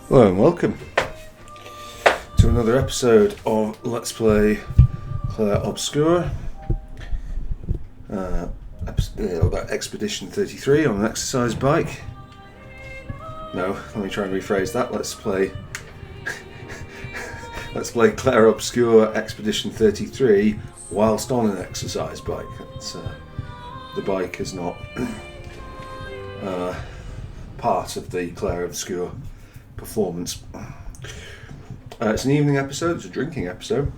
Hello and welcome to another episode of Let's Play Clair Obscur. About Expedition 33 on an exercise bike. No, let me try and rephrase that. Let's play Clair Obscur Expedition 33 whilst on an exercise bike. The bike is not part of the Clair Obscur performance. It's an evening episode, it's a drinking episode.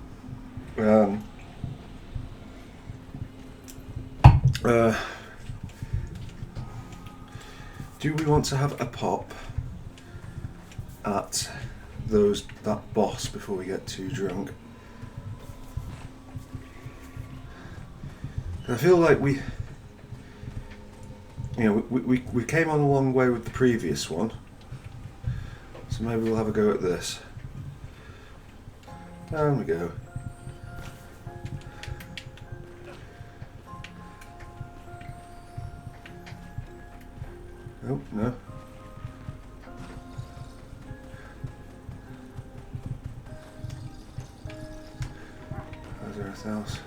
Do we want to have a pop at that boss before we get too drunk? I feel like we came on a long way with the previous one, so maybe we'll have a go at this. Down we go. Oh, no. How's everything else?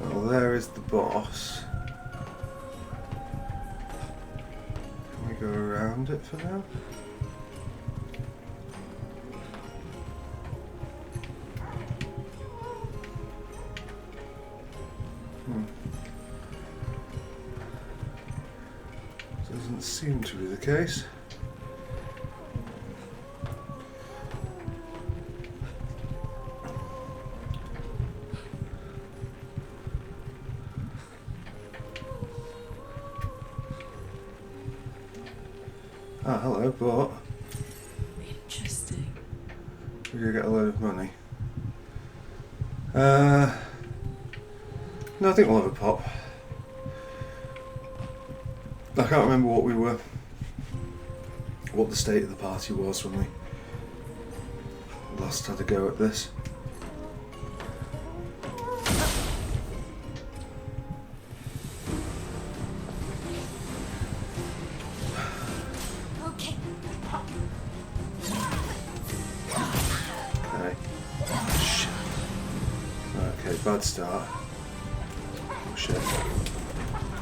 Well, there is the boss. Go around it for now. Doesn't seem to be the case. Ah, hello, but interesting. we're gonna get a load of money. No, I think we'll have a pop. I can't remember what the state of the party was when we last had a go at this. Bad start. Oh shit.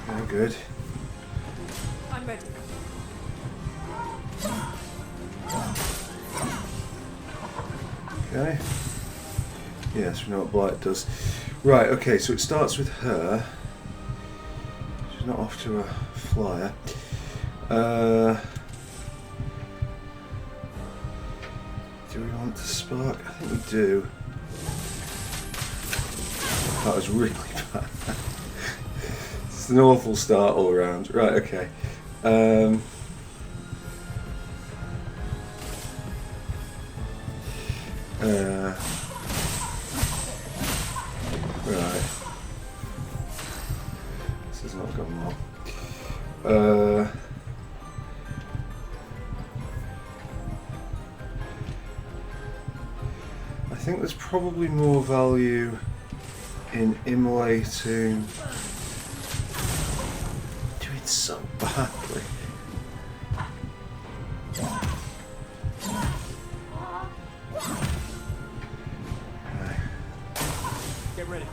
Okay, good. I'm ready. Okay. Yes, we know what Blight does. Right, okay, so it starts with her. She's not off to a flyer. Do we want to spark? I think we do. That was really bad. It's an awful start all around. Right, okay. Right. This has not gone well. I think there's probably more value in immolating. Doing so badly. Okay. Get ready.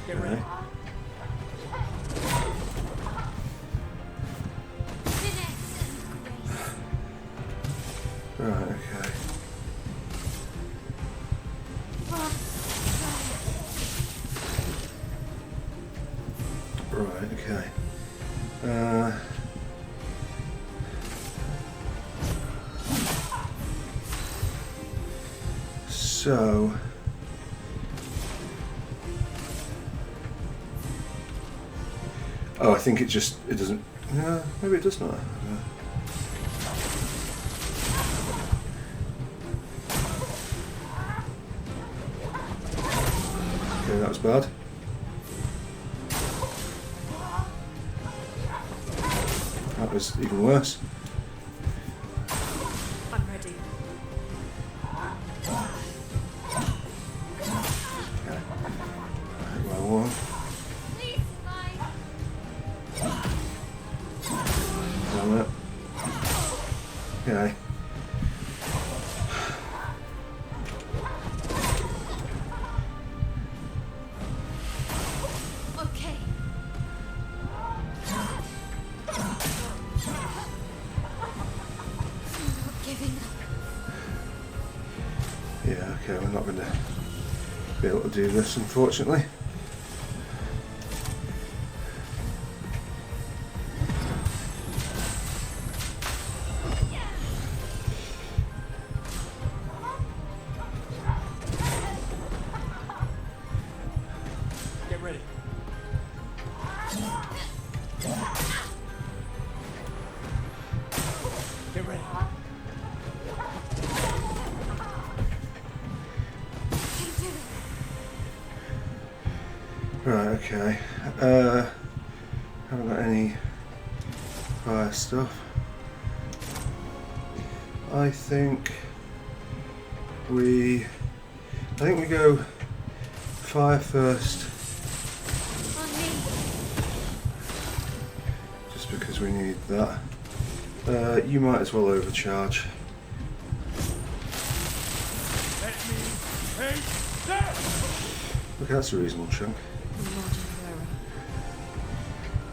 Get ready. Right, okay. Right, okay. So oh, I think it doesn't. No, maybe it does not. Okay, that was bad. That was even worse. I'm ready. Okay. Right, well, one. Please, Damn it. Okay. Okay. I'm not giving up. Yeah, okay, we're not going to be able to do this, unfortunately. Get ready. Get ready. Right, okay. Haven't got any fire stuff. I think we go fire first, On me. just because we need that. You might as well overcharge. Let me take that. Look, that's a reasonable chunk.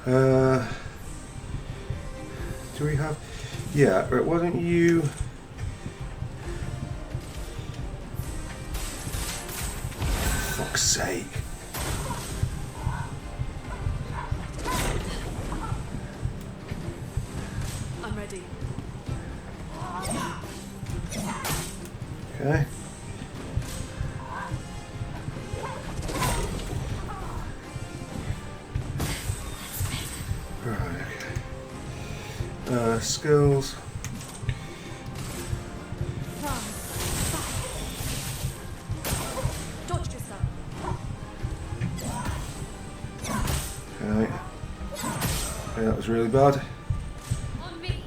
Margin Do we have? Yeah, right, why don't you? Fuck's sake. I'm ready. Okay. Right, okay. Skills. Dodge yourself. Okay. Okay, that was really bad. On me.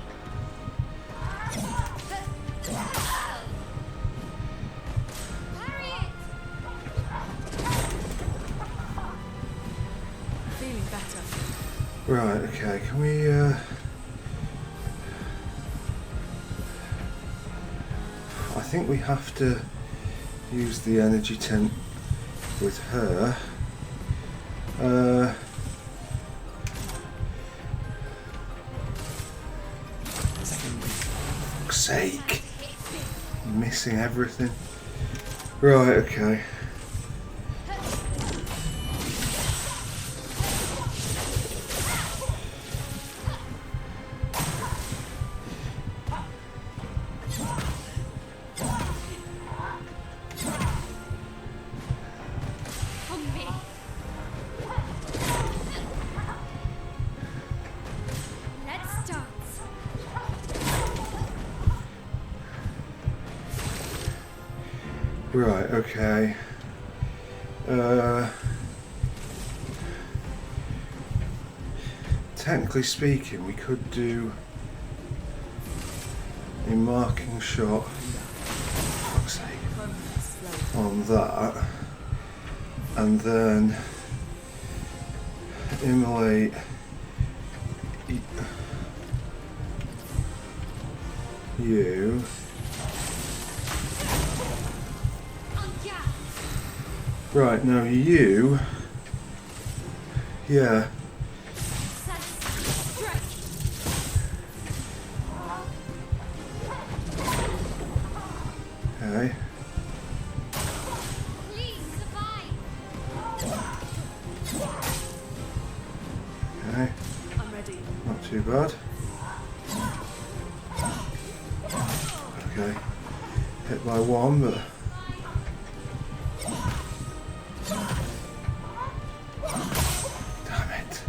Feeling better. Right, okay, can we, I think we have to use the energy tent with her. Fuck's sake. Missing everything. Right, okay. On me. Let's dance. Right, okay. Technically speaking, we could do a marking shot, fuck's sake, on that, and then immolate you. Right, now you, yeah, okay, okay, I'm ready. not too bad. Okay, hit by one, but damn it.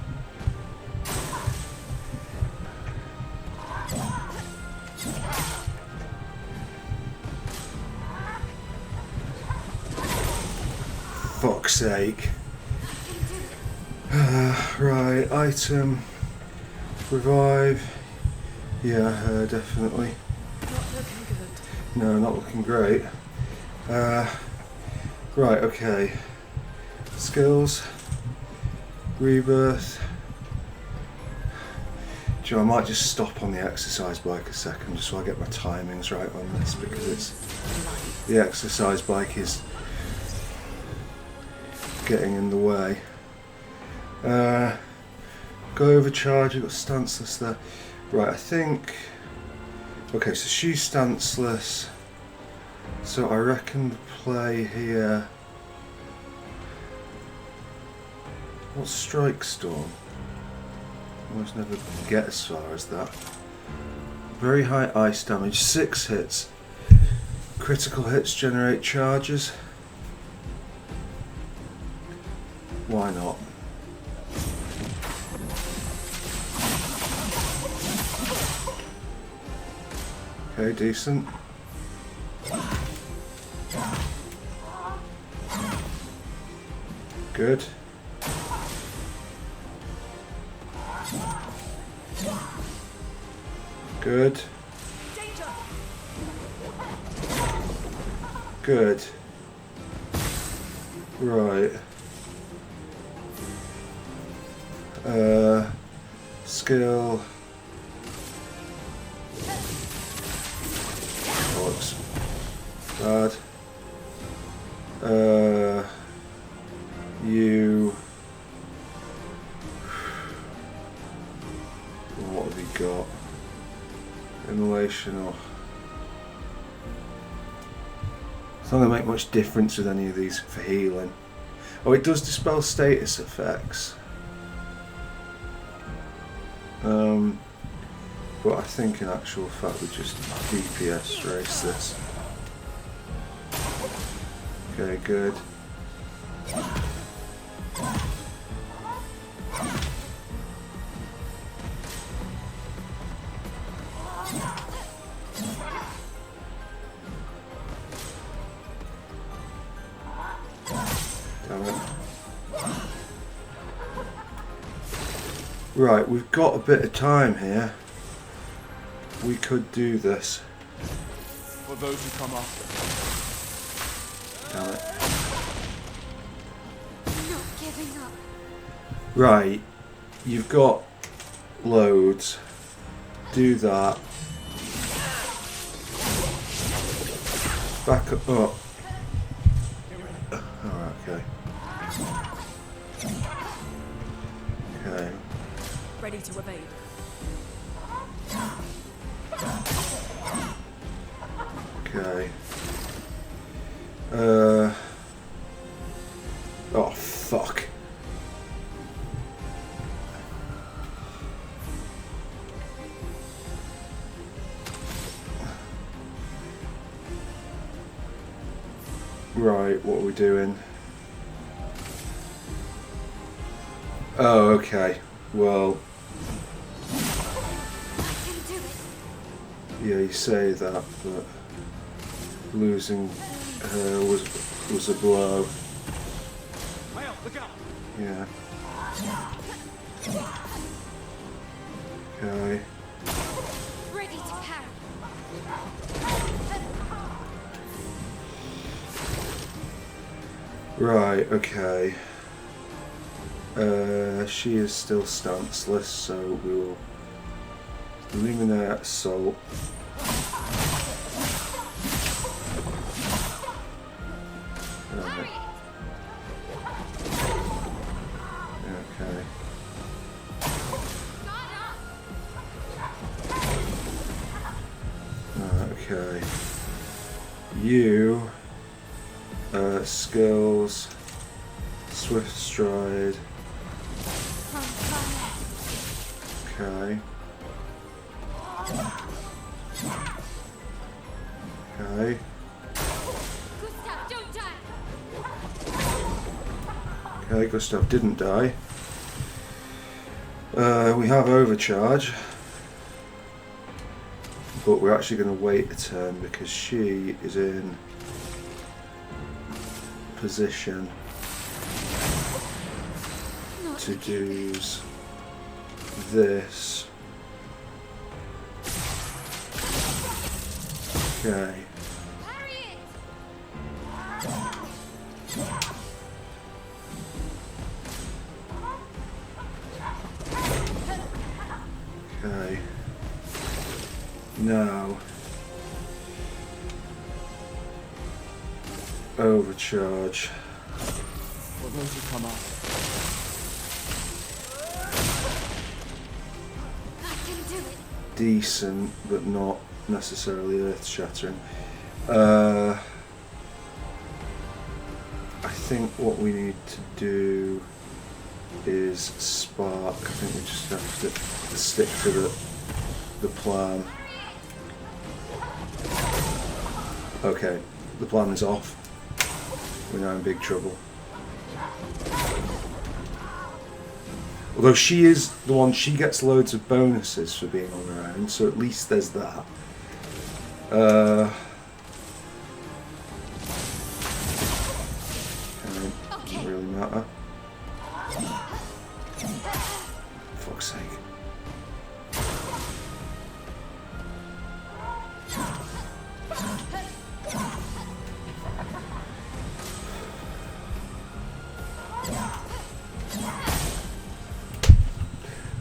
Fuck's sake. Right, item, revive Yeah, definitely. Not looking good. No, not looking great. Right, okay. Skills. Rebirth. Do you know, I might just stop on the exercise bike a second just so I get my timings right on this, because it's the exercise bike is getting in the way. Go overcharge, I've got stanceless there. Right, I think... Okay, so she's stanceless. So I reckon the play here... What's Strike Storm? Almost never get as far as that. Very high ice damage, 6 hits. Critical hits generate charges. Why not? Okay, decent. Good. Good. Good. Right. Skill. Looks bad. You. What have you got? Immolation or... It's not going to make much difference with any of these for healing. Oh, it does dispel status effects. But I think in actual fact we just DPS race this. Okay, good. Damn it. Right, we've got a bit of time here. We could do this. For those who come after. Damn it. Not giving up. Right, you've got loads. Do that. Back up. Alright, okay. Okay. Ready to evade. Okay. Oh, fuck. Right, what are we doing? Oh, okay. Well... Yeah, you say that, but... Losing her was a blow. Yeah. Okay. Ready to parry. Right, okay. She is still stanceless, so we will eliminate Assault. Okay. Okay. You skills, Swift Stride. Okay. Okay. Gustav, don't die. Okay, Gustav didn't die. We have overcharge, but we're actually going to wait a turn because she is in position to do this. Okay. Parry it! Okay. Now. Overcharge. For those who come after. I can do it. Decent, but not necessarily earth-shattering. I think what we need to do is spark. I think we just have to stick to the plan. Okay, the plan is off. We're now in big trouble. Although she is the one, she gets loads of bonuses for being on her own, so at least there's that. Doesn't really matter. Fuck's sake.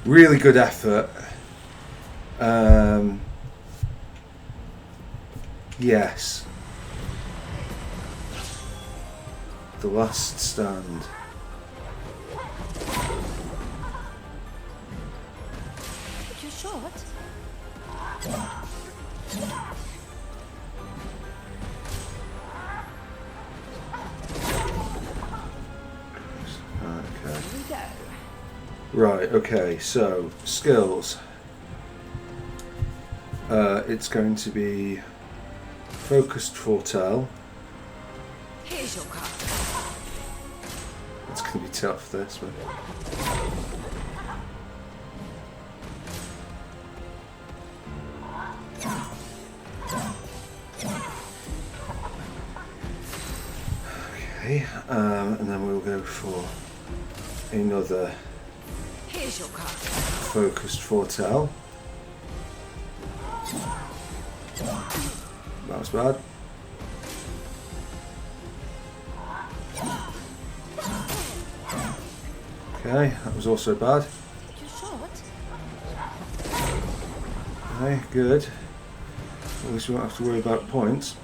Really good effort. Yes. The last stand. You're short? Okay. Here we go. Right, okay, so skills. It's going to be focused foretell. Here's your card. It's going to be tough, this one. Okay, and then we'll go for another Here's your card. focused foretell. That was bad. Okay, that was also bad. You're short? Okay, good. At least we won't have to worry about points.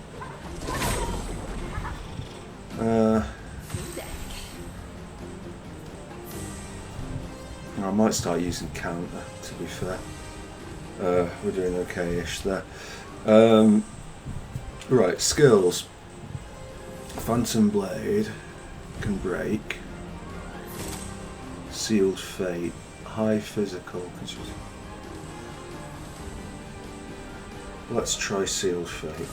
I might start using counter, to be fair. We're doing okay-ish there. Right, skills. Phantom Blade can break. Sealed Fate. High physical. Let's try Sealed Fate.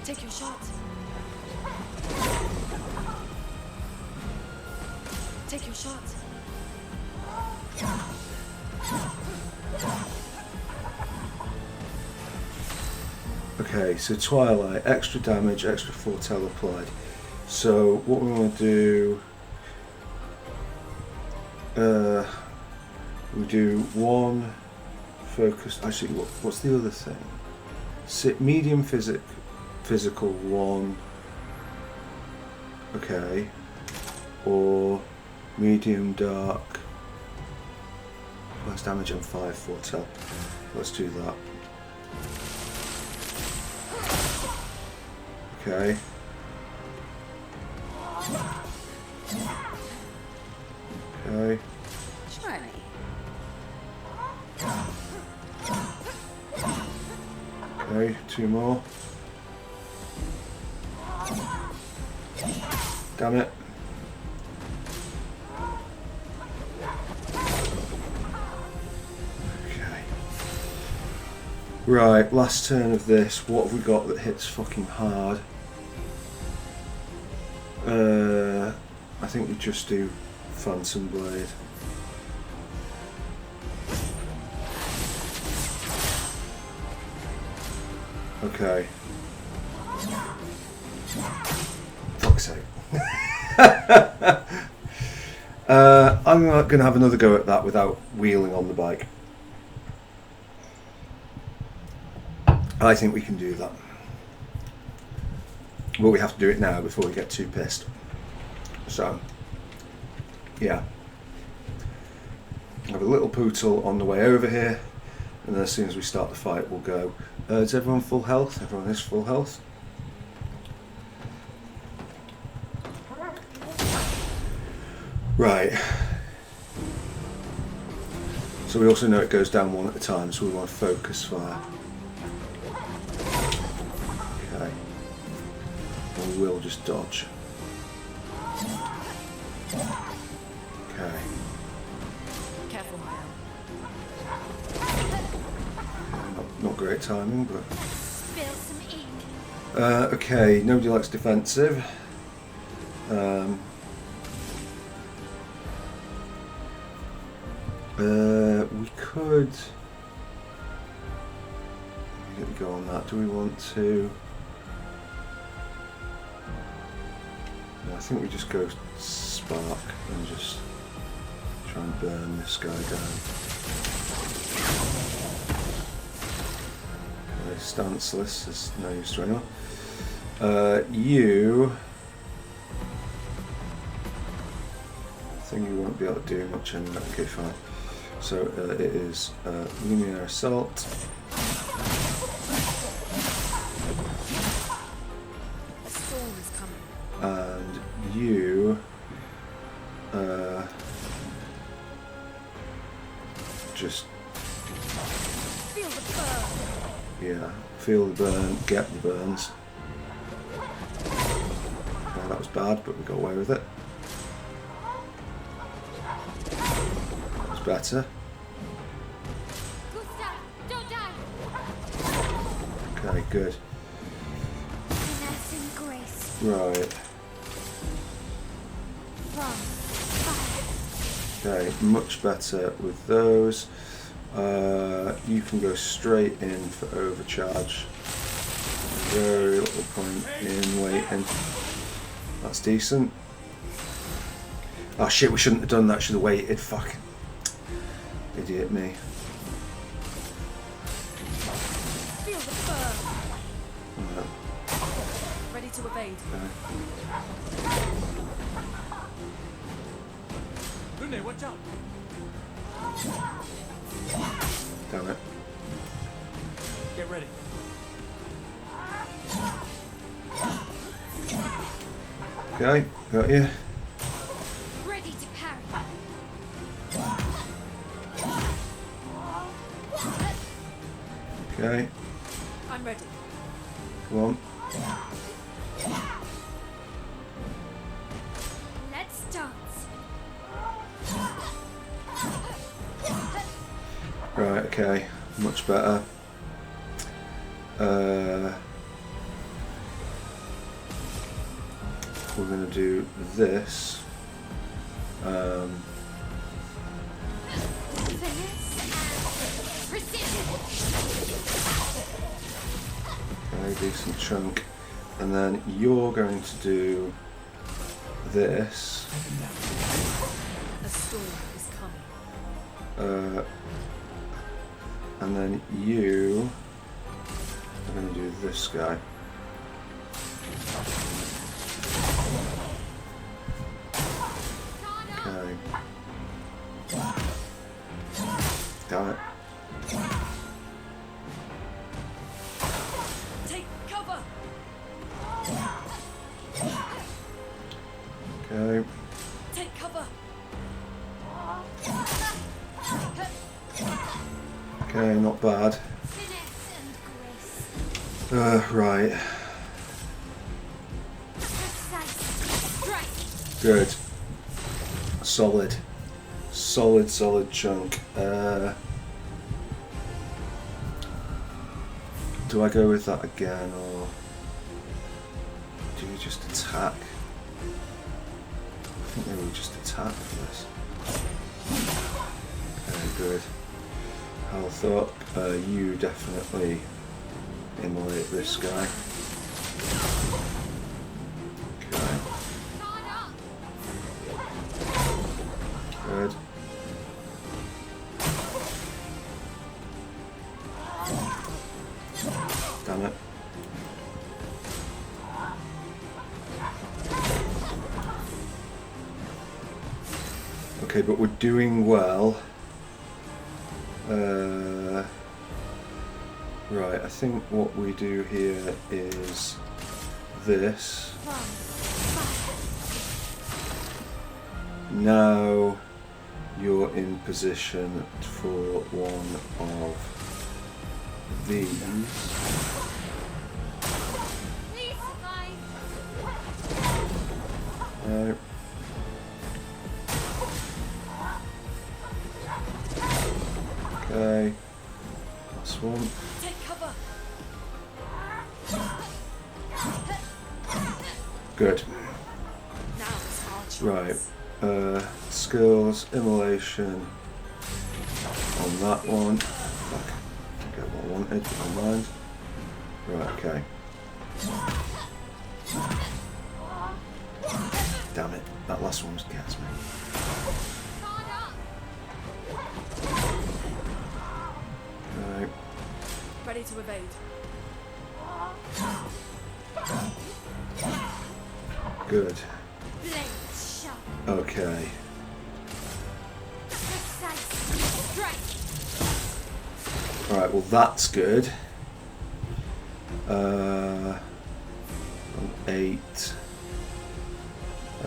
Take your shot. Take your shot. Okay, so Twilight, extra damage, extra foretell applied. So what we want to do, we do one focus. Actually, what's the other thing? Medium physical one. Okay, or medium dark. Less damage and 5 foretell. Let's do that. Okay. Okay. Try me. Okay, 2 more. Damn it. Okay. Right, last turn of this. What have we got that hits fucking hard? I think we just do Phantom Blade. Okay. Fuck's sake. I'm going to have another go at that without wheeling on the bike. I think we can do that. But we have to do it now before we get too pissed. So, yeah. I have a little pootle on the way over here, and then as soon as we start the fight, we'll go. Is everyone full health? Everyone is full health. Right. So we also know it goes down one at a time, so we want to focus fire. Okay. And we will just dodge. Okay. Careful, Maya. Not great timing, but... Spill some ink. Okay, nobody likes defensive. We could go on that. Do we want to? No, I think we just go spark and just try and burn this guy down. Okay, stanceless is no use to anyone. You. I think you won't be able to do much anyway. Okay, fine. So it is Lumiere Assault. A storm is coming. And you just Feel the burn. yeah, feel the burn, get the burns. Well, that was bad, but we got away with it. It's better. Gustav, don't die. Okay, good. Finesse and grace. Right. From fire. Okay, much better with those. You can go straight in for overcharge. Very little point in waiting. That's decent. Oh shit, we shouldn't have done that, should have waited. Fuck. Idiot me. Feel the burn. Right, Ready to evade. okay. Rune, watch out! Damn it. Get ready. Okay, got you. Ready to parry. Okay, I'm ready. come on. Let's dance. Right, okay, much better. We're going to do this. Finesse and precision. Okay, decent chunk. And then you're going to do this. A storm is coming. And then you are going to do this guy. Okay. Damn it. Take cover. Okay. Take cover. Okay, not bad. Finesse and grace. Right. Precise strike. Good. Solid. Solid chunk. Do I go with that again, or do you just attack? I think maybe we just attack for this. Okay, good. Health up. You definitely immolate this guy. Okay. Okay, but we're doing well. Right, I think what we do here is this. Now you're in position for one of these. Please survive. Right. Okay. Last one. Take cover. Good. Now it's our chance. Right. Skills, immolation on that one. Fuck. Get what I wanted, never mind. Right, okay. Damn it, that last one gets me. Guard up. Right. Ready to evade. Good. Blade sharp. Okay. Precise strike. Alright, well that's good. 8. I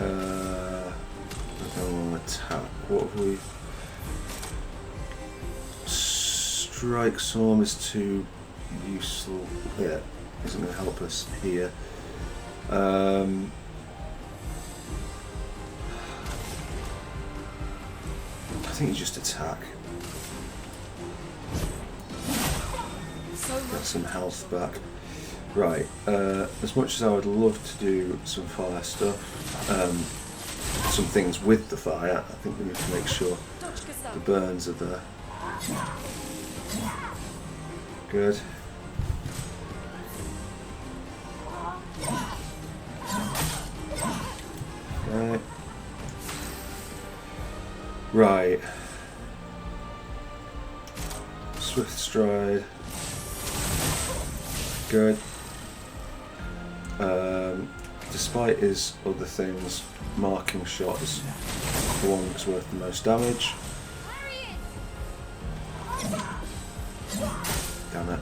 don't want to attack. What have we? Strike Storm is too useful. Yeah, isn't going to help us here. I think you just attack. Get some health back. Right, as much as I would love to do some fire stuff, some things with the fire, I think we need to make sure the burns are there. Good. Okay. Right. Swift stride. Good. Despite his other things, marking shot is the one that's worth the most damage. Damn it.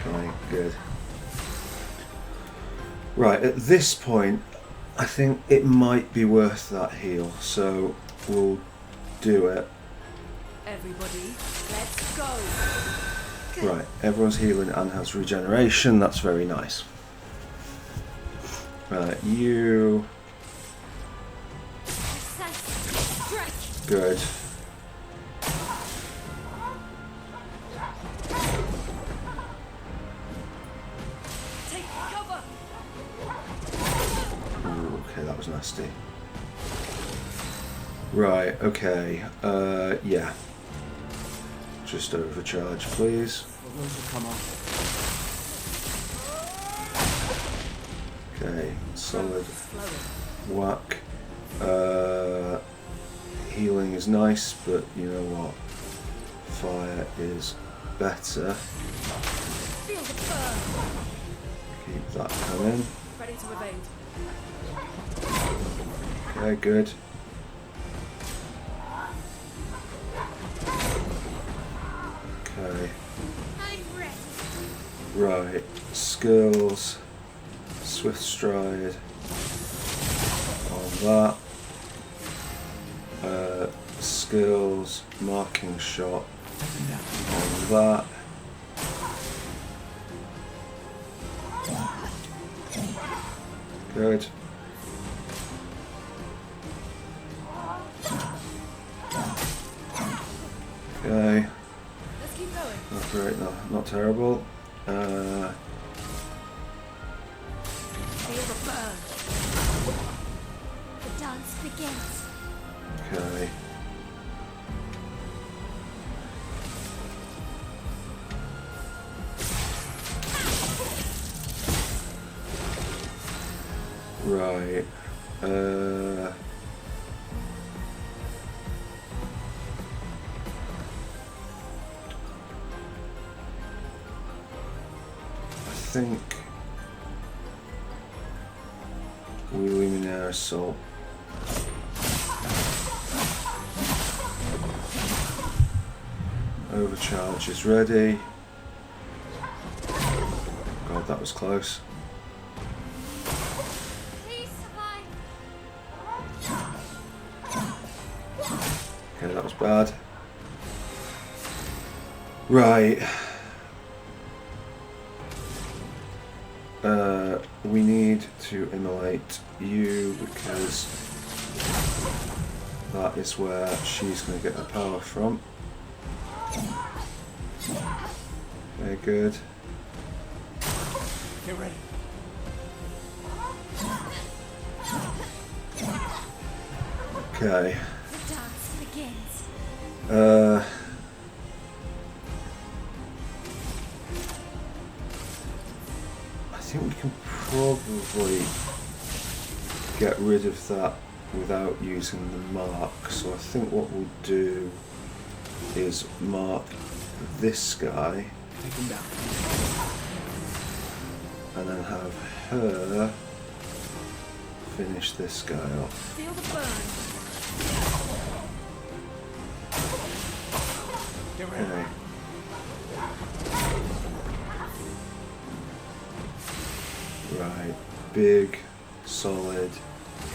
Okay, good. Right, at this point, I think it might be worth that heal, so we'll do it. Everybody, let's go. Right, everyone's healing and has regeneration, that's very nice. Right, you... Precise strike. Good. Take cover. Ooh, okay, that was nasty. Right, okay, yeah. Just overcharge, please. Those will come off. Okay, solid Flowing. whack. Healing is nice, but you know what? Fire is better. Feel the burn. Keep that coming. Ready to evade. Okay, good. Okay, I'm ready. right. Skills. Swift stride. On that. Skills. Marking shot. On that. Good. Okay. Let's keep going. Not great, no, not terrible. Feel the burn. The dance begins. Okay. Right. I think air assault. Overcharge is ready. God, that was close. Please survive. Okay, that was bad. Right. We need to immolate you because that is where she's going to get her power from. Very good. Get ready. Okay. The dance begins. I think we can probably get rid of that without using the mark. So I think what we'll do is mark this guy Take him down. and then have her finish this guy off. Feel the burn. Get ready. Okay. Right, big, solid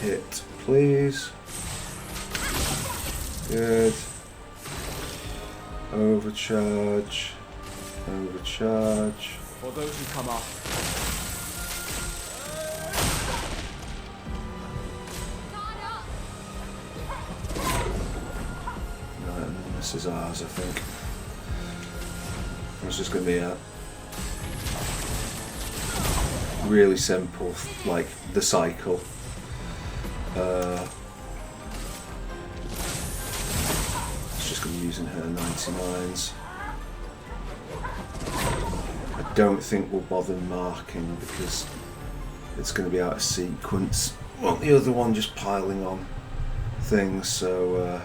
hit, please. Good. Overcharge. Overcharge. For those who come up, Guard up. Right, and then this is ours, I think. It's just going to be a really simple, like the cycle. It's just going to be using her 99s. I don't think we'll bother marking because it's going to be out of sequence. Well, the other one just piling on things, so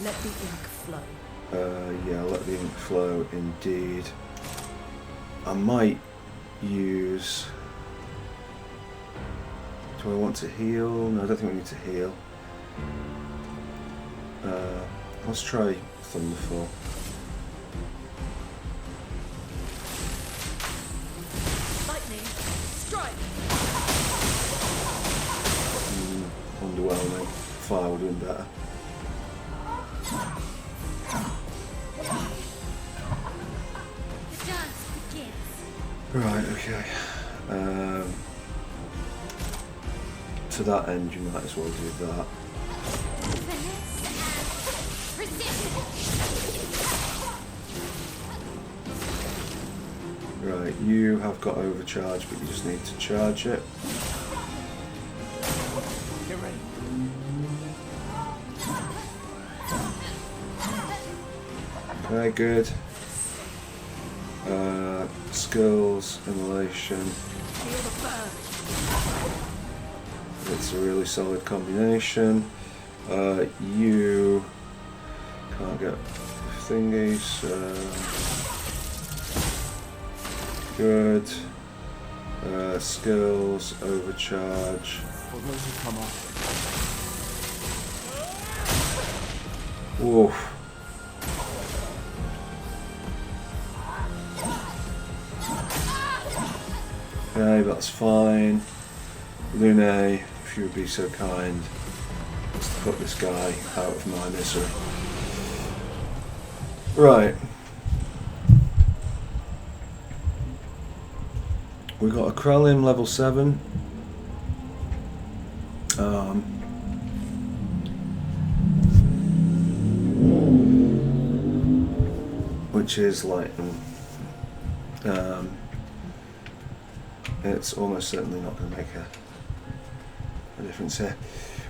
Let the ink flow. yeah, let the ink flow indeed. I might use... Do I want to heal? No, I don't think we need to heal. Let's try Thunderfall. Lightning. Strike. Underwhelming. Fire would have been better. The dance begins. Right, okay. To that end, you might as well do that. Finesse. Precision. Right, you have got overcharge, but you just need to charge it. get ready. Okay, good. Skills, immolation. Feel the burn. It's a really solid combination. You can't get thingies. Good. Skills, overcharge. For those who come up, Oof. Okay, that's fine. Lune, if you would be so kind as to put this guy out of my misery. Right. We got a Krellin level 7. Which is like it's almost certainly not going to make a difference here.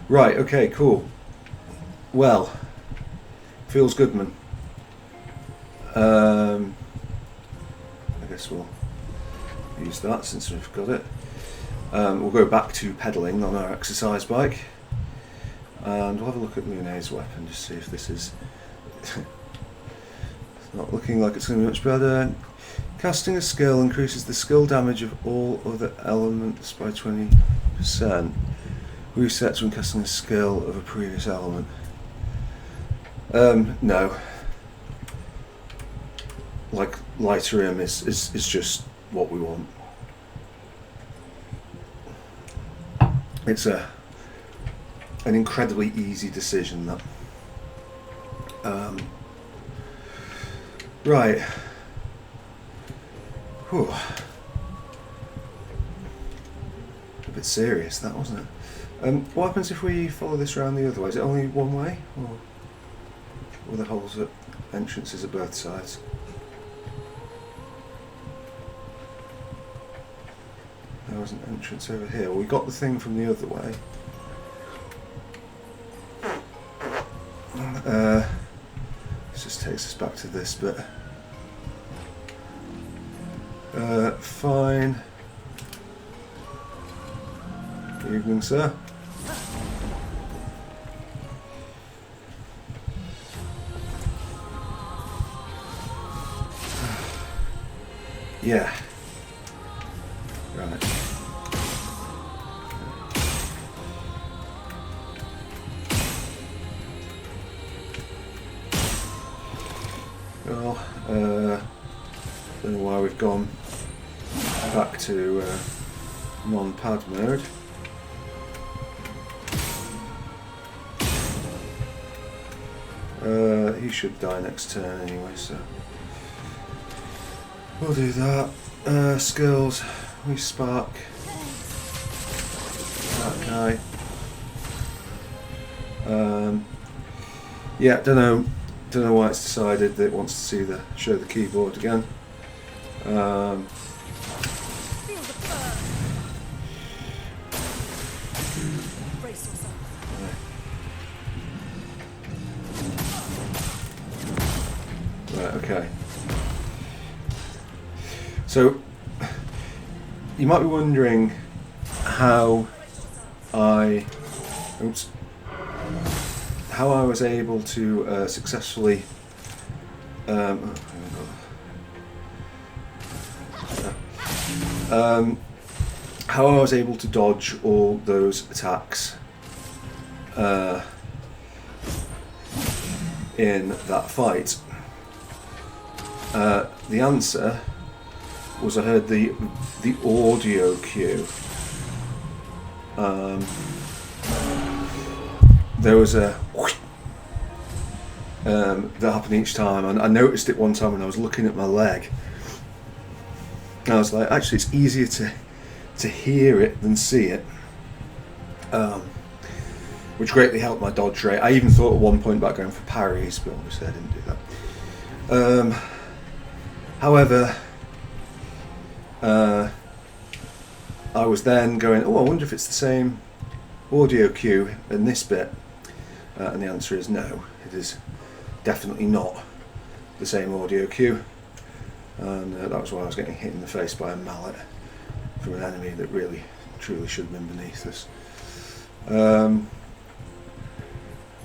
Right, okay, cool. Well, feels good, man. I guess we'll use that since we've got it. We'll go back to pedalling on our exercise bike and we'll have a look at Lune's weapon, just see if this is Not looking like it's going to be much better. Casting a skill increases the skill damage of all other elements by 20%. Resets when casting a skill of a previous element. No. Like, Lighterium is just what we want. It's an incredibly easy decision, that. Right. Whew. A bit serious, that, wasn't it? What happens if we follow this around the other way? Is it only one way? Or the holes at entrances at both sides? There was an entrance over here. Well, we got the thing from the other way. This just takes us back to this bit. Fine. Good evening, sir. Yeah. Right. Well, don't know why we've gone back to non-pad mode. He should die next turn anyway, so we'll do that. Skills, we spark that guy. Yeah, don't know why it's decided that it wants to see show the keyboard again. Feel the burn. Brace yourself. Right, okay. So, you might be wondering how I was able to successfully how I was able to dodge all those attacks in that fight. The answer was I heard the audio cue. There was a that happened each time, and I noticed it one time when I was looking at my leg. And I was like, actually, it's easier to hear it than see it, which greatly helped my dodge rate. I even thought at one point about going for parries, but obviously I didn't do that. However, I was then going, I wonder if it's the same audio cue in this bit, and the answer is no, it is definitely not the same audio cue, and that was why I was getting hit in the face by a mallet from an enemy that really truly should have been beneath us. I'm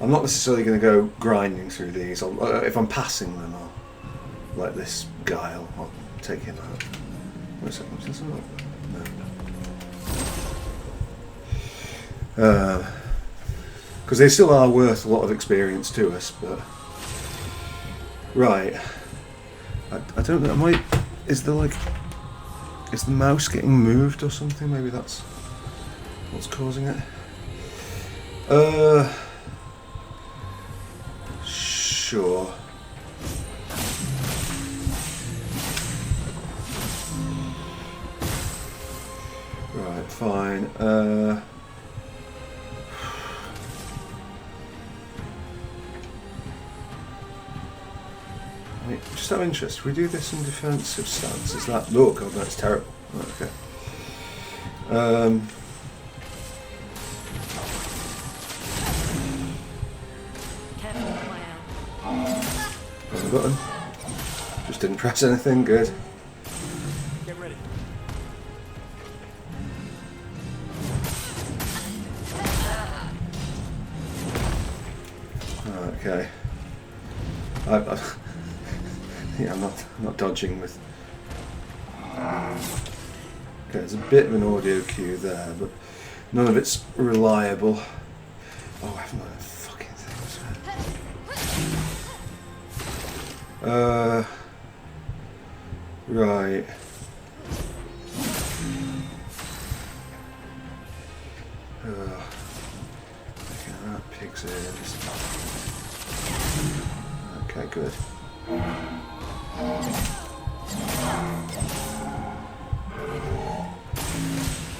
not necessarily going to go grinding through these. If I'm passing them, like this guy, I'll take him out. Wait a second, is that? No. Because they still are worth a lot of experience to us, but right. I don't know. Is the mouse getting moved or something? Maybe that's what's causing it. Sure. Right, fine. Just out of interest, if we do this in defensive stance, is that... Oh god, that's terrible. Okay. Careful with my arm. Press the button. Just didn't press anything, good. Get ready. Okay. Yeah, I'm not dodging with. Okay, there's a bit of an audio cue there, but none of it's reliable. Oh, I haven't got any fucking things. Right. Okay, that pig's ears. Okay, good.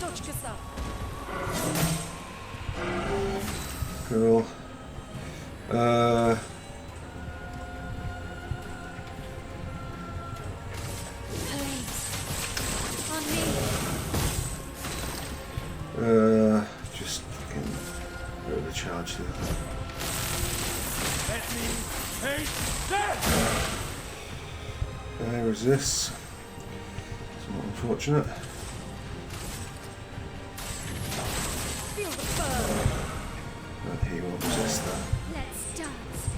Dodge yourself. Cool. Please. On me. Just fucking go to the charge there. Let me take that! Resist. Somewhat unfortunate. Feel the burn. But he won't resist that. Let's dance.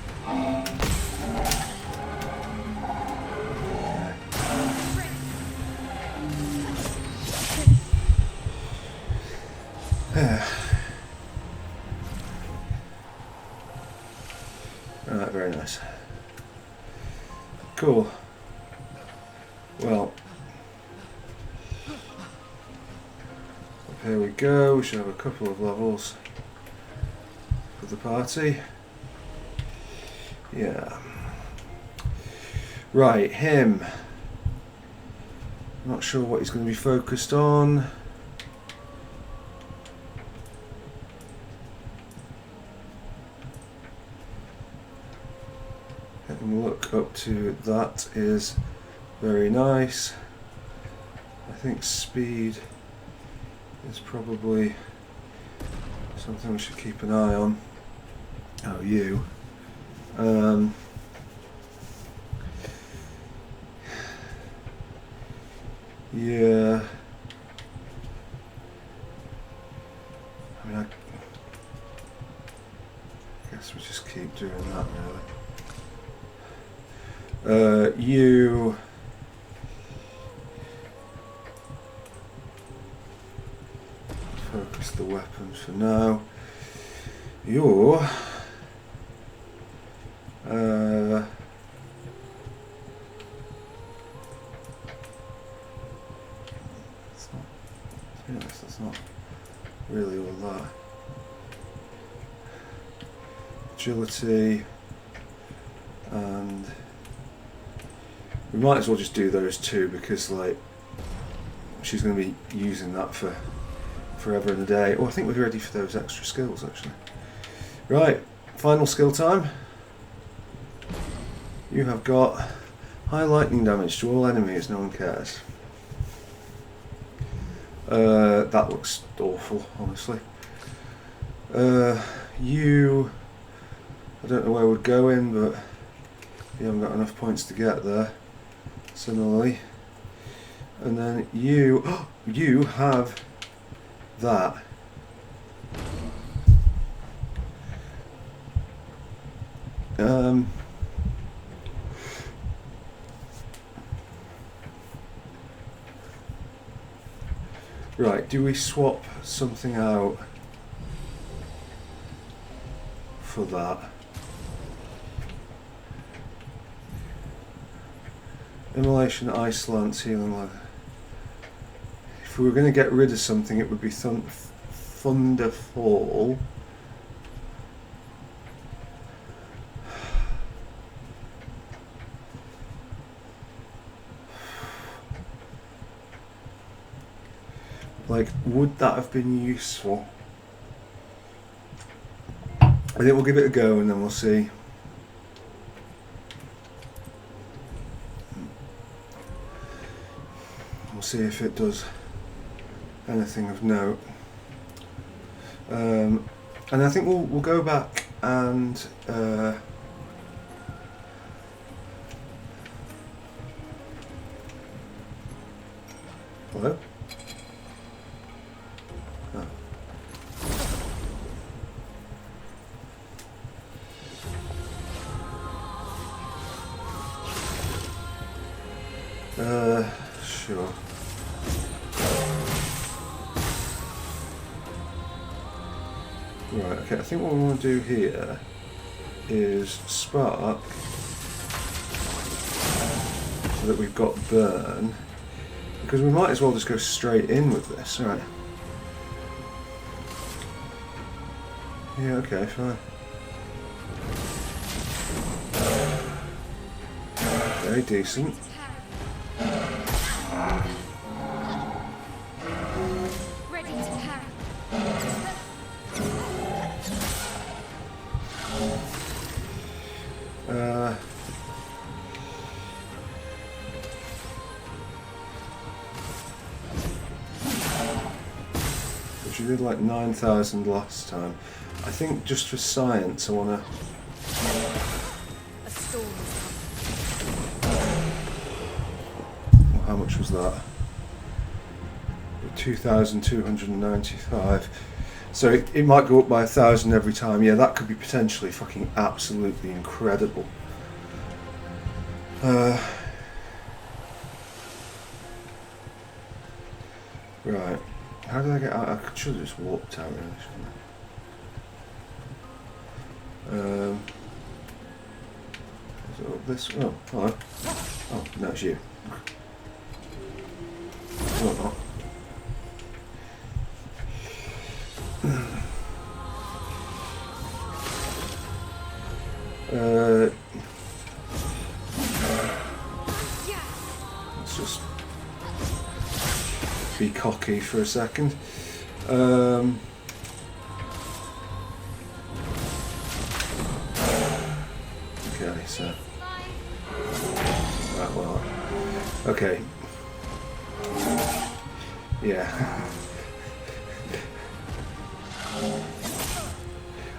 Alright, very nice. Cool. Well, up here we go. We should have a couple of levels for the party. Yeah. Right, him. Not sure what he's going to be focused on. Having a look up to that is very nice. I think speed is probably something we should keep an eye on. Oh, you. Yeah. I mean, I guess we just keep doing that, really. You. Focus the weapons for now. You're. That's not really all that. Agility, and we might as well just do those two because, like, she's going to be using that for forever and a day. Oh, I think we're ready for those extra skills actually. Right, final skill time. You have got high lightning damage to all enemies, no one cares. That looks awful, honestly. You, I don't know where we'd go in, but you haven't got enough points to get there. Similarly. And then you, you have that. Right, do we swap something out for that? Immolation, Ice Lance, Healing Leather. If we were going to get rid of something, it would be Thunderfall. Like, would that have been useful? I think we'll give it a go and then we'll see. We'll see if it does anything of note. And I think we'll go back and hello? Oh. Right, okay, I think what we want to do here is spark so that we've got burn, because we might as well just go straight in with this, right? Yeah, okay, fine. Very decent. Ready to carry. She did like 9,000 last time. I think just for science I want to... A storm is How much was that? 2,295. So it might go up by 1,000 every time. Yeah, that could be potentially fucking absolutely incredible. Right. How did I get out? I should have just walked out, really, shouldn't I? Is it up this? Oh, hello. Oh, no, it's you. Oh, not. Let's just be cocky for a second. Okay, so right, well, okay, yeah.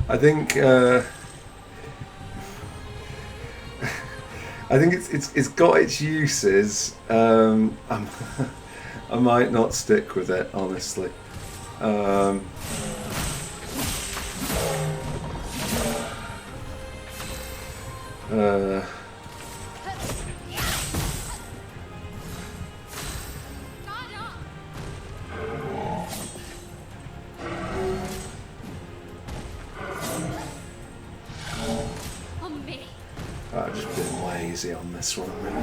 I think it's got its uses. I might not stick with it, honestly. On me. I've just been lazy on this one. I'm really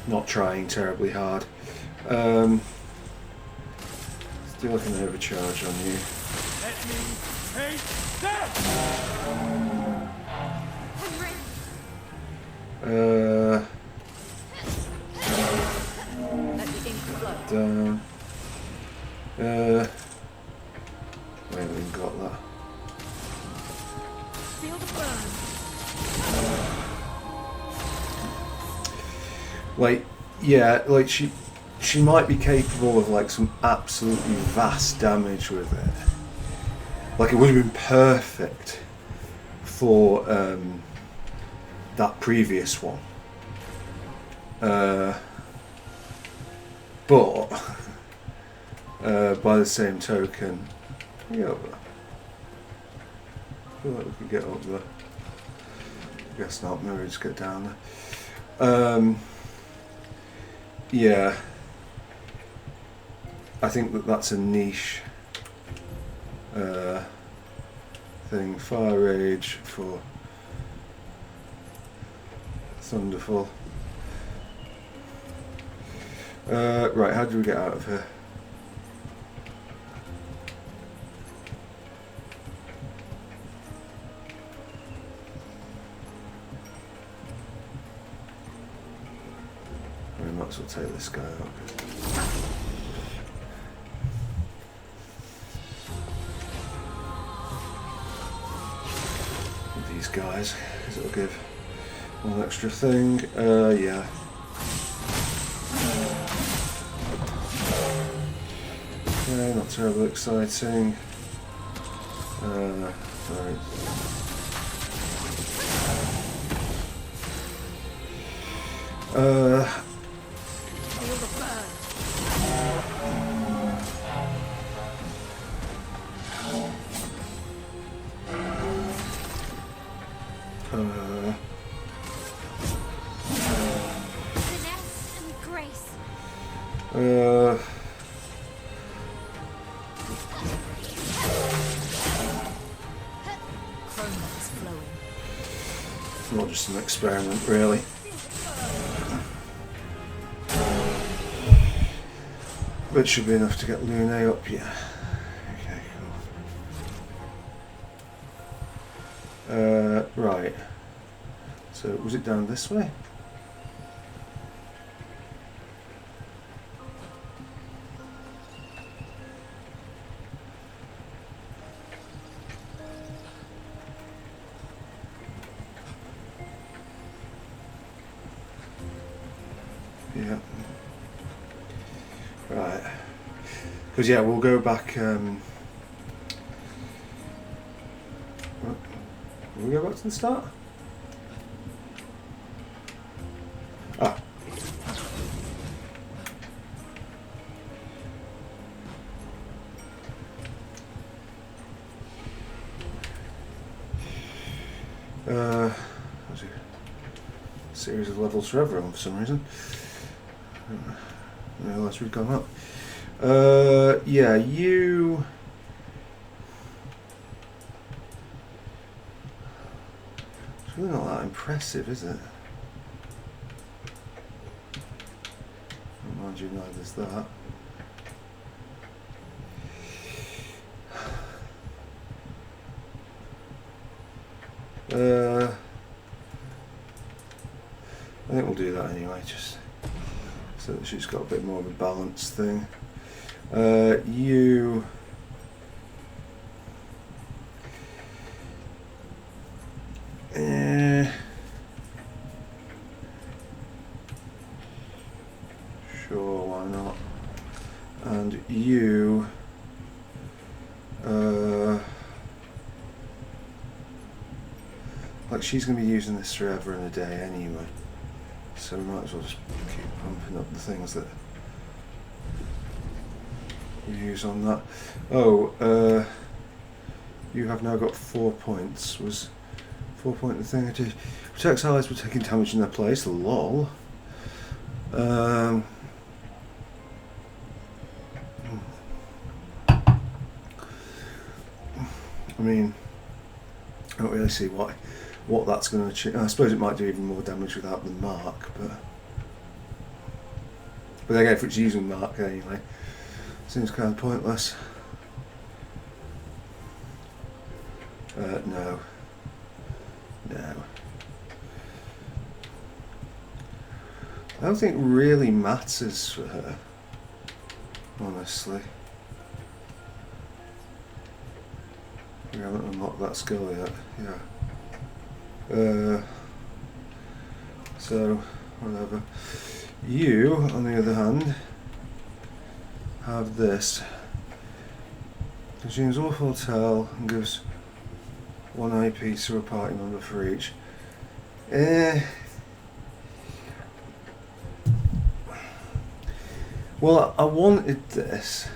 not trying terribly hard. Let's do like an overcharge on you. Let me take that! I'm ready. let the ink flow. Down. We haven't even got that. Feel the burn. Like, yeah, like she might be capable of like some absolutely vast damage with it. Like it would have been perfect for that previous one. But by the same token, yeah, I feel like we could get up there. I guess not. Maybe just get down there. Yeah, I think that's a niche thing. Fire Rage for Thunderfall. Right, how do we get out of here? We might as well take this guy out. With these guys, because it'll give one extra thing. Yeah. Okay, not terribly exciting. Right. Feel the burn. Finesse and grace. just an experiment, really. But it should be enough to get Lune up, yeah. Okay, cool. Right. So, was it down this way? Yeah. Right. Because, yeah, we'll go back. Will we go back to the start? Ah. What's it? Series of levels for everyone for some reason. I realised we'd gone up. Yeah, you. It's really not that impressive, is it? Mind you, neither's that. I think we'll do that anyway, just so that she's got a bit more of a balanced thing. You. Sure, why not? And you. Like she's going to be using this forever and a day anyway, so we might as well just keep pumping up the things that we use on that. Oh, you have now got 4 points. Was 4 point the thing I did? Protects allies by taking damage in their place. Lol. I mean, I don't really see what that's going to achieve. I suppose it might do even more damage without the mark, but again, if it's using mark anyway, seems kind of pointless. No. I don't think it really matters for her, honestly. We haven't unlocked that skill yet, yeah. So, whatever. You, on the other hand, have this. Consumes awful tell and gives 1 IP to a party member for each. Well, I wanted this,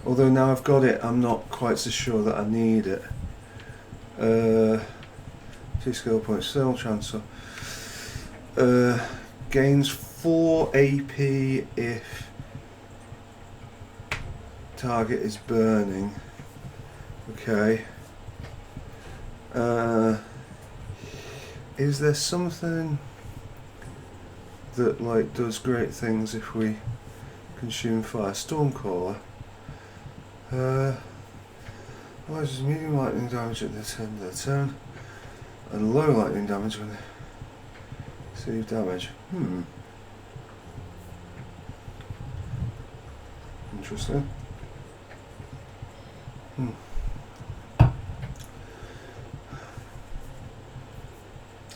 although now I've got it, I'm not quite so sure that I need it. 2 skill points, thermal transfer. Gains 4 AP if target is burning. Okay. Is there something that like does great things if we consume fire? Stormcaller. Allows medium lightning damage at the end of their turn, and low lightning damage when they receive damage. Interesting.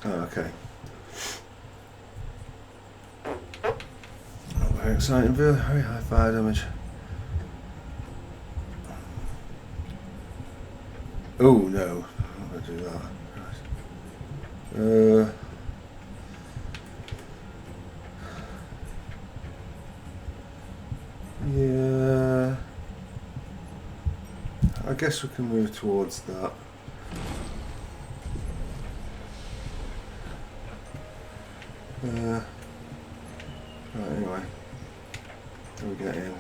Oh, okay. Not very exciting, very high fire damage. Oh no, I'm not going to do that. Yeah, I guess we can move towards that. Right, anyway, how do we get in?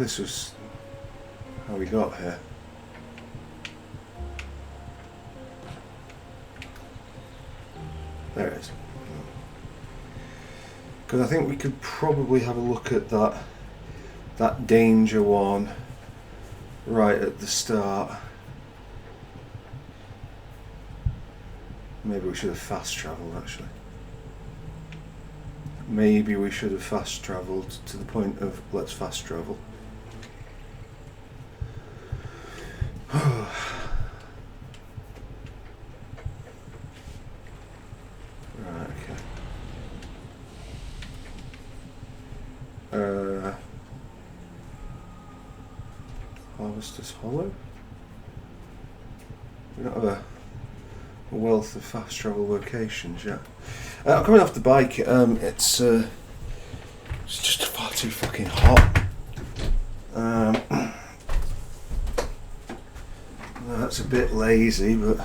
this was how we got here. There it is. Because I think we could probably have a look at that danger one right at the start. Maybe we should have fast travelled actually. Maybe we should have fast travelled to the point of let's fast travel. Right, okay. Harvester's Hollow? We don't have a wealth of fast travel locations yet. I'm coming off the bike. It's just far too fucking hot. That's a bit lazy, but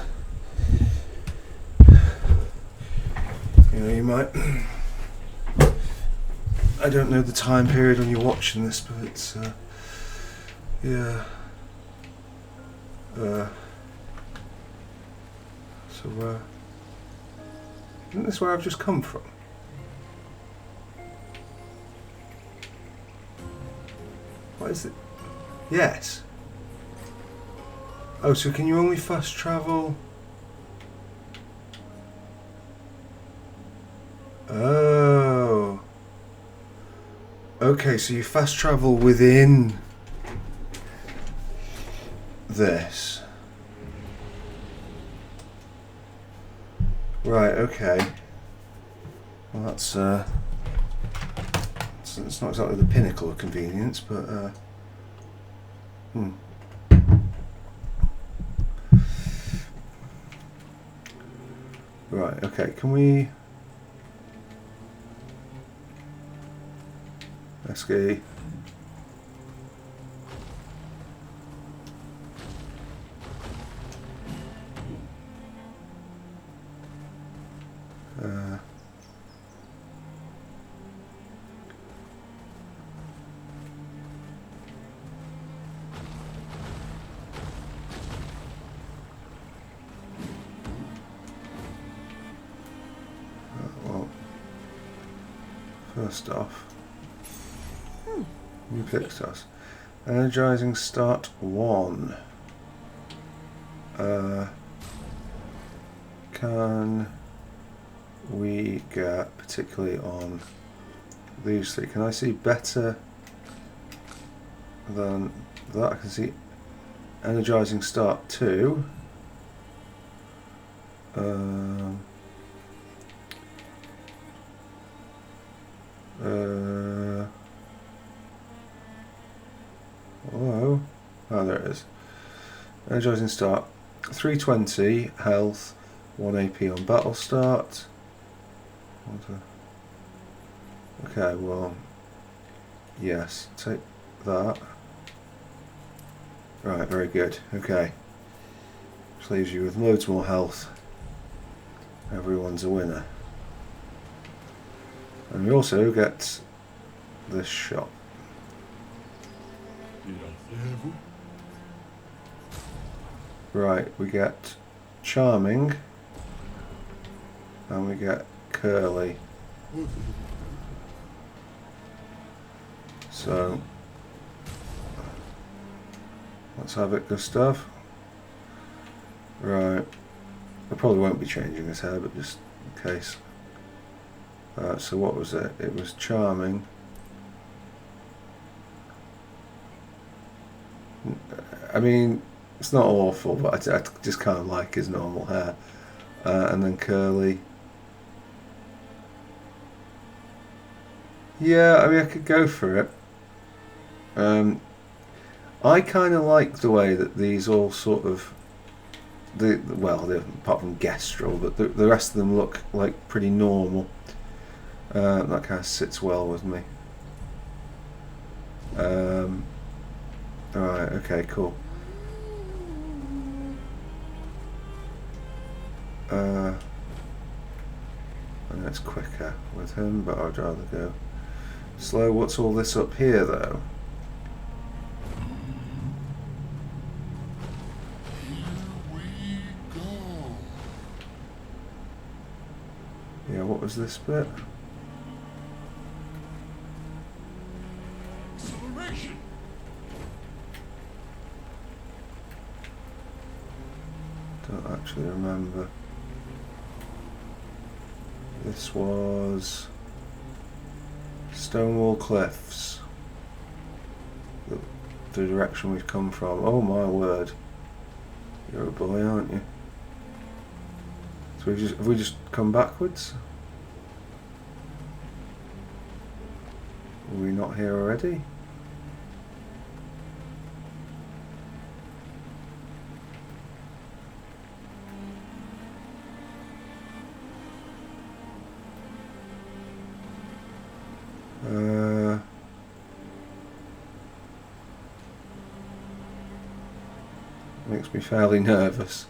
you know, you might. I don't know the time period when you're watching this, but it's yeah. So isn't this where I've just come from? What is it? Yes. Oh, so can you only fast travel? Oh. Okay, so you fast travel within this. Right, okay. Well, that's it's not exactly the pinnacle of convenience, but Right, okay, can we escape? Well, first off, you picked us. Energizing start 1. Can we get, particularly on these three, can I see better than that? I can see energizing start 2. Hello? Oh, there it is. Energizing start 320 health, 1 AP on battle start. Okay, well, yes, take that. Right, very good. Okay, which leaves you with loads more health. Everyone's a winner. And we also get this shop. Right, we get Charming and we get Curly. So let's have it, Gustav. Right, I probably won't be changing his hair, but just in case. So what was it? It was Charming. I mean, it's not awful, but I just kind of like his normal hair. And then Curly. Yeah, I mean, I could go for it. I kind of like the way that these all sort of, apart from Gestrel, but the rest of them look like pretty normal. That kind of sits well with me. Alright, okay, cool. And it's quicker with him, but I'd rather go slow. What's all this up here, though? Yeah, what was this bit? Acceleration. Don't actually remember. This was Stonewall Cliffs. The direction we've come from. Oh my word. You're a boy, aren't you? So have we just come backwards? Are we not here already? Makes me fairly nervous.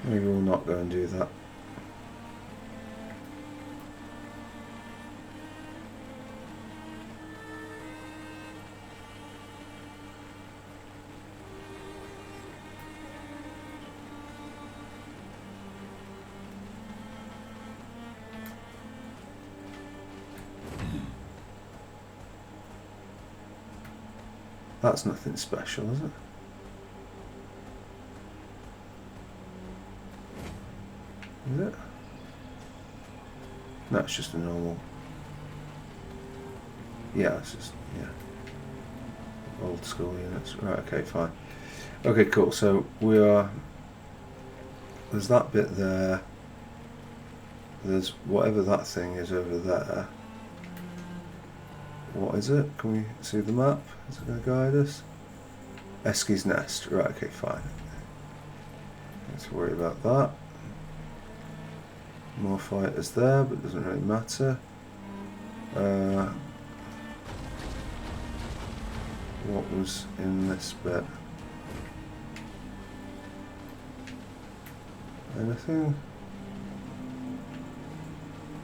Maybe we'll not go and do that. That's nothing special, is it? Is it? No, it's just a normal. Yeah, it's just, yeah. Old school units. Right, okay, fine. Okay, cool. So we are. There's that bit there. There's whatever that thing is over there. What is it? Can we see the map? Is it going to guide us? Eski's Nest. Right, okay, fine. Let's worry about that. More fighters there, but it doesn't really matter. What was in this bit? Anything?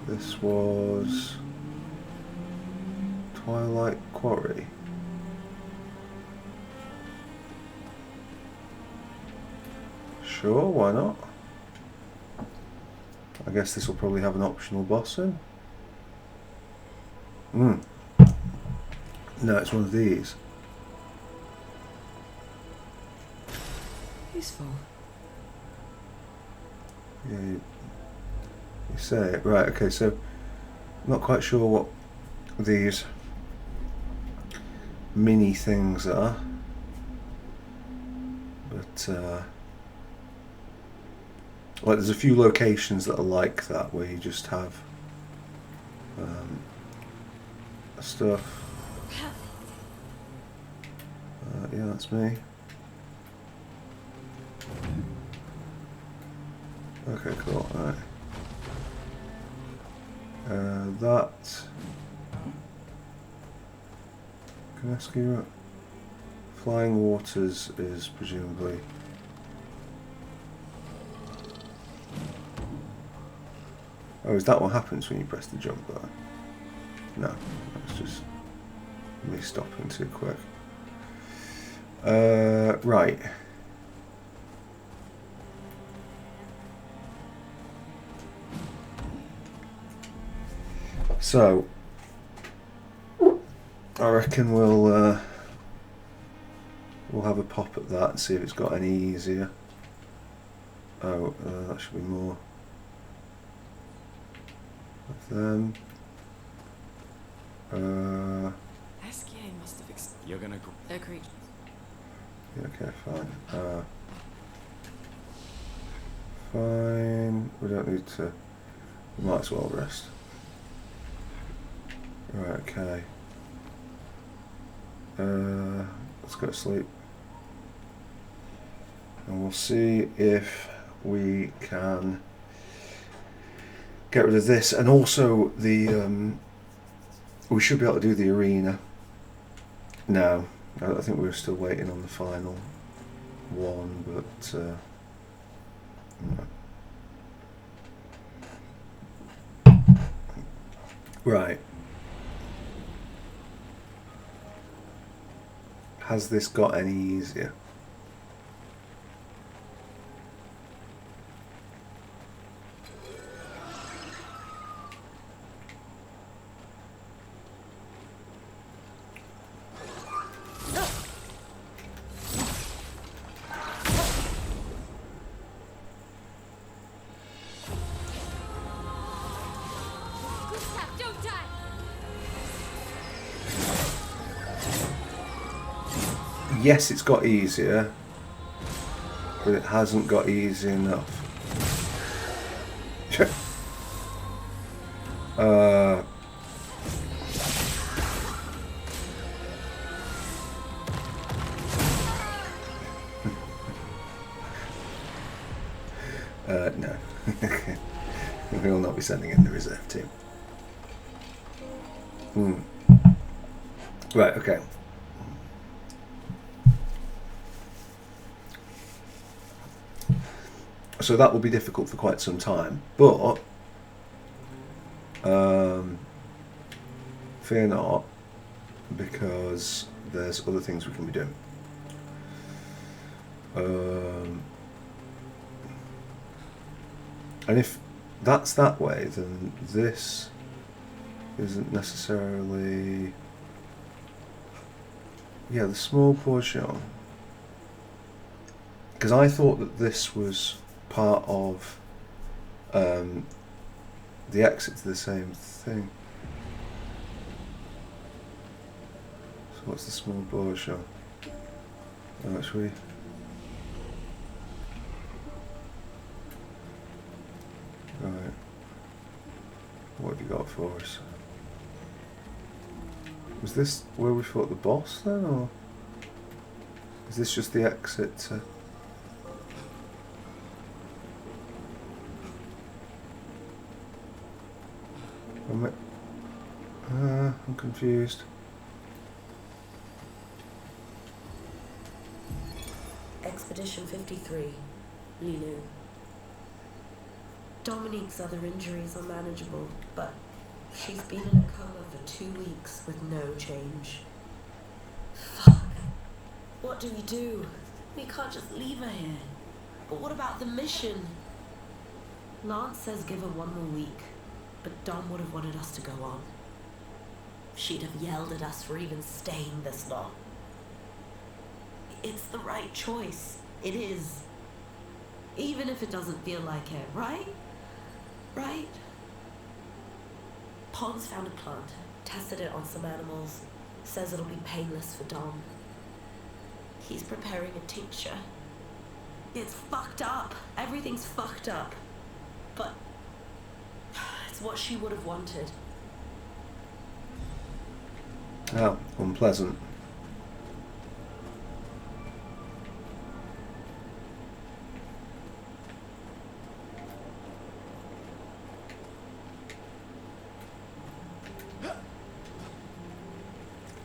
This was Twilight Quarry. Sure, why not? I guess this will probably have an optional boss in. No, it's one of these. Useful. Yeah, you say it. Right, okay, so I'm not quite sure what these mini things are, but like there's a few locations that are like that where you just have stuff. Yeah, that's me. Okay, cool. Alright. That. Can I ask you what? Flying Waters is presumably. Oh, is that what happens when you press the jump button? No, that's just me stopping too quick. Right. So, I reckon we'll have a pop at that and see if it's got any easier. Oh, that should be more of them. SK must have You're gonna go. agreed. Okay, fine. Fine. We don't need to. We might as well rest. Right, okay. Let's go to sleep. And we'll see if we can get rid of this. And also the we should be able to do the arena now. I think we were still waiting on the final one, but no. Right. Has this got any easier? yes, it's got easier, but it hasn't got easy enough. No. We will not be sending in the reserve team. Right, okay. So that will be difficult for quite some time, but fear not, because there's other things we can be doing. And if that's that way, then this isn't necessarily... Yeah, the small portion. Because I thought that this was part of the exit to the same thing. So what's the small portion? Oh, actually... Right. What have you got for us? Was this where we fought the boss then, or is this just the exit to... I'm confused. Expedition 53, Lilu. Dominique's other injuries are manageable, but she's been in a coma for 2 weeks with no change. Fuck. What do we do? We can't just leave her here. But what about the mission? Lance says give her 1 more week, but Dom would have wanted us to go on. She'd have yelled at us for even staying this long. It's the right choice. It is. Even if it doesn't feel like it, right? Right? Pons found a plant, tested it on some animals, says it'll be painless for Dom. He's preparing a tincture. It's fucked up. Everything's fucked up. But it's what she would have wanted. Oh, unpleasant.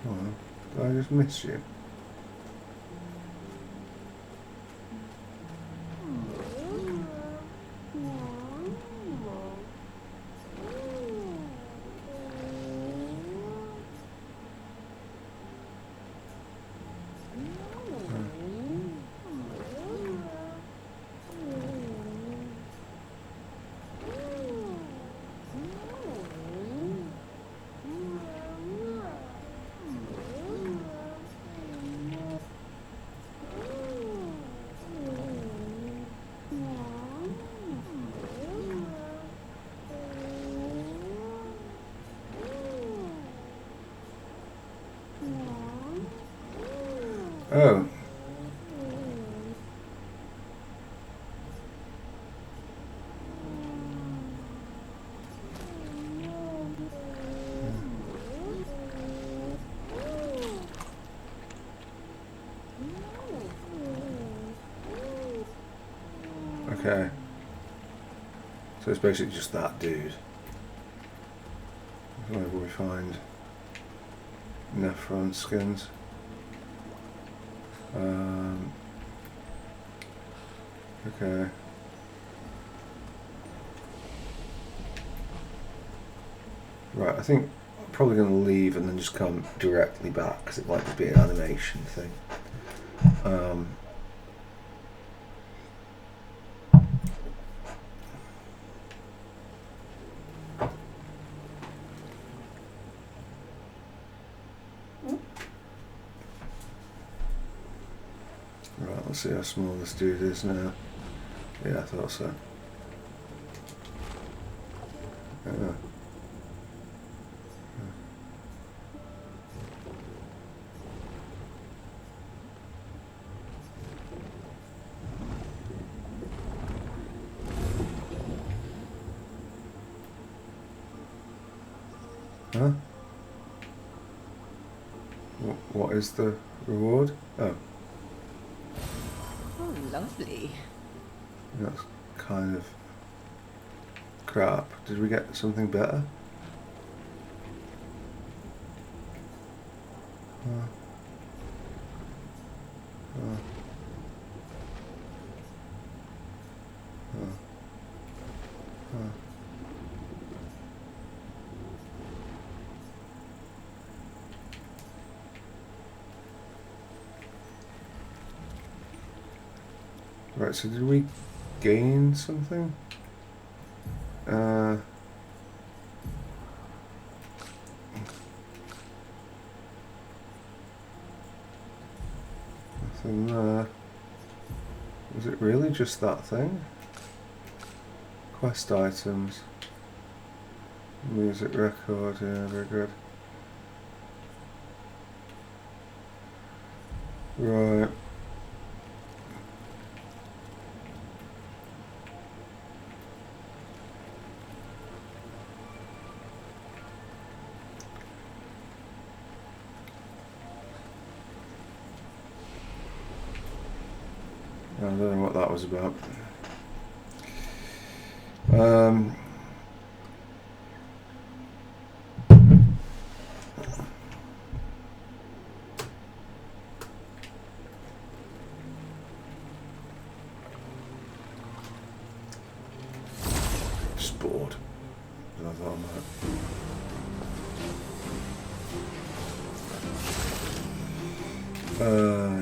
Oh, did I just miss you? Oh. Okay. So it's basically just that dude. Where will we find Nephron skins? Okay. Right, I think I'm probably going to leave and then just come directly back because it might just be an animation thing. Right, let's see how small this dude is now. Yeah, I thought so. Yeah. Huh? What is the reward? Oh, Oh, lovely. that's kind of crap. Did we get something better? Uh, uh, uh. Right, so did we gain something? Nothing there. Was it really just that thing? Quest items. Music record, yeah, very good. Right. I don't know what that was about. Just bored. I thought I might.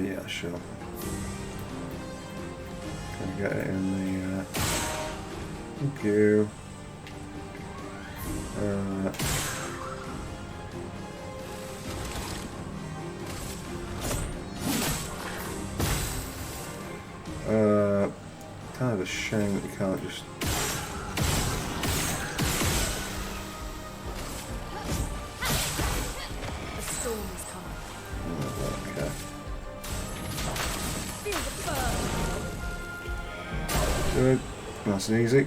Yeah, sure. Can I get it in the, thank you. Kind of a shame that you can't just... The storm is coming. Oh, okay. Feel the burn. Good. Nice and easy.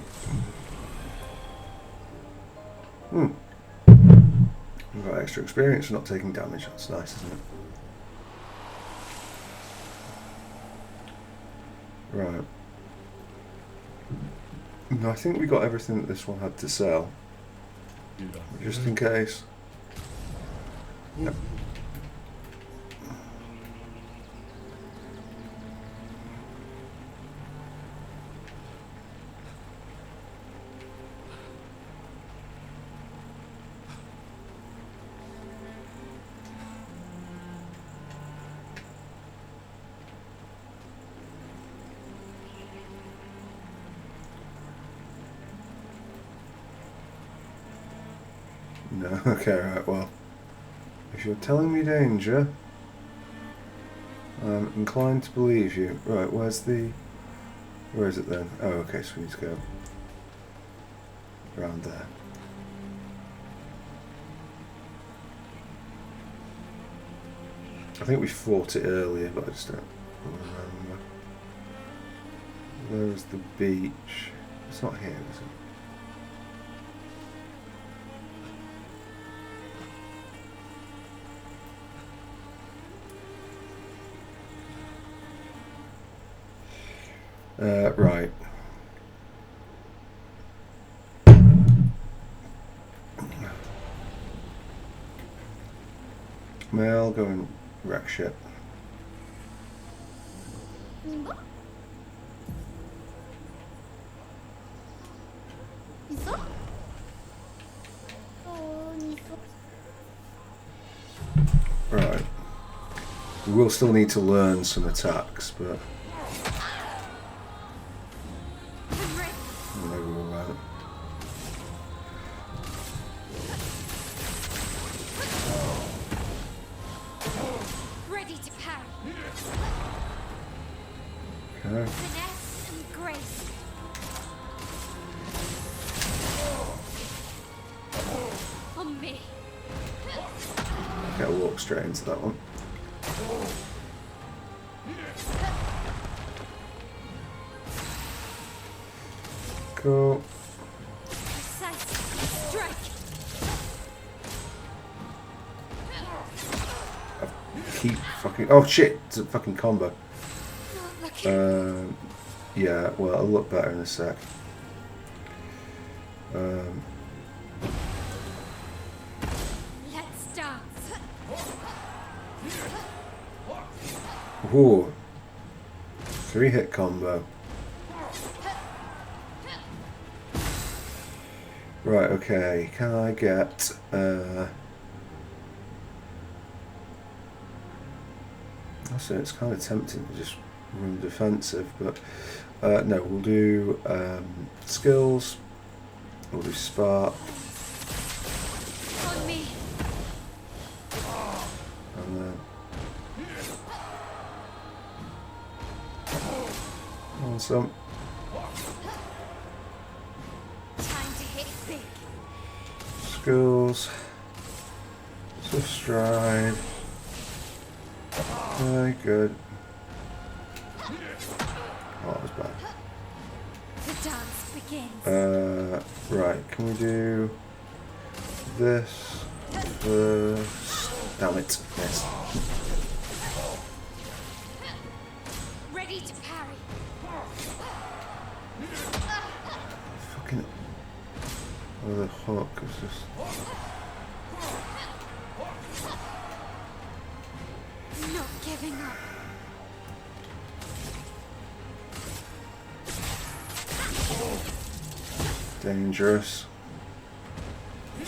We've got extra experience for not taking damage. That's nice, isn't it? Right. No, I think we got everything that this one had to sell. Just in case. Yep. No, okay, right, well, if you're telling me danger, I'm inclined to believe you. Right, where is it then? Oh, okay, so we need to go around there. I think we fought it earlier, but I just don't remember. There's the beach. It's not here, is it? Right. May I go and wreck shit? Right. We will still need to learn some attacks, but maybe we won't. Ready to parry. Okay. Finesse and grace. On me. Okay, I'll walk straight into that one. Cool. Precise strike. fucking... Oh shit! It's a fucking combo. Not looking. Yeah, well, it'll look better in a sec. Let's dance. Ooh. 3-hit combo. Right, okay. Can I get... Also, it's kind of tempting to just run defensive, but no, we'll do skills. We'll do spark. On me. And then... And some... Time to hit big. Skills. Swift stride. Very good. Oh, that was bad. The dance begins. Right, can we do this? This. Damn it. Yes. Ready to parry. Fucking. Oh, the hook is just. Not giving up. Dangerous. I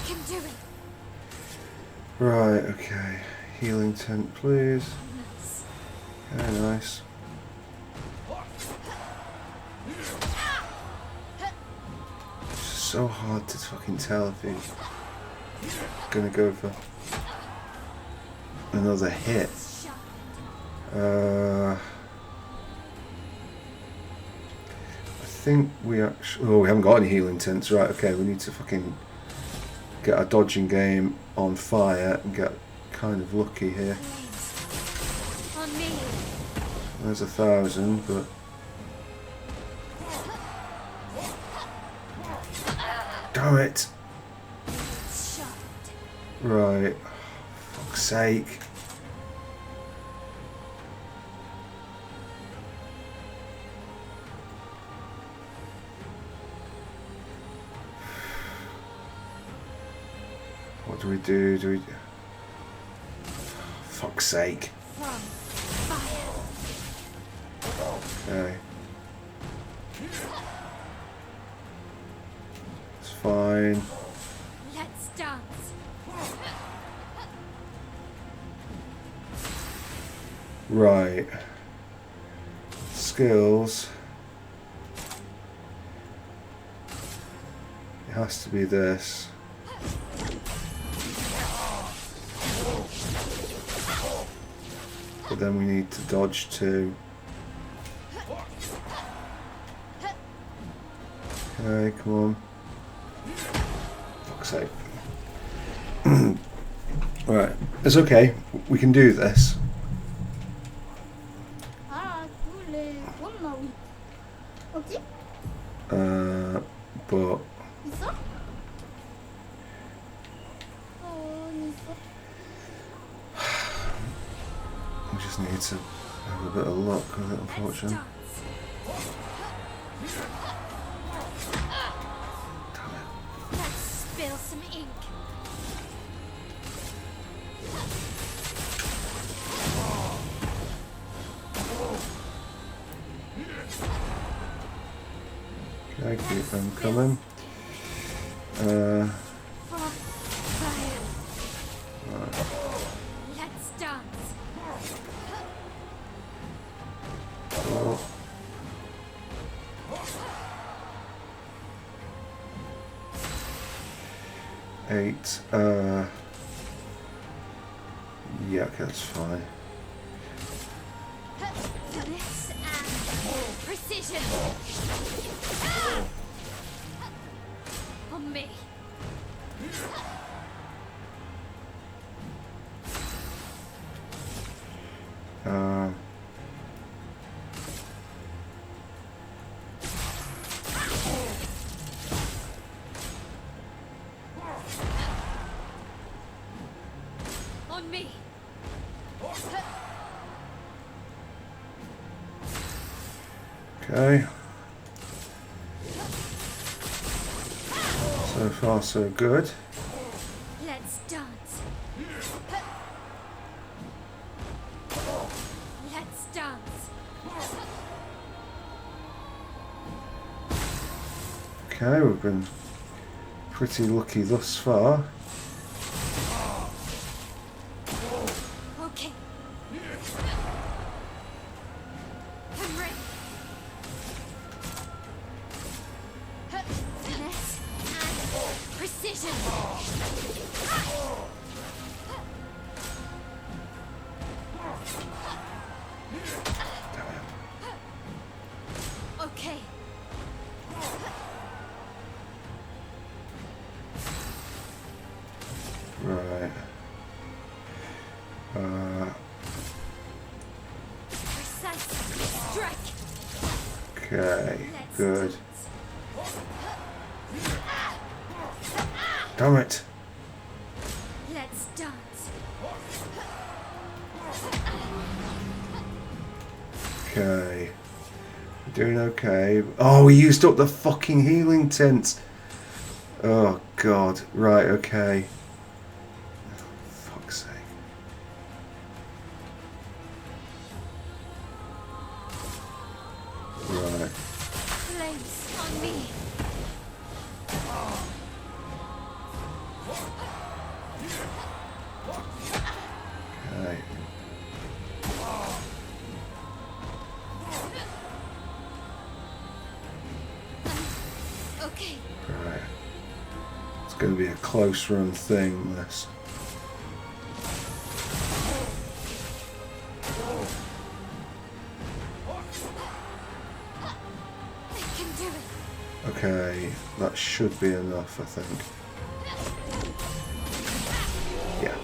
can do it. Right, okay. Healing tent, please. Nice. Very nice. It's just so hard to fucking tell if he's gonna go for another hit. I think we actually... Oh, we haven't got any healing tints. Right, okay, we need to fucking get our dodging game on fire and get kind of lucky here. On me. There's 1,000, but... Damn it! Shot. Right. Fuck's sake. What do we do? Do we... Fuck's sake. From fire. Okay. It's fine. Let's dance. Right. Skills. It has to be this. But then we need to dodge too. Okay, come on. Fuck's sake. Right, it's okay. We can do this. Ah, cool. Comment oui. Ok. But Isso? Oh, isso. we just need to have a bit of luck with it, Let's unfortunately. dance. Let's spill some ink. Okay, keep them coming. From fire. Let's dance. Well, 8. Yeah, okay, that's fine. This and precision. On me. me. Okay. So far, so good. Let's dance. Let's dance. Okay, we've been pretty lucky thus far. Okay. I'm ready. Finesse and precision. Okay. Right. Precise strike. Okay, Let's good. dance. Damn it. Let's dance. Okay. We're doing okay. Oh, we used up the fucking healing tint. Oh, God. Right, okay. Fuck's sake. Right. Flames on me. Okay. Okay. Right. It's going to be a close run thing, this. I can do it. Okay, that should be enough, I think. Yeah.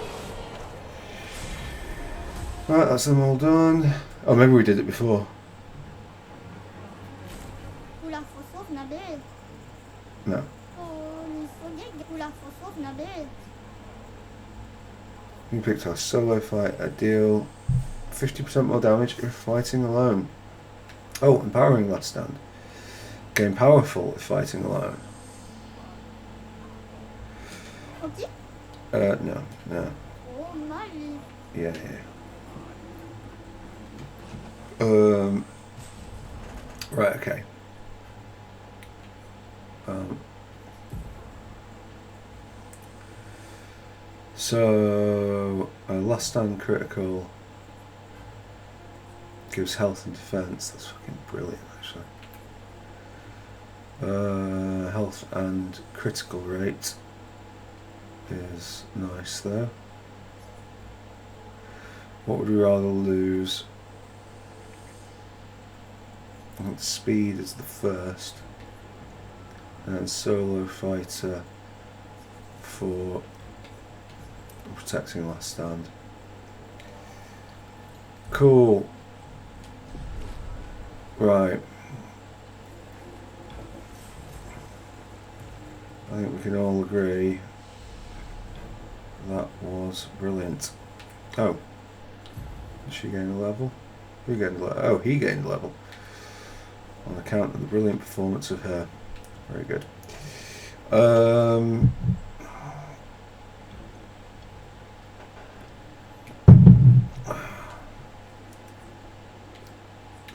Right, that's them all done. Oh, maybe we did it before. Kula fosfor na bed. No. Oh, ni fogeg. Kula fosfor na bed. You picked our solo fight, a deal 50% more damage if fighting alone. Oh, empowering last stand. Gain powerful if fighting alone. Ok? No. Oh, nice. Yeah. Right, okay. So, last stand critical gives health and defense. That's fucking brilliant, actually. Health and critical rate is nice, though. What would we rather lose? I think speed is the first, and then solo fighter for protecting last stand. Cool. Right. I think we can all agree that was brilliant. Oh. Did she gain a level? Who gained a level? Oh, he gained a level. On account of the brilliant performance of her. Very good.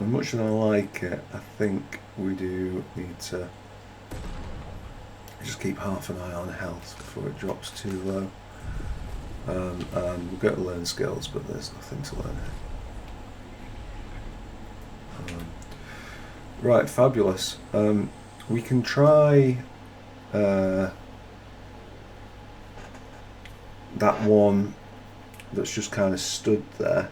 As much as I like it, I think we do need to just keep half an eye on health before it drops too low. And we'll get to learn skills, but there's nothing to learn here. Right, fabulous. We can try that one that's just kind of stood there.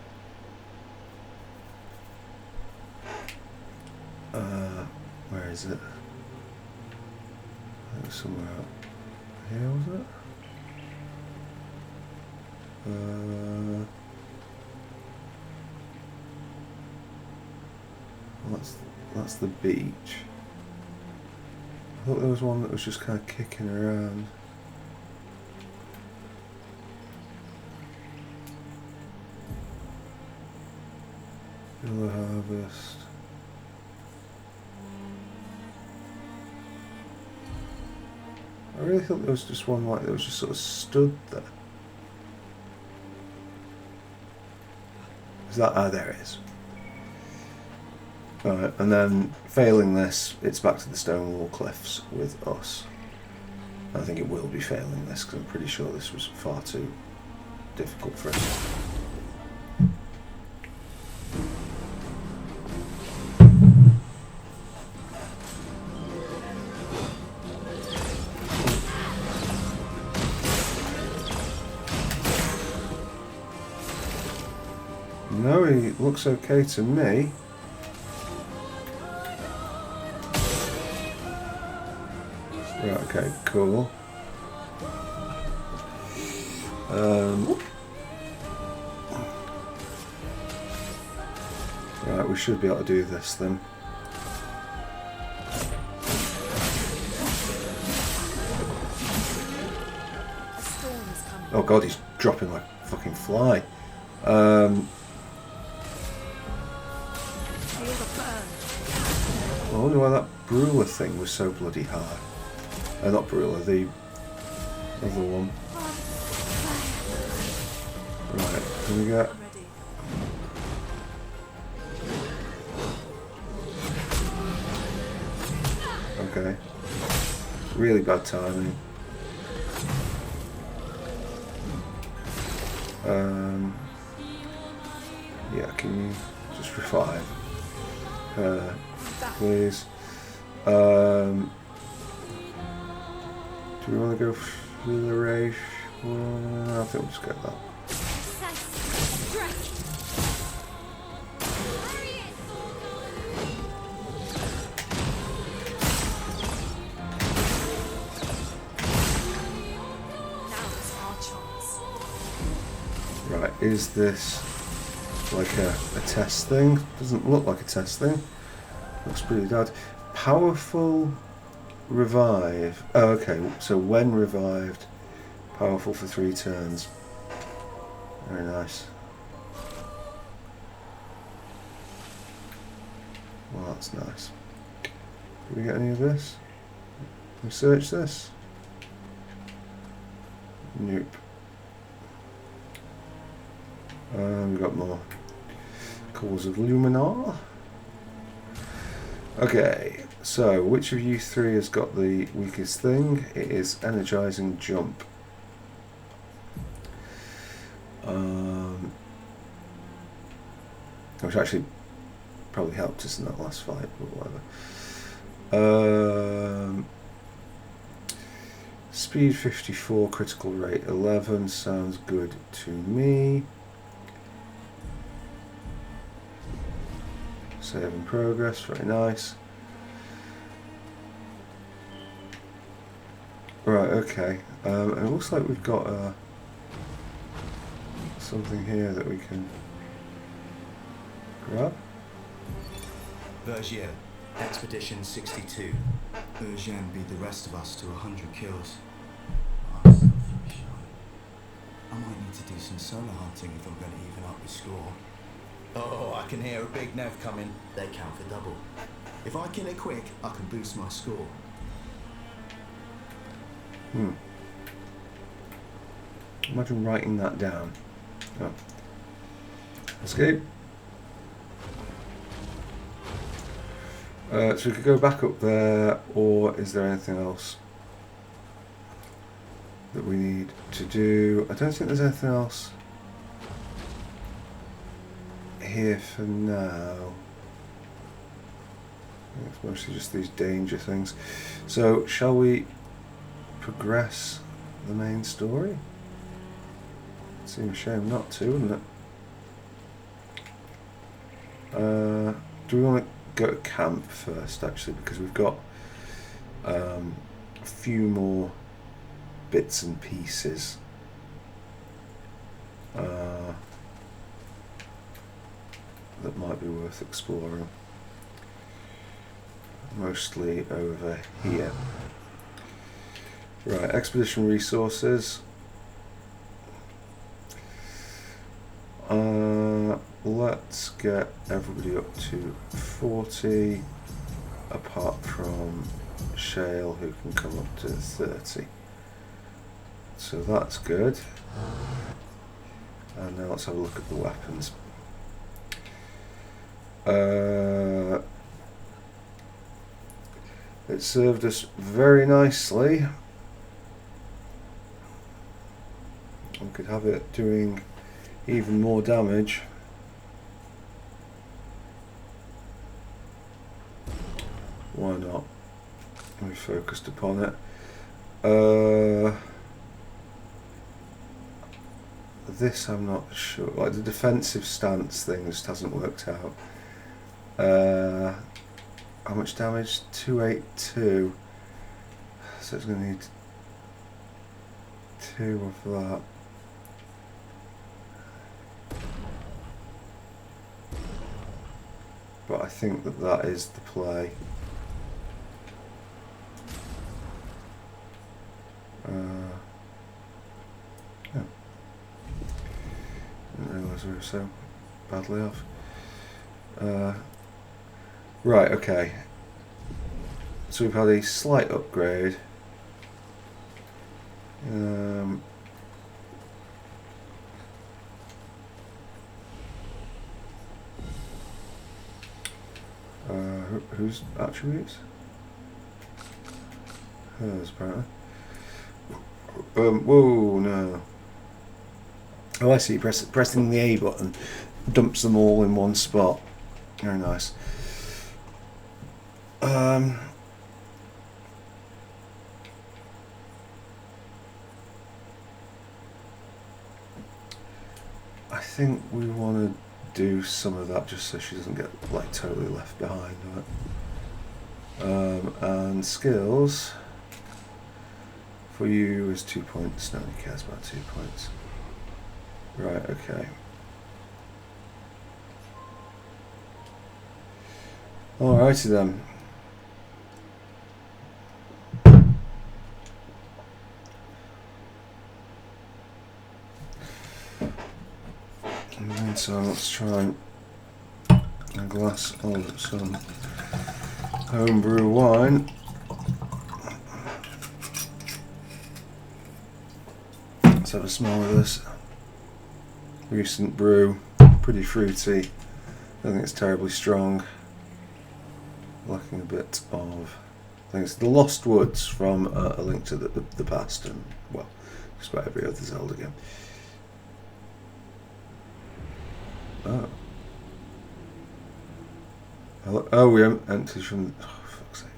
Where is it? I think it's somewhere out here, was it? Well, that's the beach. I thought there was one that was just kind of kicking around. Another harvest. I really thought there was just one like that was just sort of stood there. Is that? Ah, there it is. Alright, and then failing this, it's back to the stone wall cliffs with us. I think it will be failing this because I'm pretty sure this was far too difficult for us. No, he looks okay to me. Right, okay, cool. Right, we should be able to do this then. A storm is coming. Oh god, he's dropping like a fucking fly. Feel the burn. I wonder why that Brewer thing was so bloody hard. Not Brewer, the other one. Right, can we get... I'm ready. Okay. Really bad timing. Yeah, can you just revive? Please. Do we want to go for the rage? Well, I think we'll just get that. Precise strike. Now is our chance. Right, is this like a test thing? Doesn't look like a test thing. Looks pretty bad. Powerful revive. Oh, okay, so when revived, powerful for 3 turns. Very nice. Well, that's nice. Did we get any of this? Can we search this? Nope. We've got more. Cause of Luminar. Okay, so which of you three has got the weakest thing? It is energizing jump. Which actually probably helped us in that last fight, but whatever. Speed 54, critical rate 11, sounds good to me. Save in progress, very nice. Right, okay. It looks like we've got something here that we can grab. Vergier, Expedition 62. Eugène beat the rest of us to 100 kills. Oh, selfish. I might need to do some solo hunting if I'm going to even up the score. Oh, I can hear a big nev coming. They count for double. If I kill it quick, I can boost my score. Imagine writing that down. Oh. Escape. So we could go back up there, or is there anything else that we need to do? I don't think there's anything else here for now. It's mostly just these danger things. So shall we progress the main story? Seems a shame not to, wouldn't it? Do we want to go to camp first, actually, because we've got a few more bits and pieces that might be worth exploring. Mostly over here. Right, expedition resources. Let's let's get everybody up to 40, apart from Shale, who can come up to 30. So that's good. And now let's have a look at the weapons. It served us very nicely. We could have it doing even more damage. Why not? We focused upon it. This I'm not sure. Like the defensive stance thing just hasn't worked out. How much damage? 282. So it's going to need 2 of that. But I think that that is the play. Yeah. Didn't realise we were so badly off. Right, okay. So we've had a slight upgrade. Whose attributes? Hers, apparently. Whoa, no. Oh, I see. Pressing the A button dumps them all in one spot. Very nice. I think we want to do some of that just so she doesn't get like totally left behind, right? And skills for you is 2 points. Nobody cares about 2 points. Right, okay. Alrighty then. In the meantime, let's try a glass of some homebrew wine. Let's have a smell of this. Recent brew, pretty fruity. I don't think it's terribly strong. Lacking a bit of, I think it's the Lost Woods from A Link to the Past, and well, just about every other Zelda game. Oh. Oh, we entered from. Oh, fuck's sake.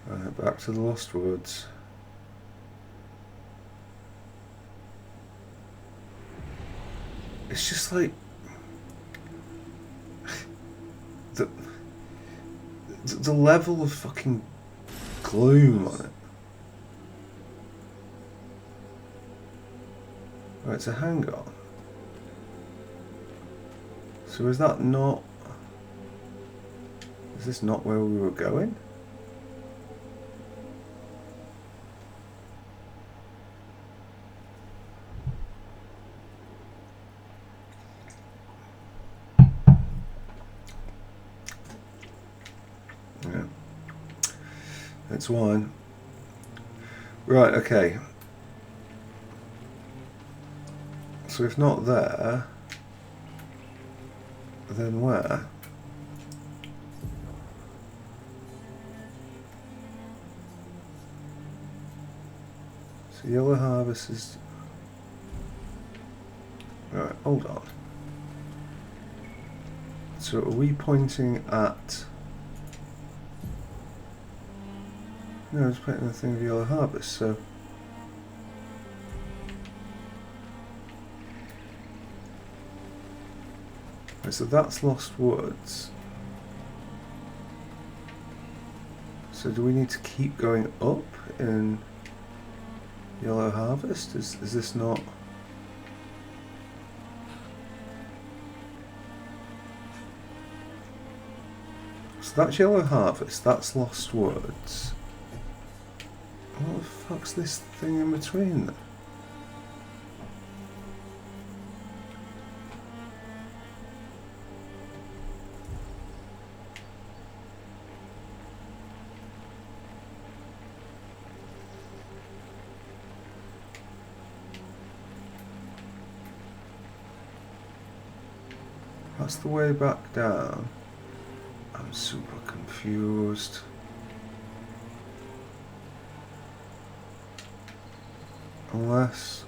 Right, back to the Lost Woods. It's just like the level of fucking gloom on it. Right, so hang on. So is that not... Is this not where we were going? Yeah. It's wine. Right, okay. So if not there, then where? So Yellow Harvest is... Right, hold on. So are we pointing at... No, I was pointing at the thing of Yellow Harvest, so... Right, so that's Lost Woods. So do we need to keep going up in Yellow Harvest? Is this not... So that's Yellow Harvest, that's Lost Woods. What the fuck's this thing in between then? That's the way back down. I'm super confused. Unless...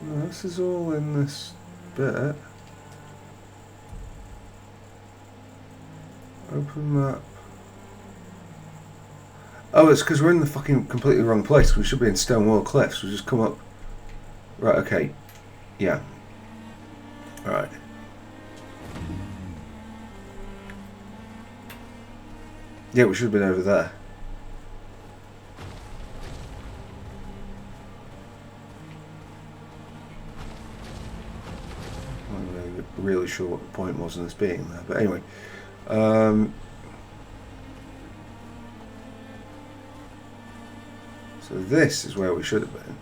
No, this is all in this bit. Open map. Oh, it's because we're in the fucking completely wrong place. We should be in Stonewall Cliffs. We just come up. Right, okay. Yeah. Alright. Yeah, we should have been over there. I'm not really sure what the point was in this being there, but anyway. So this is where we should have been.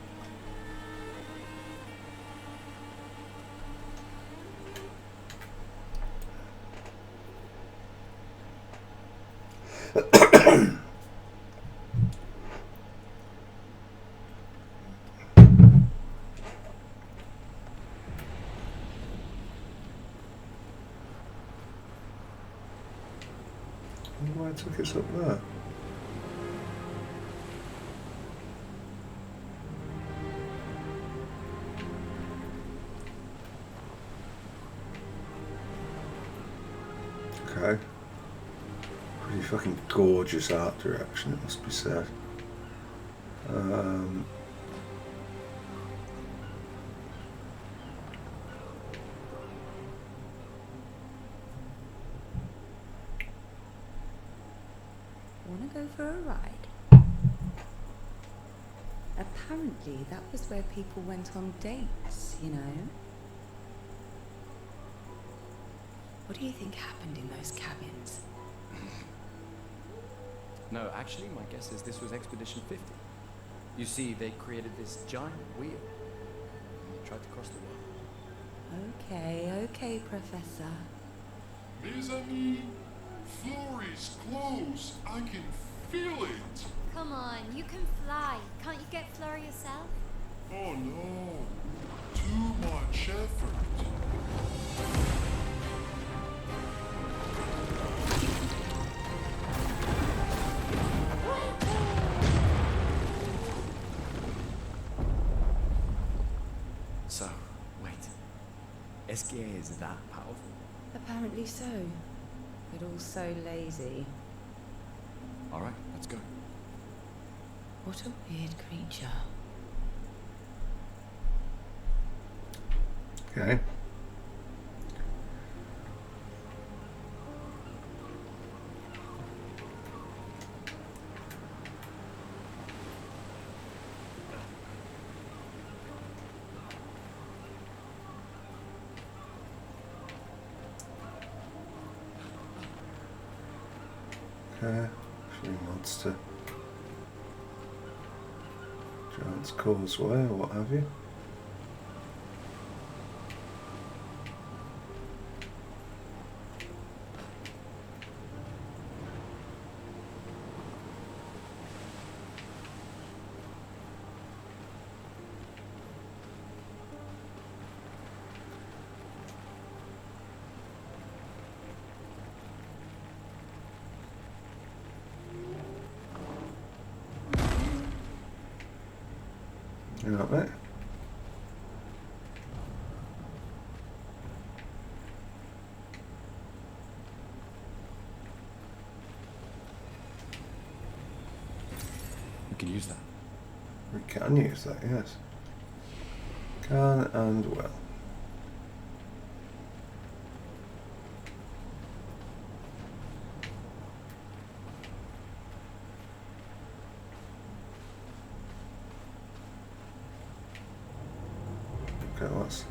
Why I took us up there? Okay. Pretty fucking gorgeous art direction, it must be said. Wanna go for a ride? Apparently that was where people went on dates, you know? What do you think happened in those cabins? No, actually, my guess is this was Expedition 50. You see, they created this giant wheel and they tried to cross the world. Okay, Professor. Mes amis, floor is close. I can feel it. Come on, you can fly. Can't you get Flora yourself? Oh no, too much effort. So, wait. SKA is that powerful? Apparently so. But also lazy. Alright, let's go. What a weird creature. Okay. A few nods to Giant's Causeway or what have you. You know what, mate? We can use that. We can use that, yes. Can and will. Okay, let's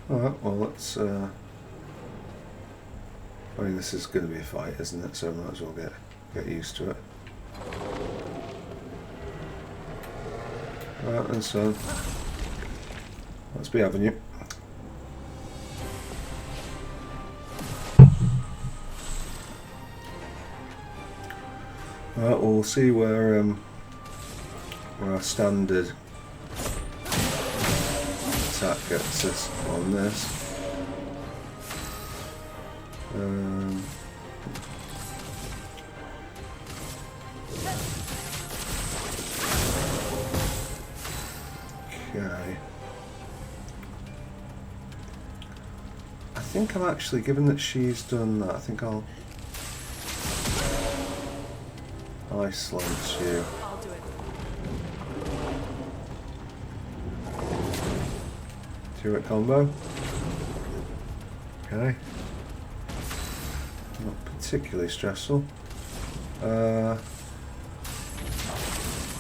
Alright, well let's I mean this is going to be a fight, isn't it? So I might as well get used to it. Right, and so let's be having you. Right, we'll see where our standard attack gets us on this. Okay. I think I'm actually, given that she's done that, I think I'll ice lance you. I'll do it. Turret combo. Okay. Not particularly stressful.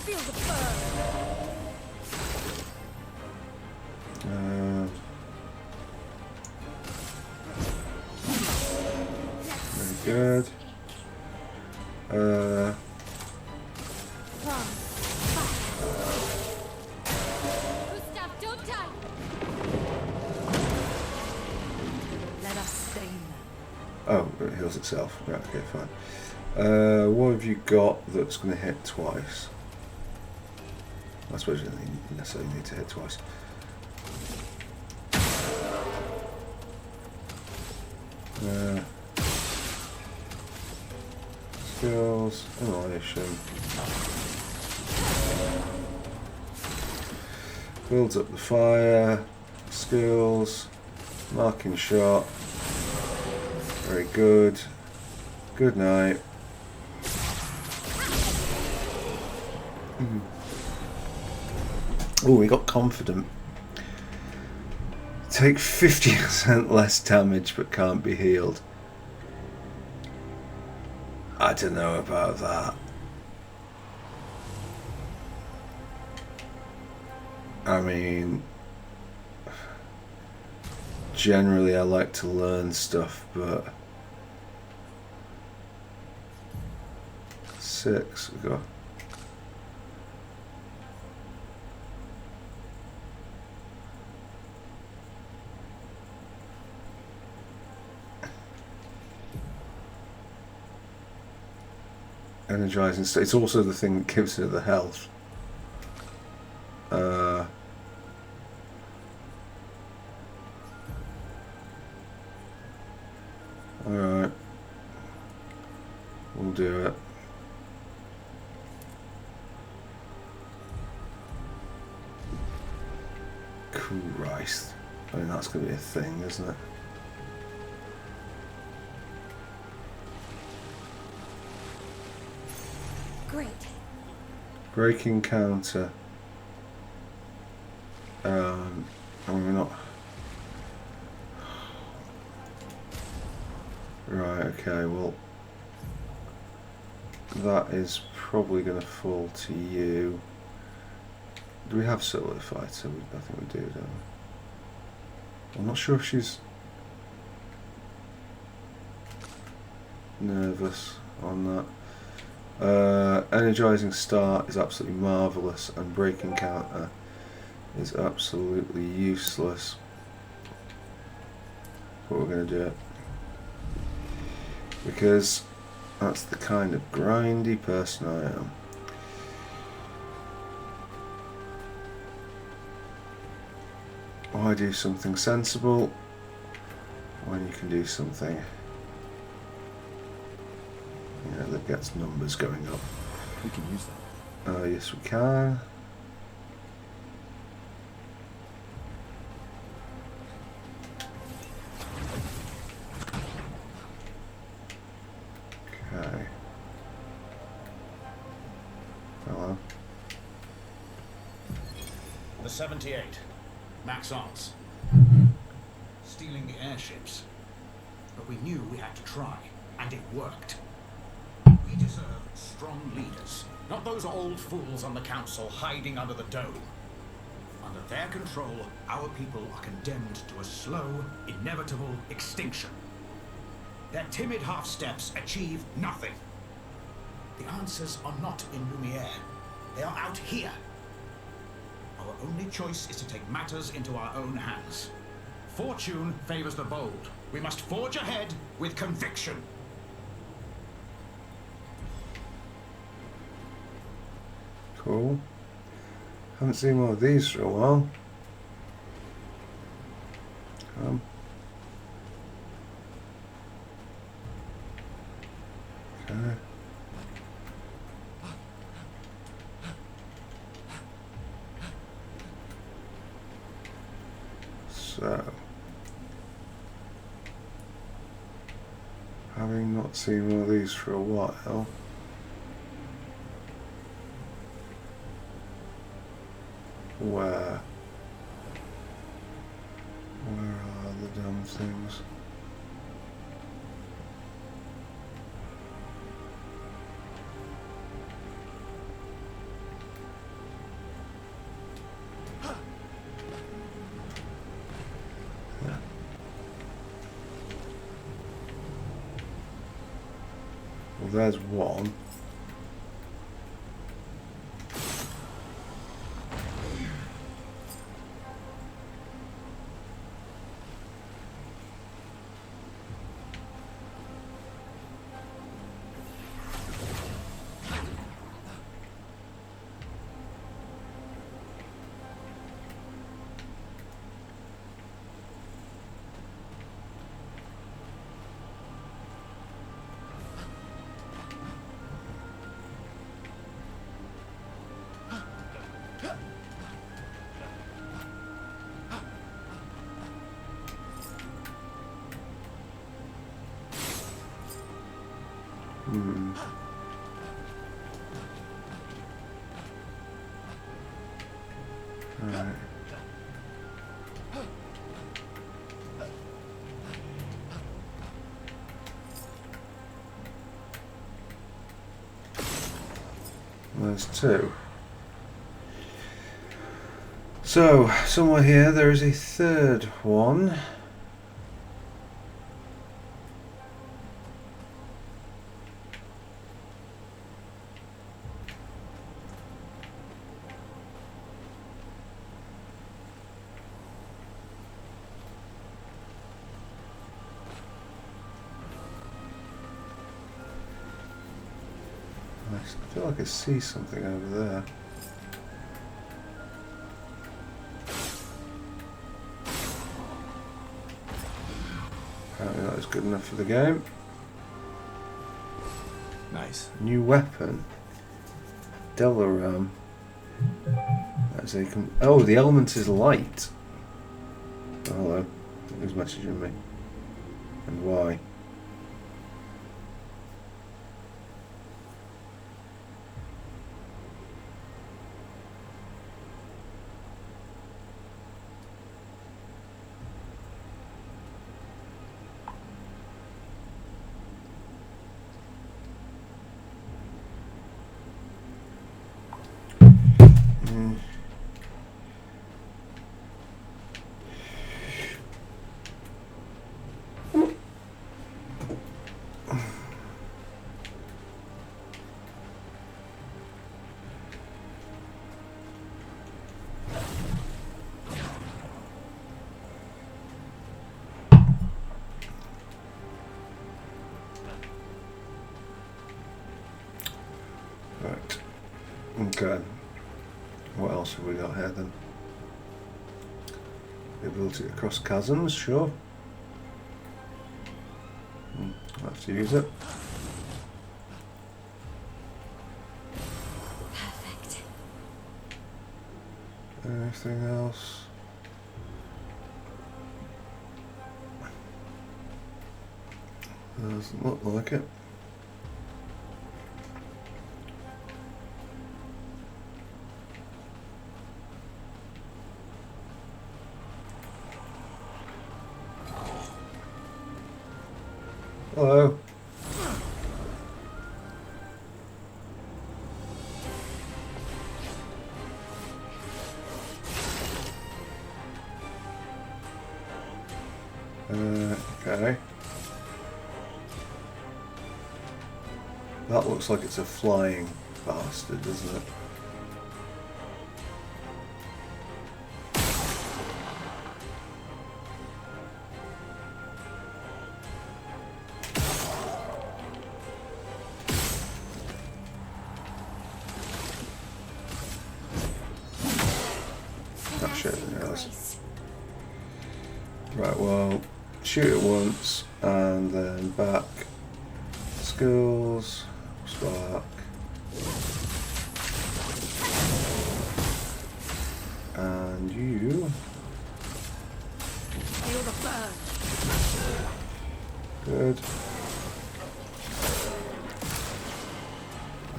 Feel the burn. Very good. Gustav, don't die! Let us stay in there. Oh, it heals itself. Right, okay, fine. What have you got that's going to hit twice? I suppose you don't necessarily need to hit twice. Skills, annihilation. Builds up the fire. Skills, marking shot. Very good. Good night. Oh, we got confident. Take 50% less damage but can't be healed. I don't know about that. I mean, generally I like to learn stuff, but 6, we go. Energizing state. It's also the thing that gives her the health. Alright. We'll do it. Christ. I mean, that's going to be a thing, isn't it? Great. Breaking counter. And we're not. Right, okay, well, that is probably going to fall to you. Do we have Solar Fighter? I think we do, don't we? I'm not sure if she's nervous on that. Energizing Start is absolutely marvellous, and Breaking Counter is absolutely useless. But we're going to do it. Because that's the kind of grindy person I am. Why do something sensible when you can do something, you know, that gets numbers going up? We can use that. Yes, we can. Okay. Hello. The 78. Max Arts. Stealing the airships. But we knew we had to try, and it worked. We deserve strong leaders, not those old fools on the council hiding under the dome. Under their control, our people are condemned to a slow, inevitable extinction. Their timid half-steps achieve nothing. The answers are not in Lumiere. They are out here. Our only choice is to take matters into our own hands. Fortune favors the bold. We must forge ahead with conviction. Cool. Haven't seen one of these for a while. Okay. So, having not seen one of these for a while, where are the damn things? Well, there's one. Alright. There's two. So, somewhere here there is a third one. I feel like I see something over there. Apparently that is good enough for the game. Nice. New weapon. Delaram. That's a oh, the element is light. Oh, hello. Who's messaging me? And why? Right. Okay. What else have we got here then? The ability to cross chasms, sure. I'll have to use it. Perfect. Anything else? Doesn't look like it. Hello. Okay. That looks like it's a flying bastard, doesn't it? Oh shit, I didn't realise. Right, well, shoot it once and then back. Skills, spark. And you. Feel the burn. Good.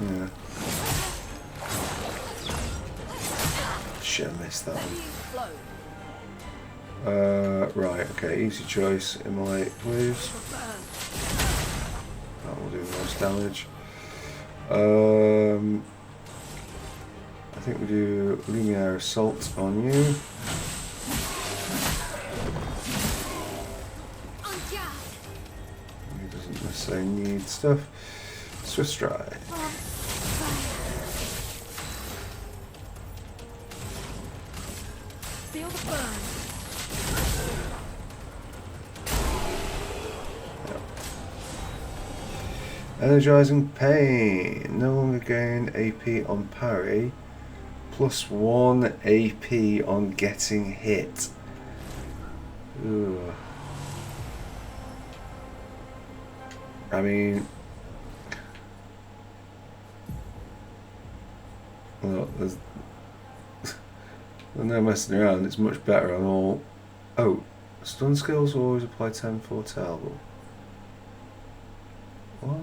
Yeah. Shit, I missed that one. Right, okay, easy choice. Immolate, please. That will do the most damage. I think we do Lumiere Assault on you. He doesn't necessarily need stuff. Swift Stride. Feel the burn. Energizing Pain. No longer gain AP on parry. +1 AP on getting hit. Ugh. I mean, well, there's no messing around. It's much better on all. Oh, stun skills will always apply 10 foretell. What?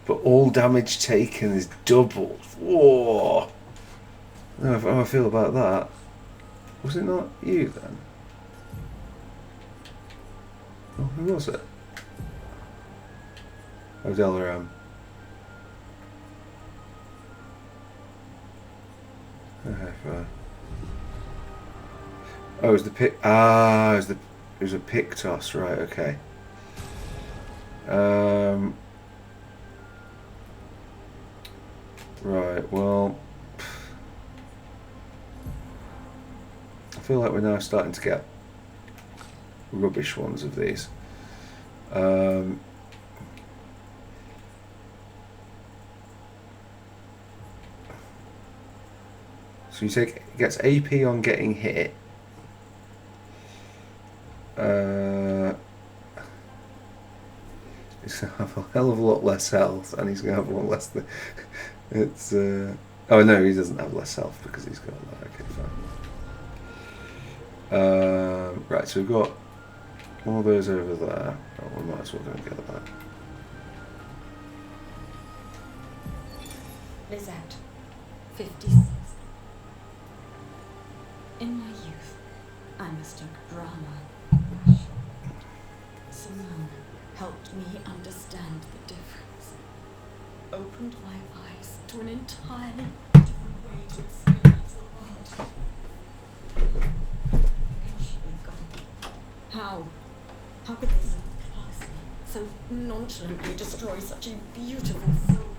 But all damage taken is doubled. Whoa! I don't know how I feel about that. Was it not you then? Oh, who was it? Oh, Delaram. Okay, fine. Oh, it was the pick. Ah, it was a Pictos, right? Okay. Right. Well, I feel like we're now starting to get rubbish ones of these. So you take gets AP on getting hit. He's gonna have a hell of a lot less health, and he's gonna have one less. It's oh no, he doesn't have less health because he's got that. Okay, fine. Right, so we've got all those over there. Oh, we might as well go and get that. Lizette, 56. In my youth, I mistook drama. Simone helped me understand the difference. Opened my eyes to an entirely different way to experience the world. And she was gone. How? How could they so carelessly, so nonchalantly destroy such a beautiful soul?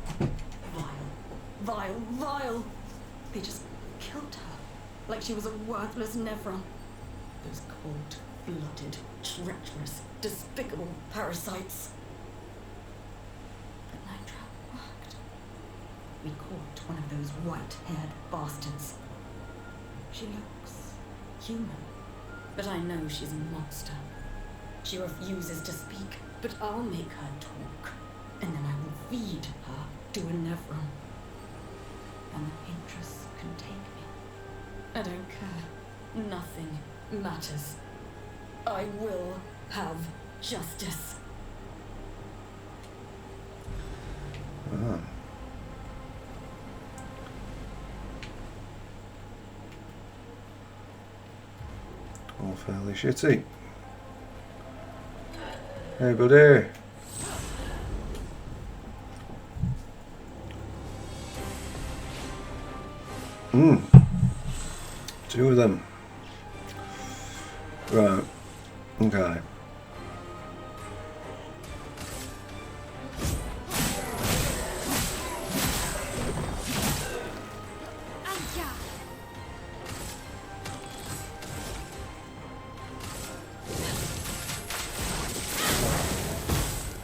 Vile, vile. They just killed her, like she was a worthless Nevron. Those cold-blooded, treacherous, despicable parasites. But Nitra worked. We caught one of those white-haired bastards. She looks human, but I know she's a monster. She refuses to speak, but I'll make her talk, and then I will feed her to a Nevron. And the Pinterest can take me. I don't care. Nothing matters. I will have justice. Ah. All fairly shitty. Hey, buddy. Two of them. Right. Okay.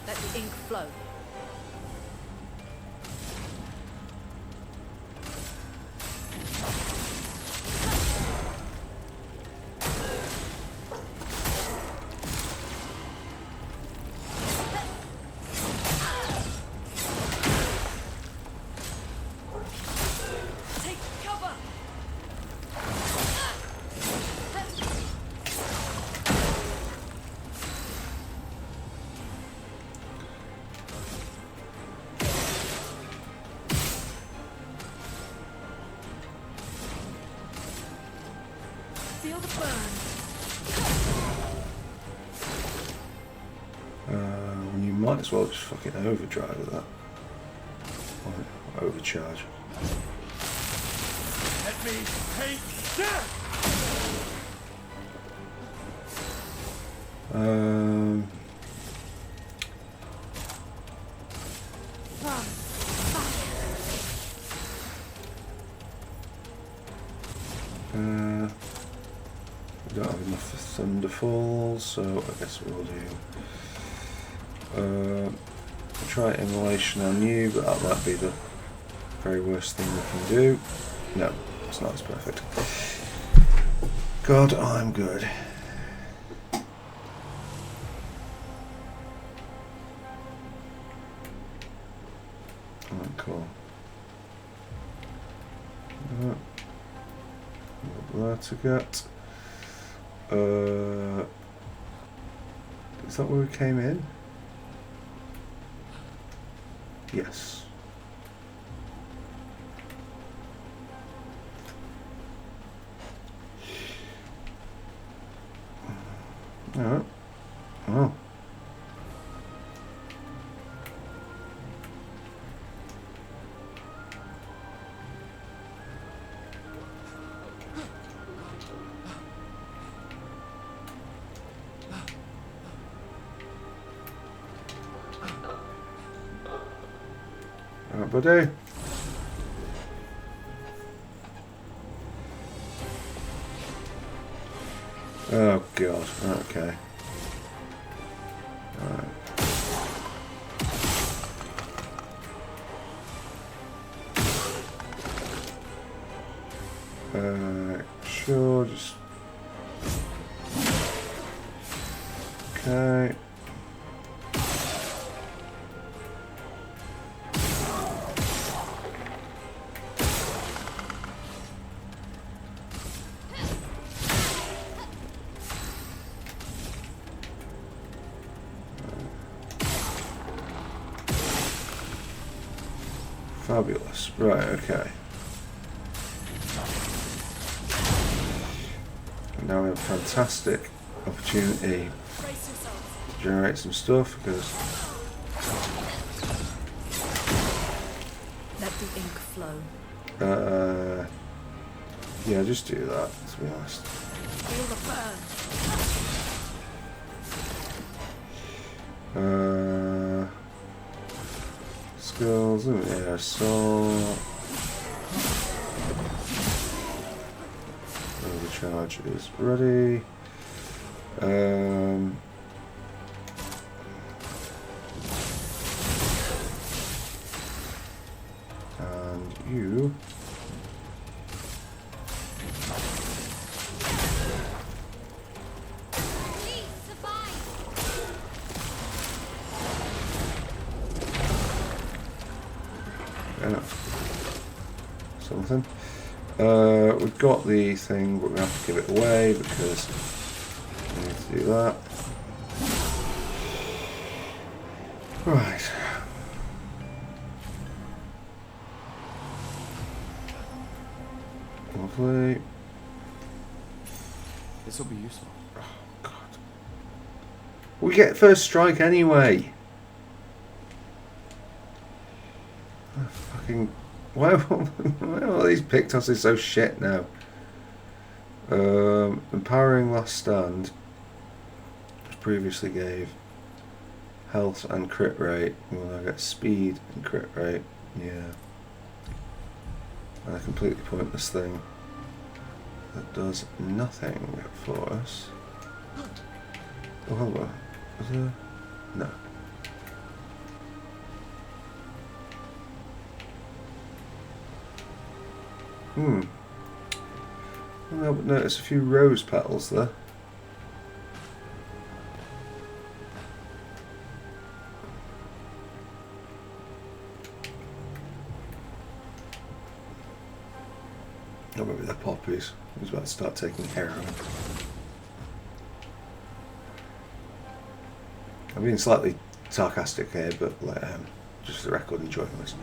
Let the ink flow. Take cover. Feel the burn. You might as well just fucking overdrive with that. Or overcharge. Let me take death! We don't have enough for Thunderfall, so I guess we'll do. Try immolation on you, but that might be the very worst thing we can do. No, it's not as perfect. God, I'm good. Alright, cool. There to get. Is that where we came in? Yes. Alright. Oh. Alright, buddy. Oh god, okay. Alright. Sure, just... Okay. Fabulous. Right, okay. And now we have a fantastic opportunity to generate some stuff because Let the ink flow. yeah, just do that, to be honest. Feel the burn. Skills, yeah, so overcharge is ready. And you something. We've got the thing, but we have to give it away because we need to do that. Right. Lovely. This will be useful. Oh god. We get first strike anyway. Oh, fucking. Why are all these Pictosses so shit now? Empowering last stand, which previously gave health and crit rate. We will now get speed and crit rate. Yeah. And a completely pointless thing that does nothing for us. Oh, hold on. Is there? No. Well, but notice a few rose petals there. Or maybe they're poppies. I was about to start taking heroin. I'm being slightly sarcastic here, but just for the record, enjoying this.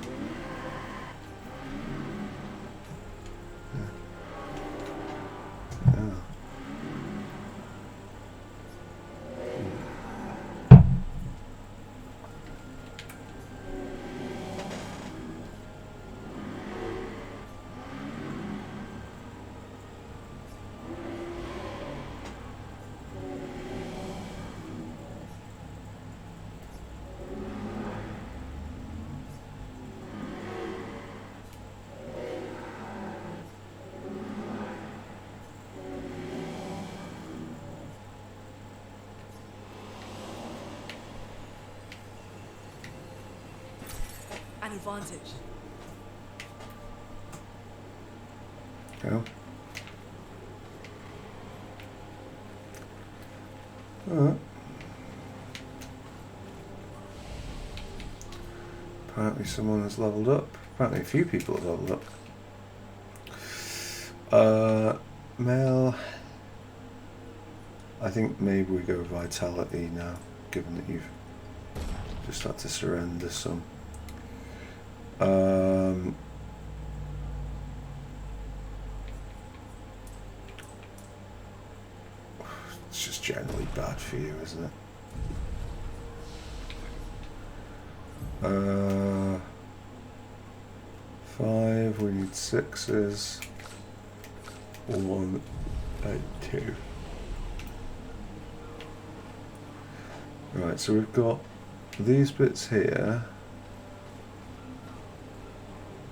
An advantage. Go. Alright. Apparently someone has leveled up. Apparently a few people have leveled up. Mel. I think maybe we go vitality now, given that you've just had to surrender some. It's just generally bad for you, isn't it? 5, we need 6s. 1 and 2. Right, so we've got these bits here.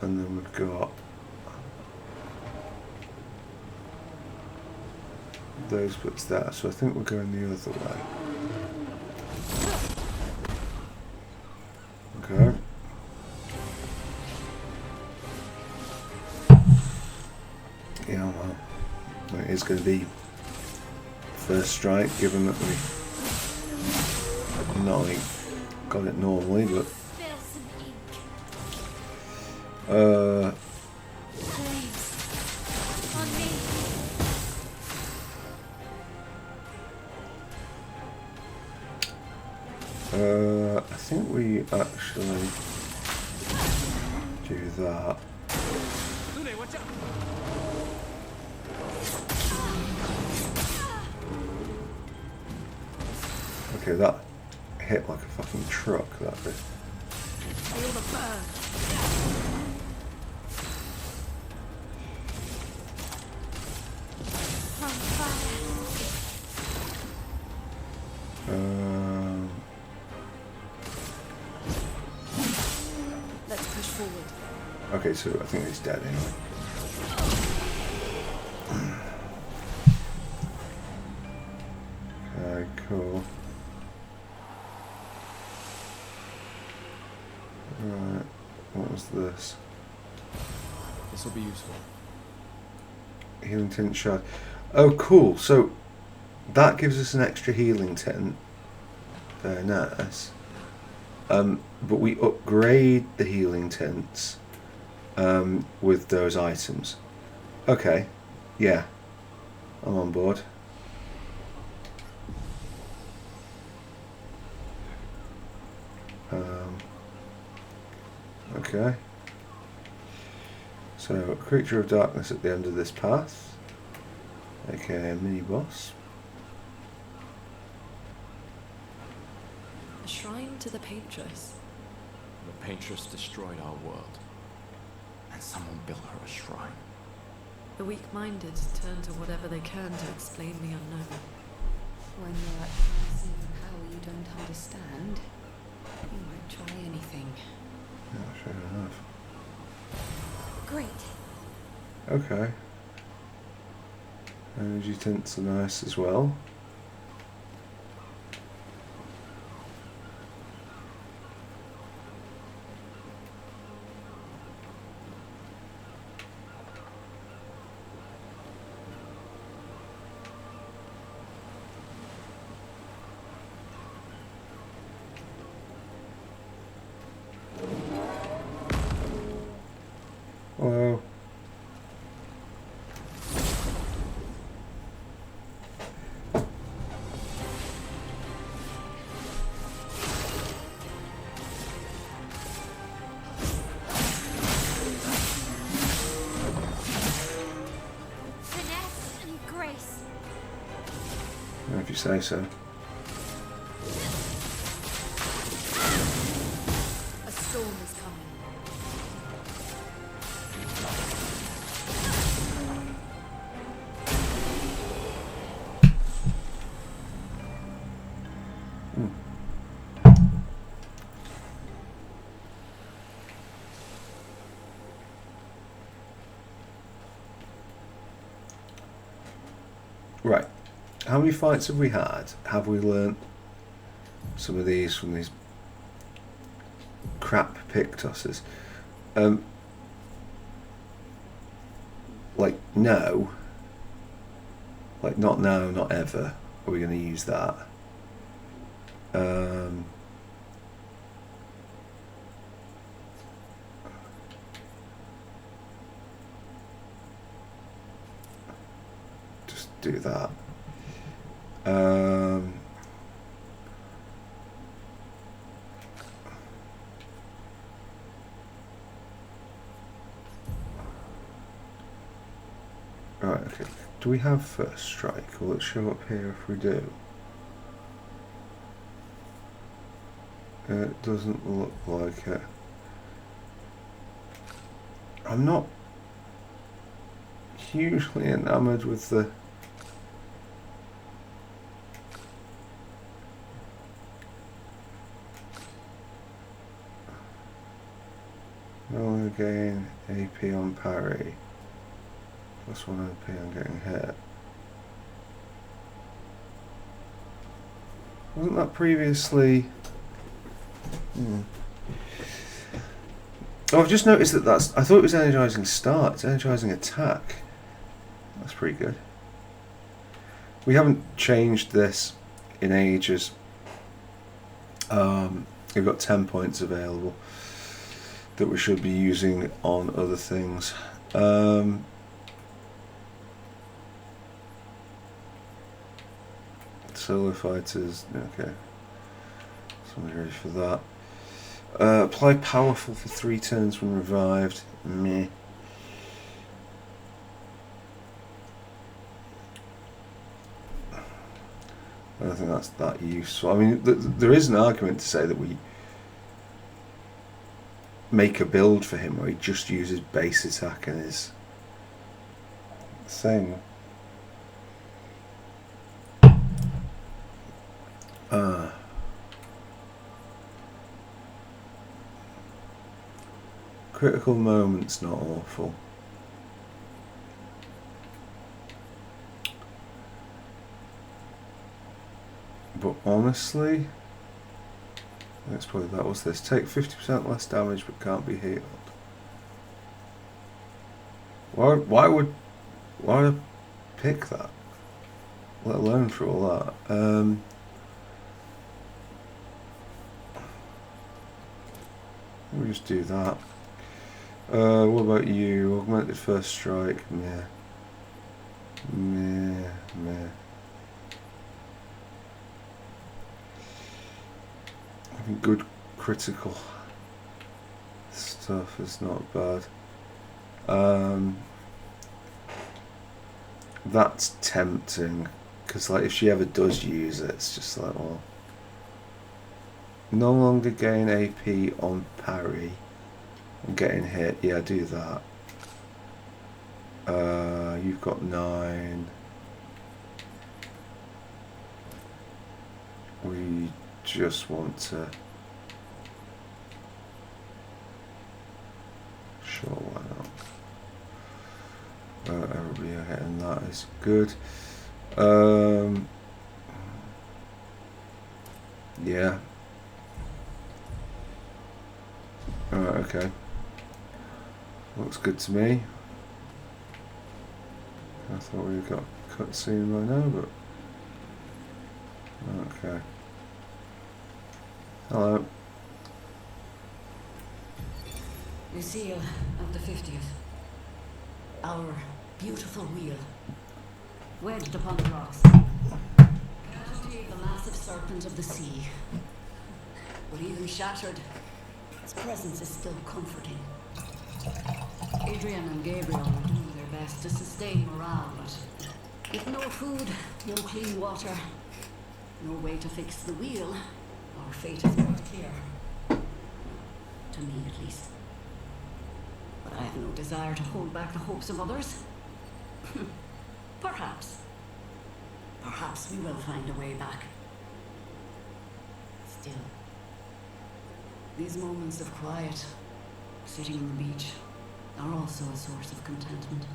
And then we've got those bits there. So I think we're going the other way. Okay. Yeah, well, it is going to be first strike, given that we've not got it normally, but I think we actually do that. Okay, that hit like a fucking truck, that bit. Feel the burn. Let's push forward. Okay, so I think he's dead anyway. Okay, cool. Right, what was this? This will be useful. Healing tint shard. Oh, cool. So that gives us an extra healing tint. Very nice. But we upgrade the healing tints with those items. Okay. Yeah. I'm on board. Okay. So, a creature of darkness at the end of this path. Okay, a mini boss. A shrine to the paintress. The paintress destroyed our world, and someone built her a shrine. The weak-minded turn to whatever they can to explain the unknown. When you're at the mercy of a power you don't understand, you might try anything. Yeah, fair enough. Great. Okay. Energy tints are nice as well. Hello. Finesse and grace. If you say so. A storm is coming. Right. How many fights have we had? Have we learnt some of these from these crap Pictosses? Like, no. Like, not now, not ever. Are we going to use that? Just do that. Right, okay. Do we have first strike? Will it show up here if we do? It doesn't look like it. I'm not hugely enamoured with the gain AP on parry. Plus 1 AP on getting hit. Wasn't that previously? Oh, I've just noticed that I thought it was energizing start. It's energizing attack. That's pretty good. We haven't changed this in ages. We've got 10 points available that we should be using on other things. Solo fighters, okay. Somebody ready for that. Apply powerful for 3 turns when revived. Meh. I don't think that's that useful. I mean, there is an argument to say that we make a build for him where he just uses base attack and his thing. Critical moment's not awful. But honestly, let's put it that was this. Take 50% less damage but can't be healed. Why would I pick that? Let alone for all that. We'll just do that. What about you? Augmented first strike. Meh. Meh. Meh. Having good critical stuff is not bad. That's tempting because, like, if she ever does use it, it's just like, well, no longer gain AP on parry and getting hit. Yeah, do that. You've got 9. We just want to... Sure, why not? Everybody are hitting that is good. Yeah. Alright, okay. Looks good to me. I thought we got cutscene by now, but... Okay. Hello. Lucille of the 50th. Our beautiful wheel. Wedged upon the rocks. Casualty of the massive serpent of the sea. But even shattered, its presence is still comforting. Adrian and Gabriel are doing their best to sustain morale, but with no food, no clean water, no way to fix the wheel, our fate is quite clear. To me, at least. But I have no desire to hold back the hopes of others. Perhaps. Perhaps we will find a way back. Still, these moments of quiet, sitting on the beach, are also a source of contentment.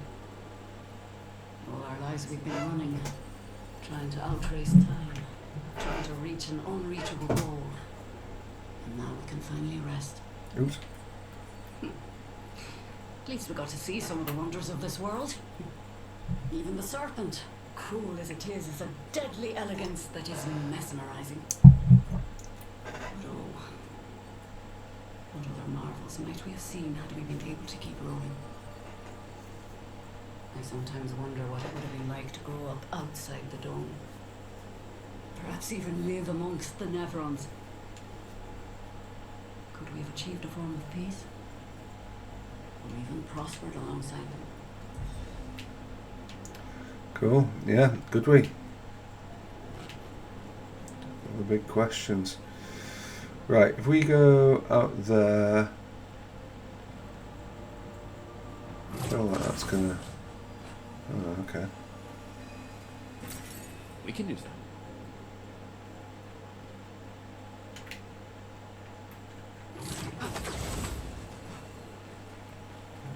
All our lives we've been running, trying to outrace time, trying to reach an unreachable goal. And now we can finally rest. Oops. At least we got to see some of the wonders of this world. Even the serpent, cruel as it is a deadly elegance that is mesmerizing. But oh, what other marvels might we have seen had we been able to keep rolling? I sometimes wonder what it would have been like to grow up outside the dome. Perhaps even live amongst the Nevrons. Could we have achieved a form of peace? Or even prospered alongside them? Cool. Yeah, good we. All the big questions. Right, if we go out there, I feel like that's gonna... Oh, okay. We can use that.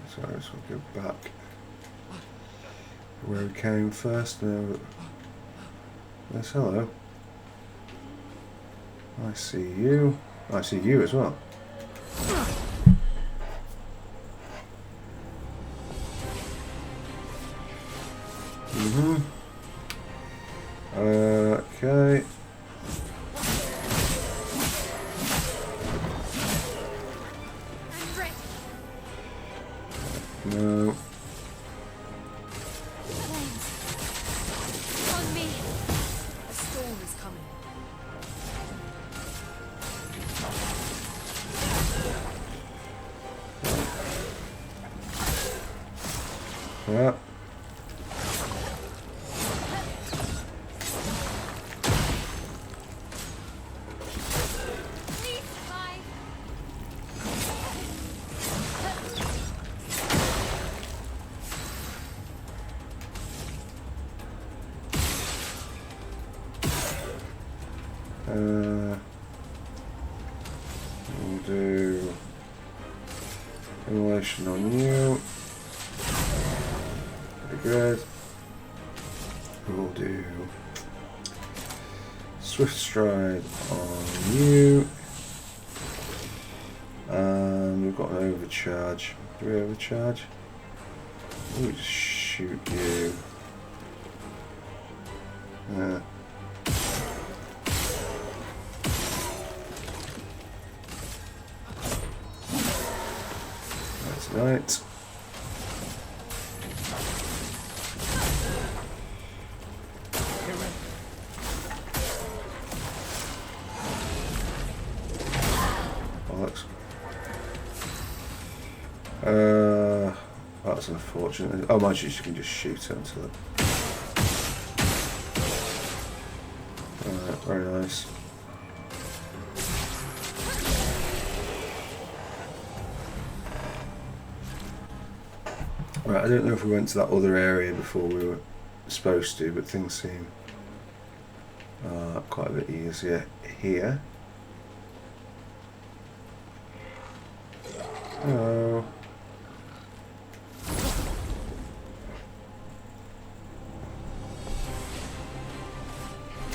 So I just want to go back where we came first. Now, yes, hello. I see you. I see you as well. Okay. No. Flames. On me. A storm is coming. Yeah. Please survive. We'll do immolation on you. Pretty good. We'll do swift stride on you. And we've got an overcharge. Do we overcharge? We'll just shoot you. Yeah. That's right. Bollocks. That's unfortunate. Oh, mind you can just shoot it until it. Alright, very nice. Right, I don't know if we went to that other area before we were supposed to, but things seem quite a bit easier here. Hello.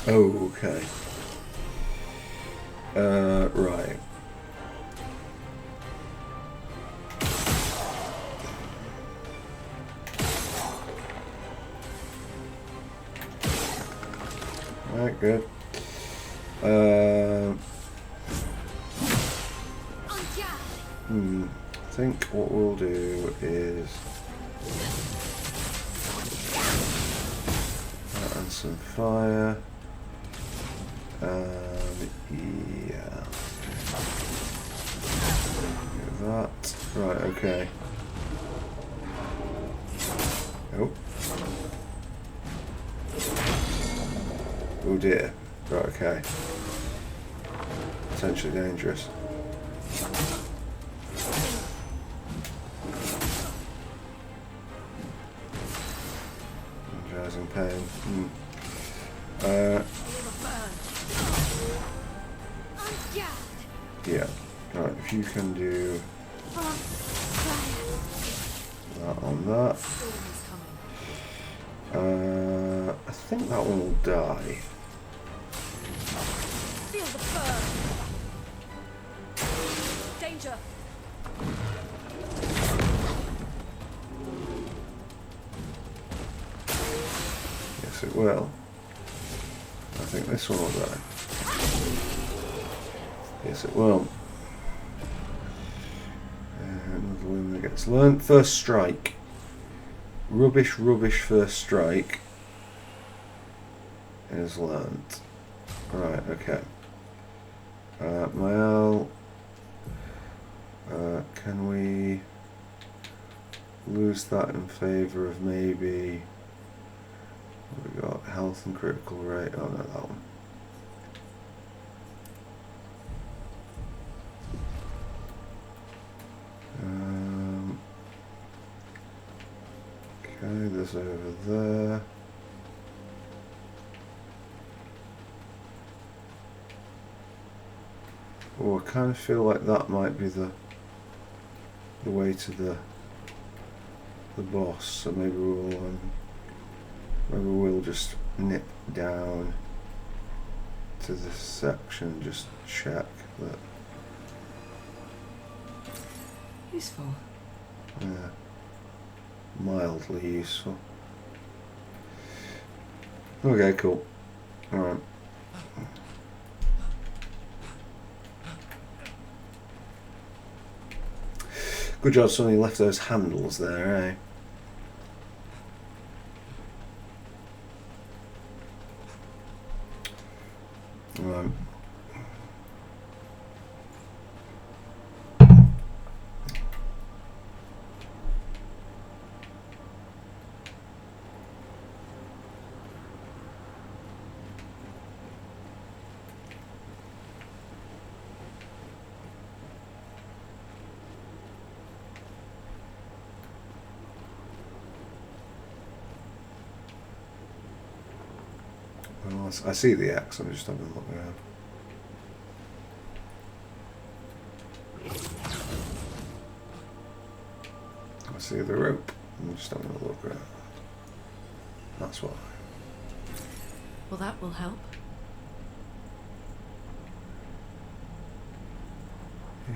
Oh, okay. Right. Right, good. I think what we'll do is and some fire. Yeah. Do that. Right, okay. Oh. Oh dear. Right, okay. Potentially dangerous. Energizing pain. Yeah. Right, if you can do that on that. I think that one will die. Feel the burn. Danger. Yes, it will. I think this one will die. Yes, it will. Another one that gets learnt. First strike. Rubbish, rubbish first strike is learnt. Right, okay. Mael. Can we lose that in favour of maybe... What we got? Health and critical rate. Oh no, that one. Okay, there's over there. Oh, I kind of feel like that might be the way to the boss. So maybe we'll just nip down to this section and just check that. Useful. Yeah. Mildly useful. Okay, cool. Alright. Good job somebody left those handles there, eh? Right. Well, I see the X, I'm just having a look around. I see the rope, I'm just having a look around. That's why. Well, that will help.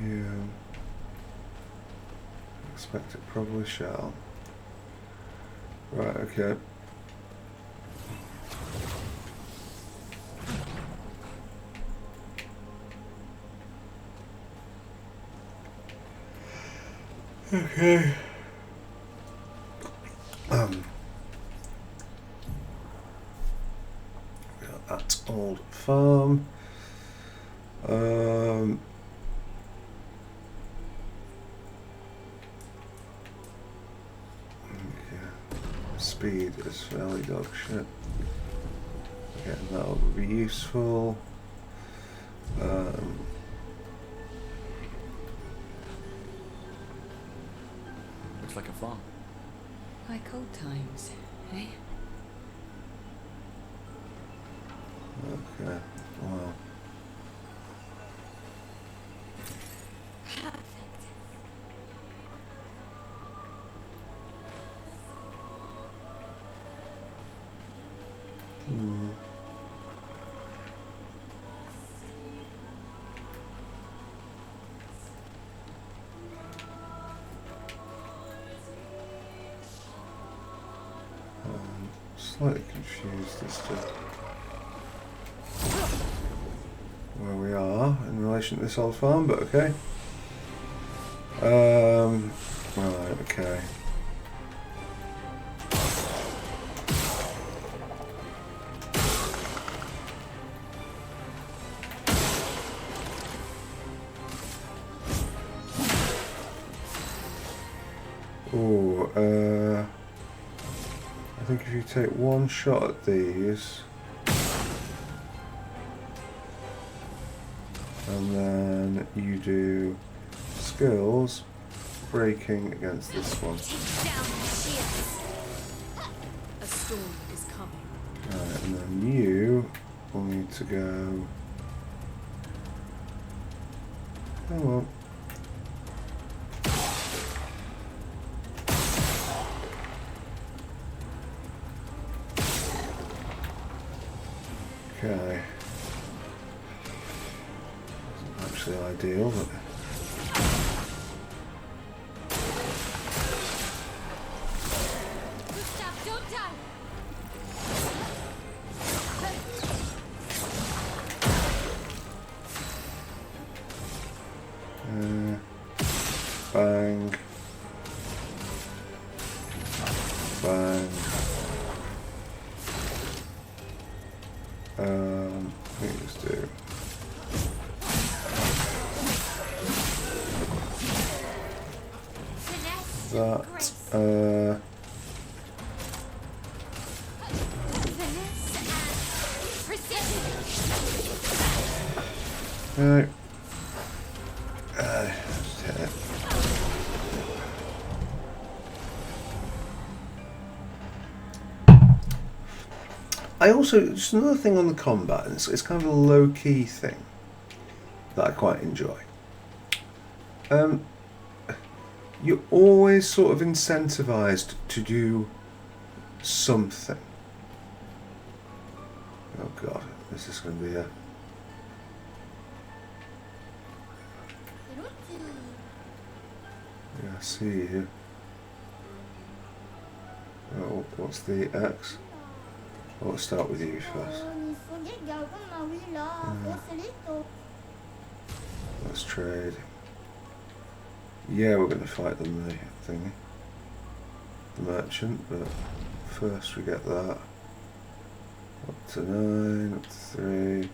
Yeah. I expect it probably shall. Right, okay. Okay. We are at Old Farm. Okay. Speed is fairly dog shit. Getting that would be useful. Looks like a farm. Like old times, eh? Okay. Wow. Hmm. Slightly confused as to where we are in relation to this old farm, but okay. Right, okay. Oh, I think if you take one shot at these, and then you do skills, breaking against this one. A storm is coming. Right, and then you will need to go. Come on. Okay. Isn't actually ideal, but. Bang. Bang. Let me just do. That. No. Just hit it. I also, just another thing on the combat, and it's kind of a low-key thing that I quite enjoy. You're always sort of incentivized to do something. Oh god, this is going to be a... Yeah, I see you. Oh, what's the X? Oh, let's start with you first. Let's trade. Yeah, we're going to fight them, the thingy. The merchant, but first we get that. Up to 9, up to 3.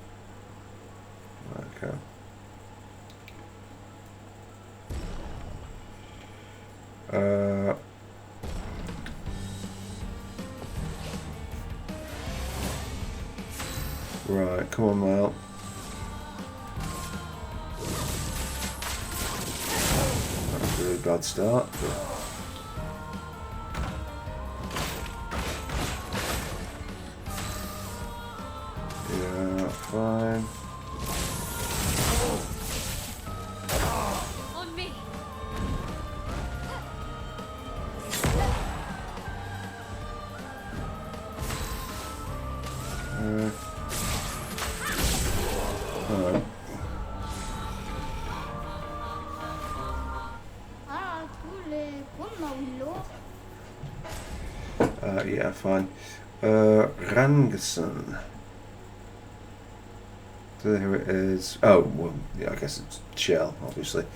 Okay. Right, come on, Mal. That was a really bad start, but... yeah, fine. On me. Alright. Yeah, fine. Rangerson. Don't know who it is. Oh, well, yeah, I guess it's Shell, obviously.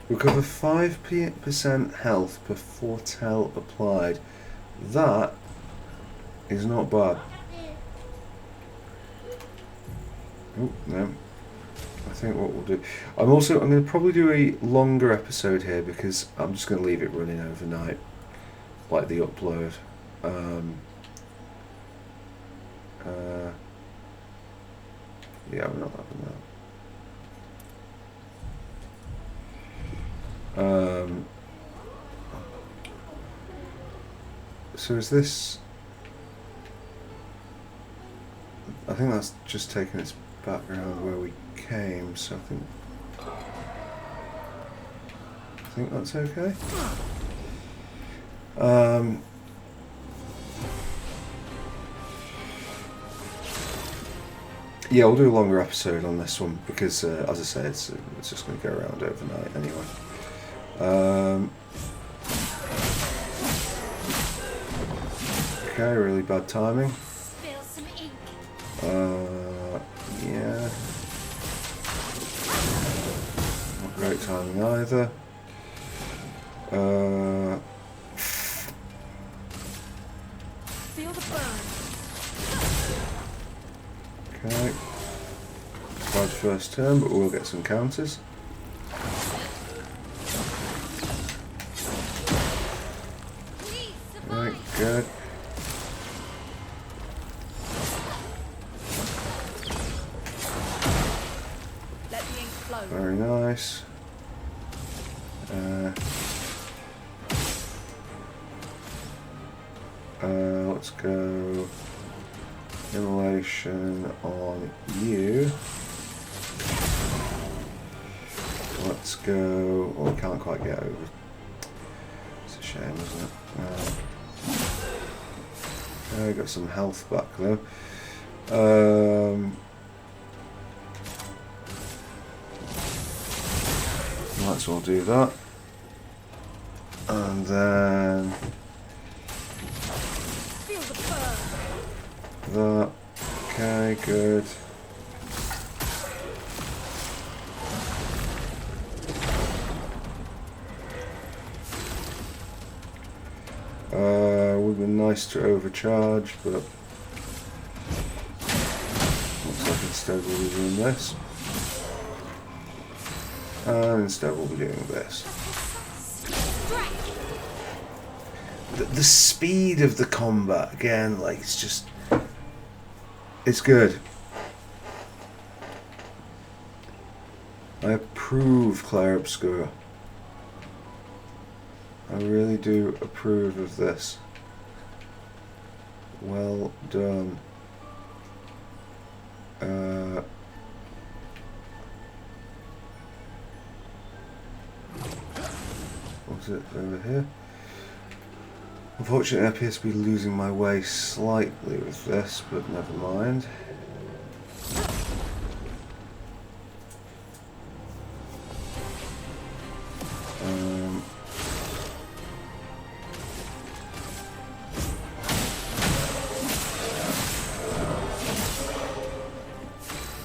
Recover 5% health per foretell applied. That is not bad. Oh, no. I think what we'll do... I'm going to probably do a longer episode here because I'm just going to leave it running overnight. Like the upload. Yeah, we're not having that. So is this... I think that's just taking its background where we came, so I think that's okay. Yeah, we'll do a longer episode on this one because, as I say, it's just going to go around overnight anyway. Okay, really bad timing. Spill some ink. Yeah. Not great timing either. Feel the burn. Okay. Bad first turn, but we'll get some counters. Please survive. Right, good. Let the ink flow. Very nice. Let's go immolation on you. Let's go. Oh, we can't quite get over. It's a shame, isn't it? Okay, got some health back though. Might as well do that. And then Feel the burn. that. Okay, good. Would have been nice to overcharge, but looks like instead we'll be doing this. And instead we'll be doing this. The speed of the combat, again, like, it's just... It's good. I approve Clair Obscur. I really do approve of this. Well done. What's it over here? Unfortunately, I appear to be losing my way slightly with this, but never mind.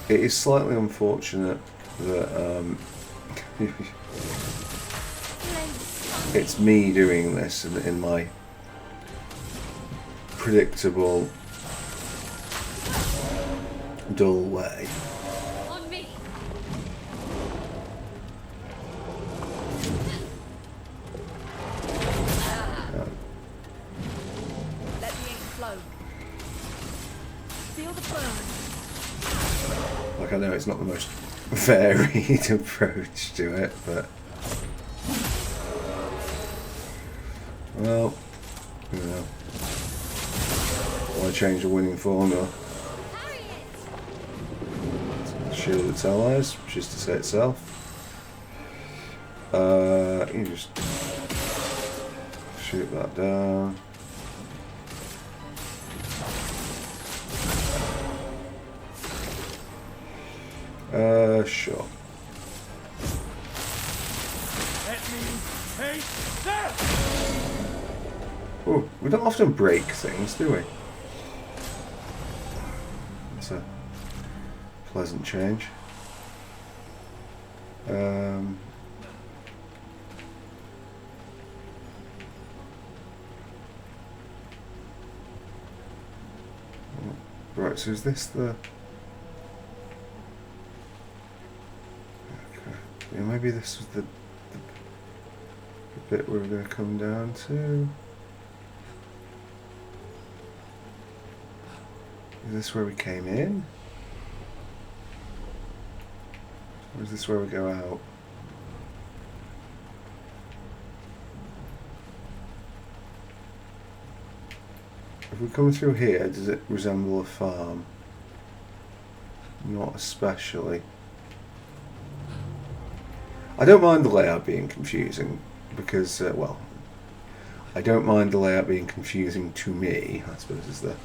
It is slightly unfortunate that it's me doing this in my predictable, dull way. On me. Let the ink flow. Feel the burn. Like, I know it's not the most varied approach to it, but well, you know, why change a winning formula? Shield its allies, which is to say itself. You just shoot that down. Sure. Let me take that! Oh, we don't often break things, do we? It's a pleasant change. Right, so is this the... Yeah, maybe this was the bit we were going to come down to. Is this where we came in? Or is this where we go out? If we come through here, does it resemble a farm? Not especially. I don't mind the layout being confusing because, well, I don't mind the layout being confusing to me, I suppose is the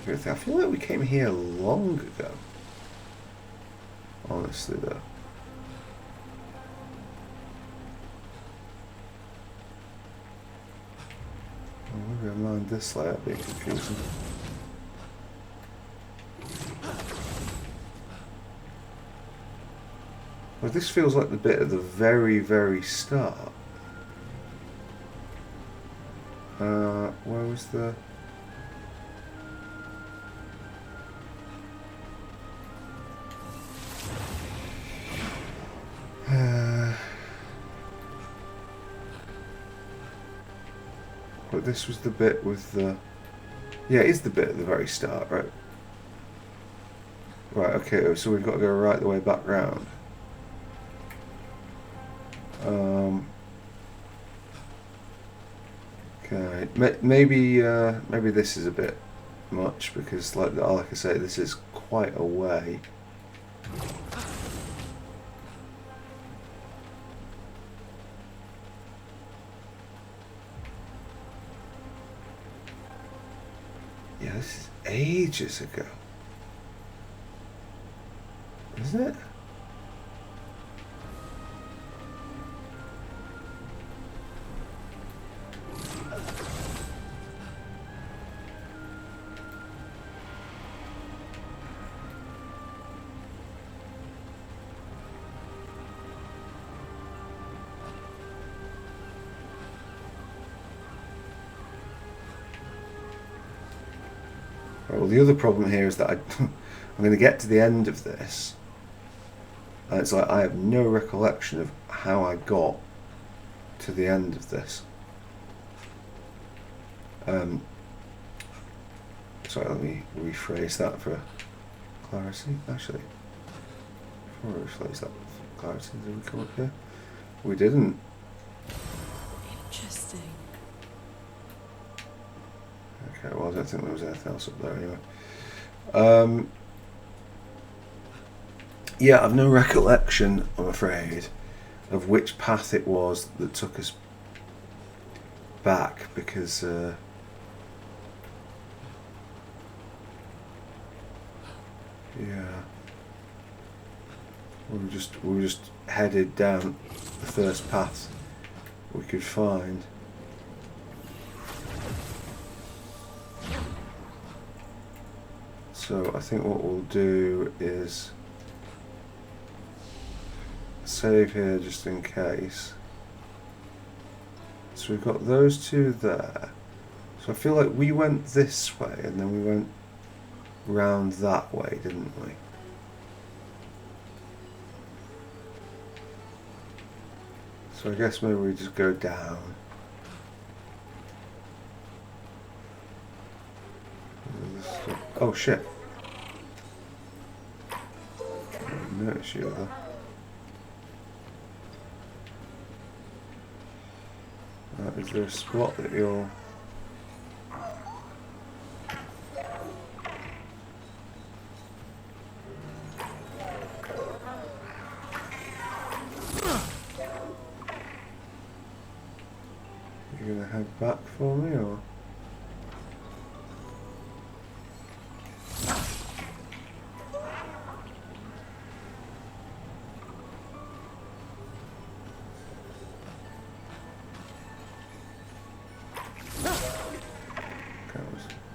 good thing. I feel like we came here long ago. Honestly, though. Maybe I mind this layout being confusing. Well, this feels like the bit at the very, very start. Where was the... But this was the bit with the... Yeah, it is the bit at the very start, right? Right, okay, so we've got to go right the way back round. Okay, maybe this is a bit much because, like I say, this is quite a way. Yeah, this is ages ago, isn't it? Well, the other problem here is that I'm going to get to the end of this, and it's like I have no recollection of how I got to the end of this. Sorry, let me rephrase that for clarity. Actually, before I rephrase that for clarity, did we come up here? We didn't. Interesting. Okay, well, I don't think there was anything else up there anyway. Yeah, I've no recollection, I'm afraid, of which path it was that took us back because yeah, we were just headed down the first path we could find. So I think what we'll do is save here just in case. So we've got those two there. So I feel like we went this way and then we went round that way, didn't we? So I guess maybe we just go down. Oh shit. Notice you there. Is there a spot that you're... You're gonna head back for me, or...?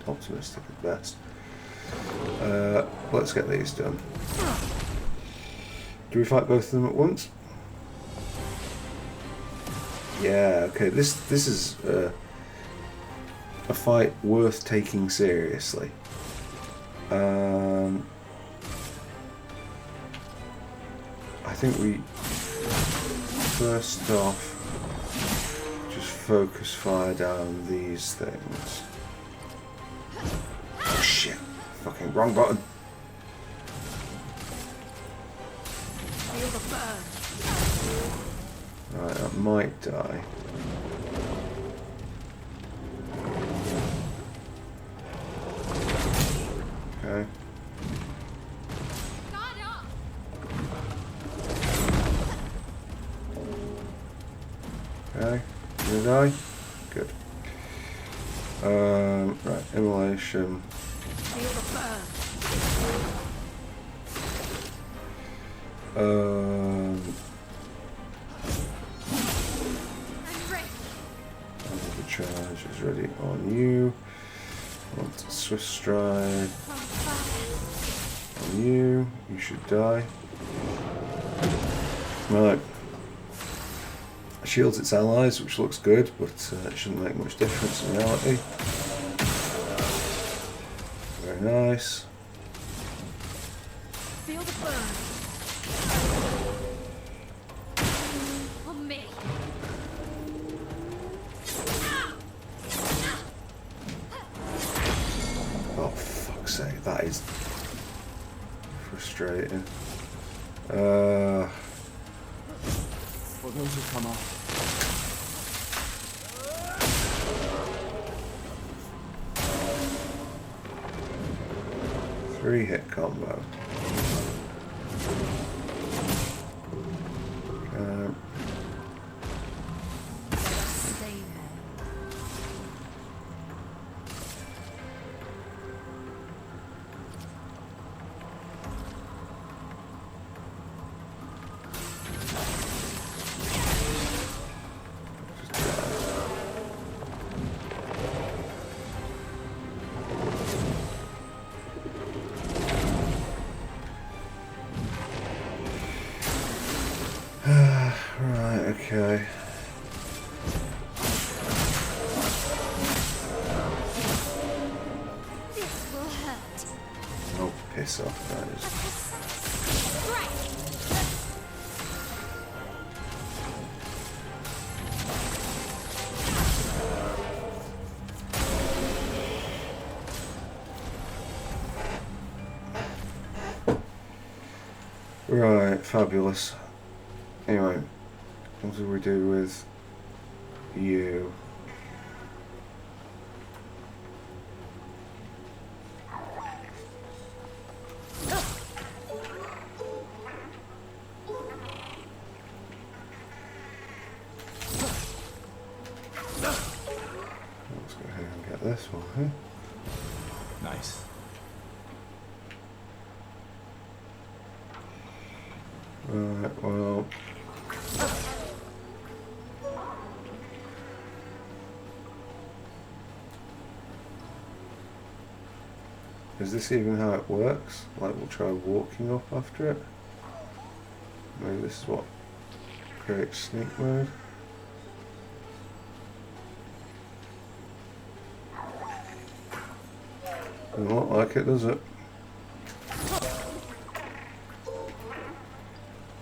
Optimistic at best. Let's get these done. Do we fight both of them at once? Yeah, okay, this is a fight worth taking seriously. I think we first off just focus fire down these things. Oh shit, fucking wrong button. Right, that might die. You gonna die? Good. Right, immolation. Feel the burn. The charge is ready on you. Want to swift stride on you. You should die. Right. Shields its allies, which looks good, but it shouldn't make much difference in reality. Very nice. Feel the burn. On me. Oh, fuck's sake, that is frustrating. For those who come up. 3-hit combo. Right, okay. This will hurt. Oh, piss off, that is. Right, fabulous. Anyway, what do we do with you? Let's go ahead and get this one here. Nice. Right, well. Is this even how it works? Like, we'll try walking up after it. Maybe this is what creates sneak mode. Doesn't look like it, does it?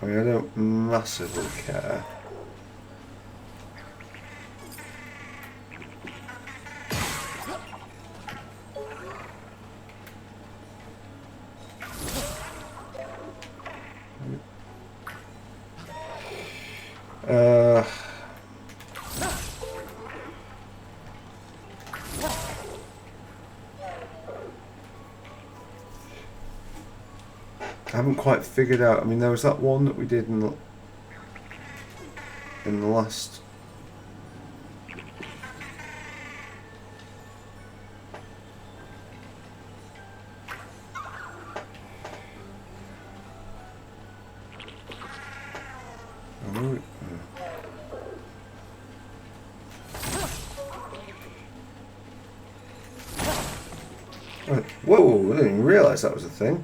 I mean, I don't massively care. I haven't quite figured out. I mean, there was that one that we did in the last. Whoa! I didn't even realise that was a thing.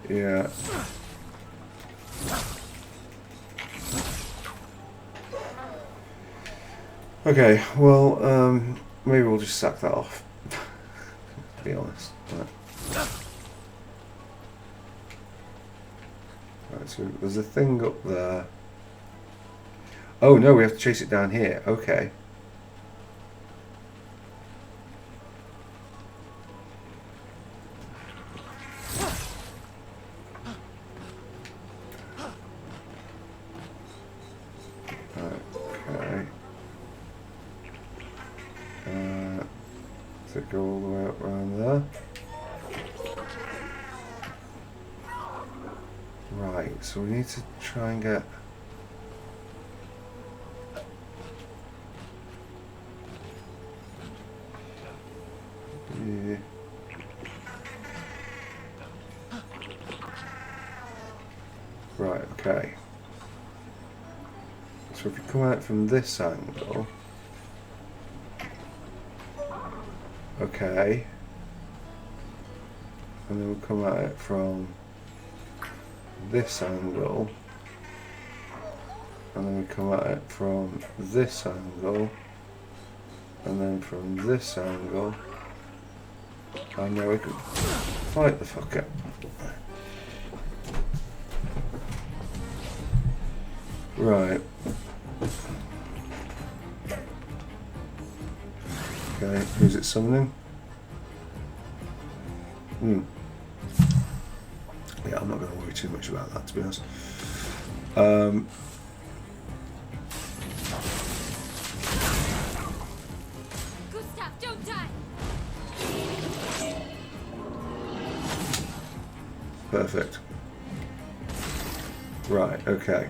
Yeah. Okay, well, maybe we'll just sack that off, to be honest. Right, so there's a thing up there. Oh no, we have to chase it down here. Okay. Okay. Does it go all the way up around there? so we need to try and get... Yeah. Right, okay. So if you come out from this angle... Okay. And then we'll come at it from this angle. And then we come at it from this angle. And then from this angle. And now we can fight the fucker. Right. Okay, who's it summoning? Yeah, I'm not going to worry too much about that, to be honest. Gustav, don't die! Perfect. Right, okay.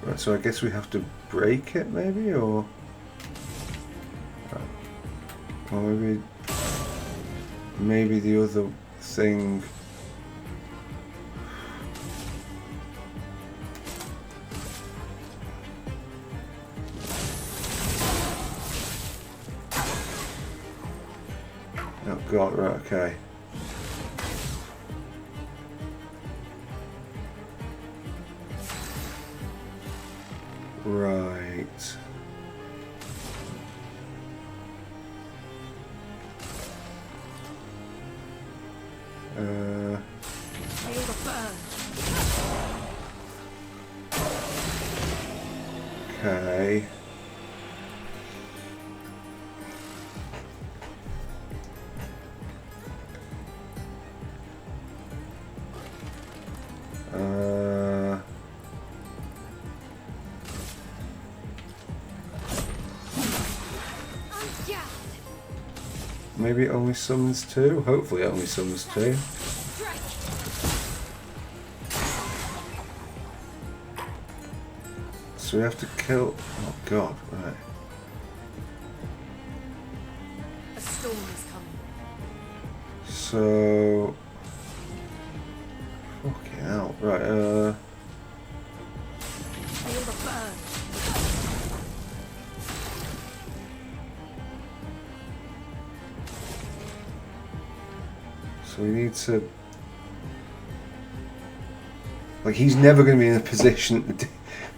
Right, so I guess we have to break it, maybe, or maybe the other thing. Oh God! Right, okay. Right. Feel the burn. Okay. Maybe it only summons two? Hopefully it only summons two. So we have to kill... Oh God, right. A storm is coming. So... Fucking hell. Right, Feel the burn. So we need to... Like, he's never going to be in a position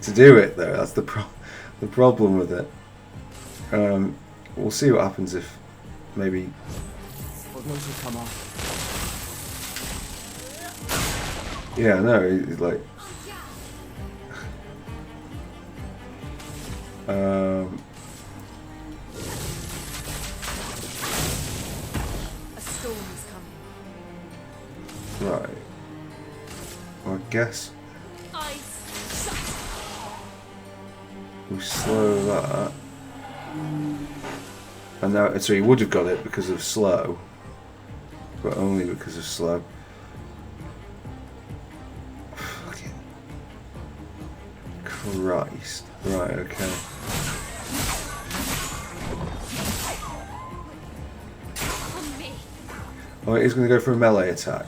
to do it, though. That's the problem with it. We'll see what happens if maybe... What knows will come off? Yeah, no, he's like... A storm is coming. Right. Well, I guess Ice shut. we slow that. And now, so he would have got it because of slow, but only because of slow. Fucking Christ. Right, okay. On me. Oh, he's going to go for a melee attack.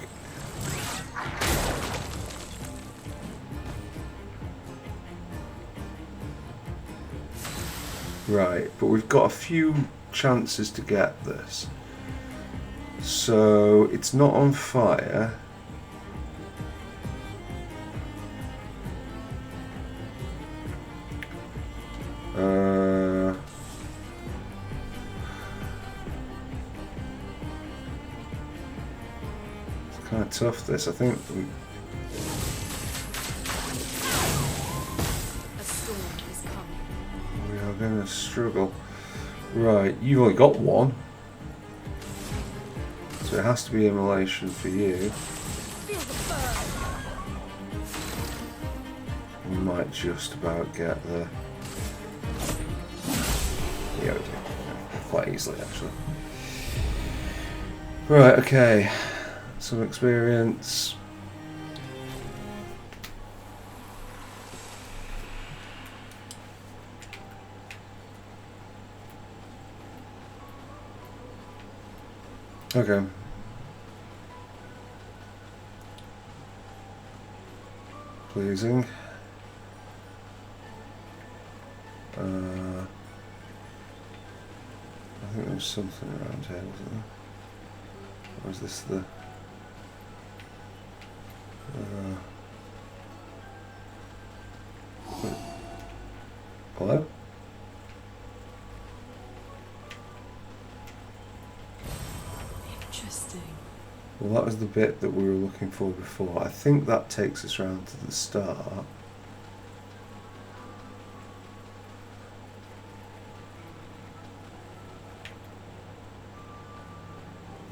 Right, but we've got a few chances to get this. So it's not on fire. It's kind of tough, this. I think A storm is coming. we are going to struggle. Right, you've only got one. So it has to be immolation for you. Feel the burn. We might just about get there. Yeah, we do. Yeah, quite easily, actually. Right, okay. Some experience. Okay. Pleasing. I think there's something around here, wasn't there? Or is this the... Hello? Interesting. Well, that was the bit that we were looking for before. I think that takes us round to the start.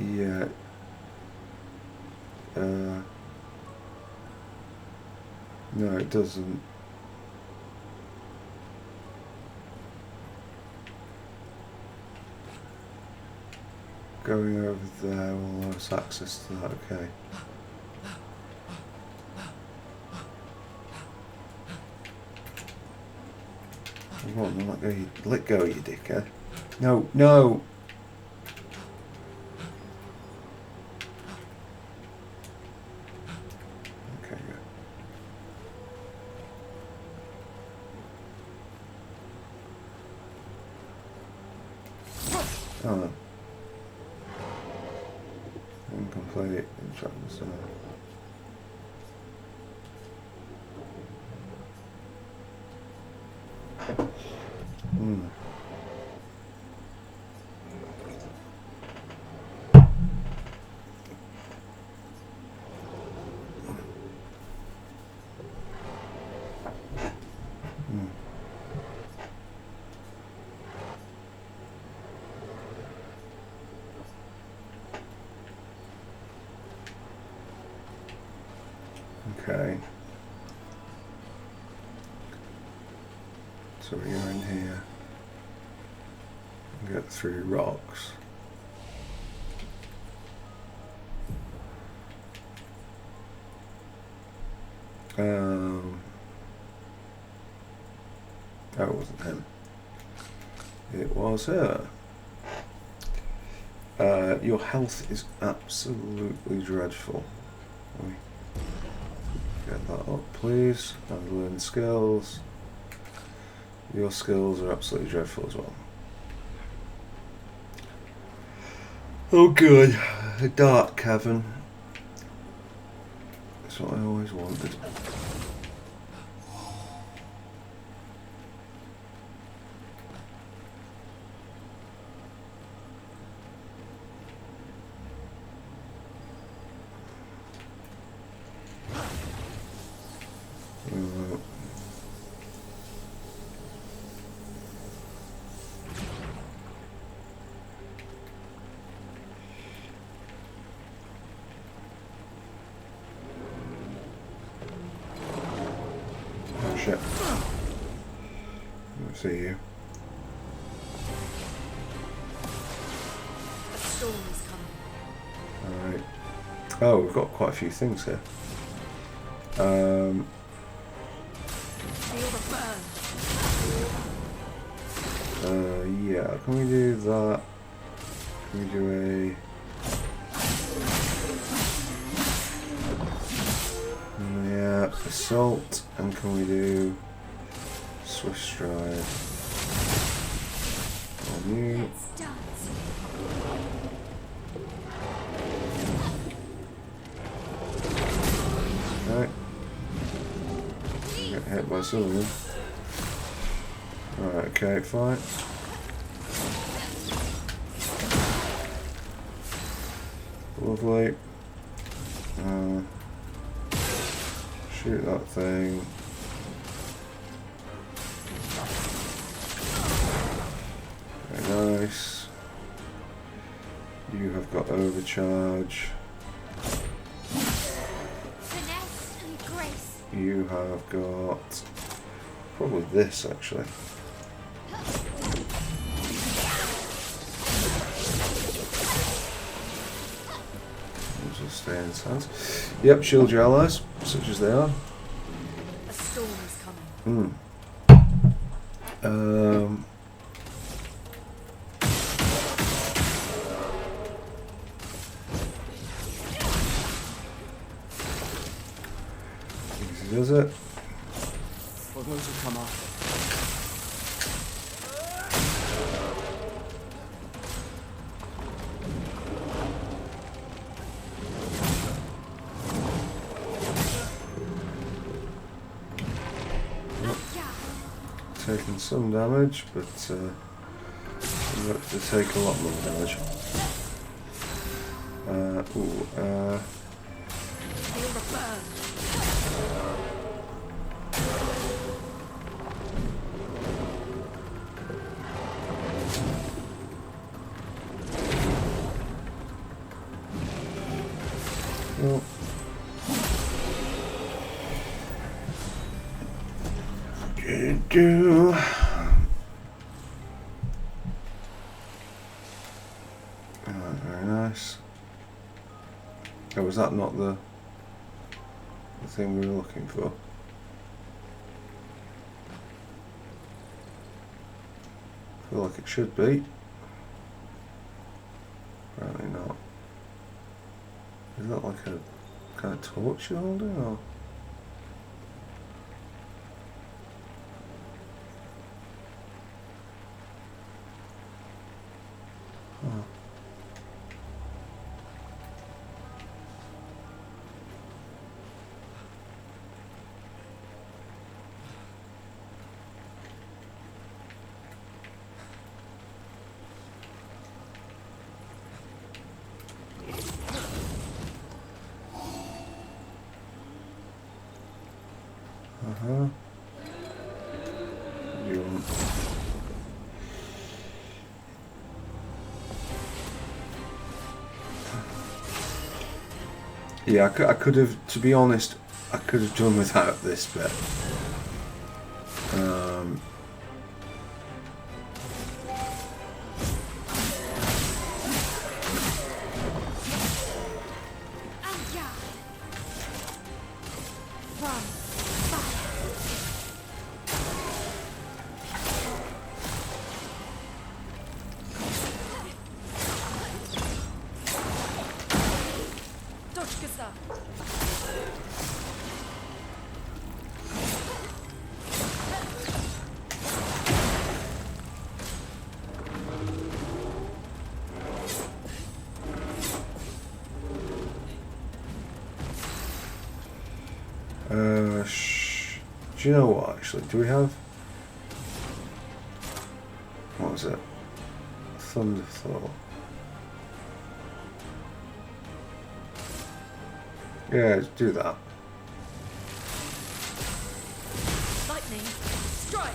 Yeah. No, it doesn't. Going over there will allow us access to that, okay. Come on, let go, you dickhead. No, no! Okay, good. Oh. Incomplete. Okay. So we go in here and get through rocks. That wasn't him. It was her. Your health is absolutely dreadful. Get that up, please. And learn skills. Your skills are absolutely dreadful as well. Oh good. A dark cavern. That's what I always wanted. Shit. Let's see you. A storm is coming. Alright. Oh, we've got quite a few things here. Feel the burn. Yeah, can we do that? Can we do a... Yeah, assault, and can we do swift stride? On you. Okay. Get hit by some of them. Alright, okay, fine. Lovely. Shoot that thing. Very nice. You have got overcharge. Finesse and grace. You have got probably this actually. experience hands. Yep, shield your allies, such as they are. A storm is coming. Easy does it. Well, those who come after. Taking some damage, but we have to take a lot more damage. Feel the burn. Oh. Do. Very nice. Oh, was that not the thing we were looking for? I feel like it should be. Apparently not. Is that like a kind of torch you're holding, or? Yeah, I could have, to be honest, I could have done without this bit. Do you know what, actually? Do we have... What was it? Thunderthought. Yeah, do that. Lightning, strike!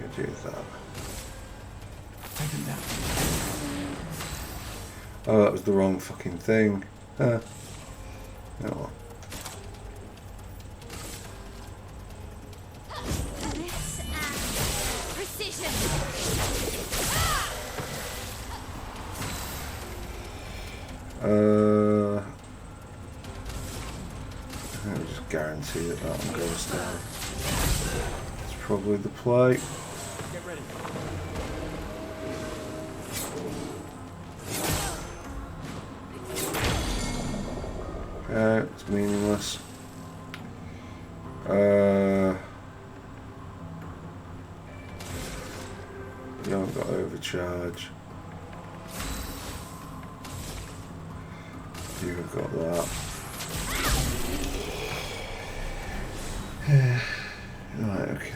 You do that. Oh, that was the wrong fucking thing. Oh. Precision. I think we just guarantee that that one goes down. It's probably the play. Get ready. It's meaningless. You haven't got overcharge. You've got that. Right, okay.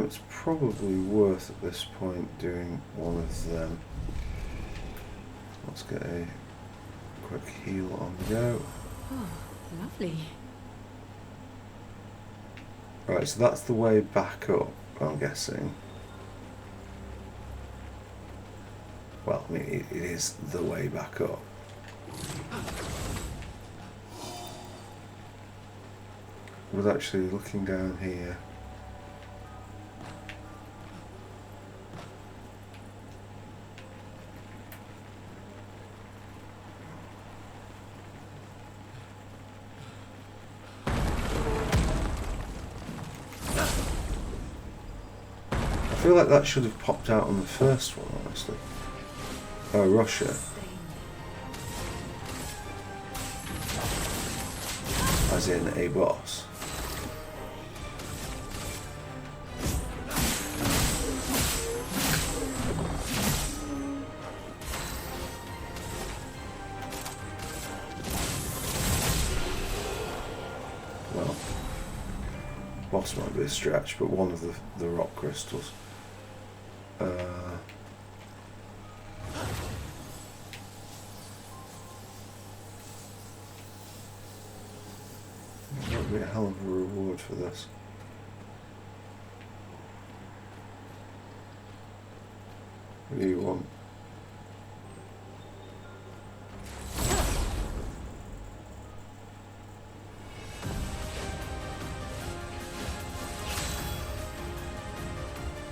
It's probably worth at this point doing one of them. Let's get a quick heal on the go. Oh, lovely. Right, so that's the way back up, I'm guessing. Well, I mean, it is the way back up. was actually looking down here. I feel like that should have popped out on the first one, honestly. Oh, Russia. As in a boss. Well, boss might be a stretch, but one of the rock crystals. That would be a hell of a reward for this. What do you want?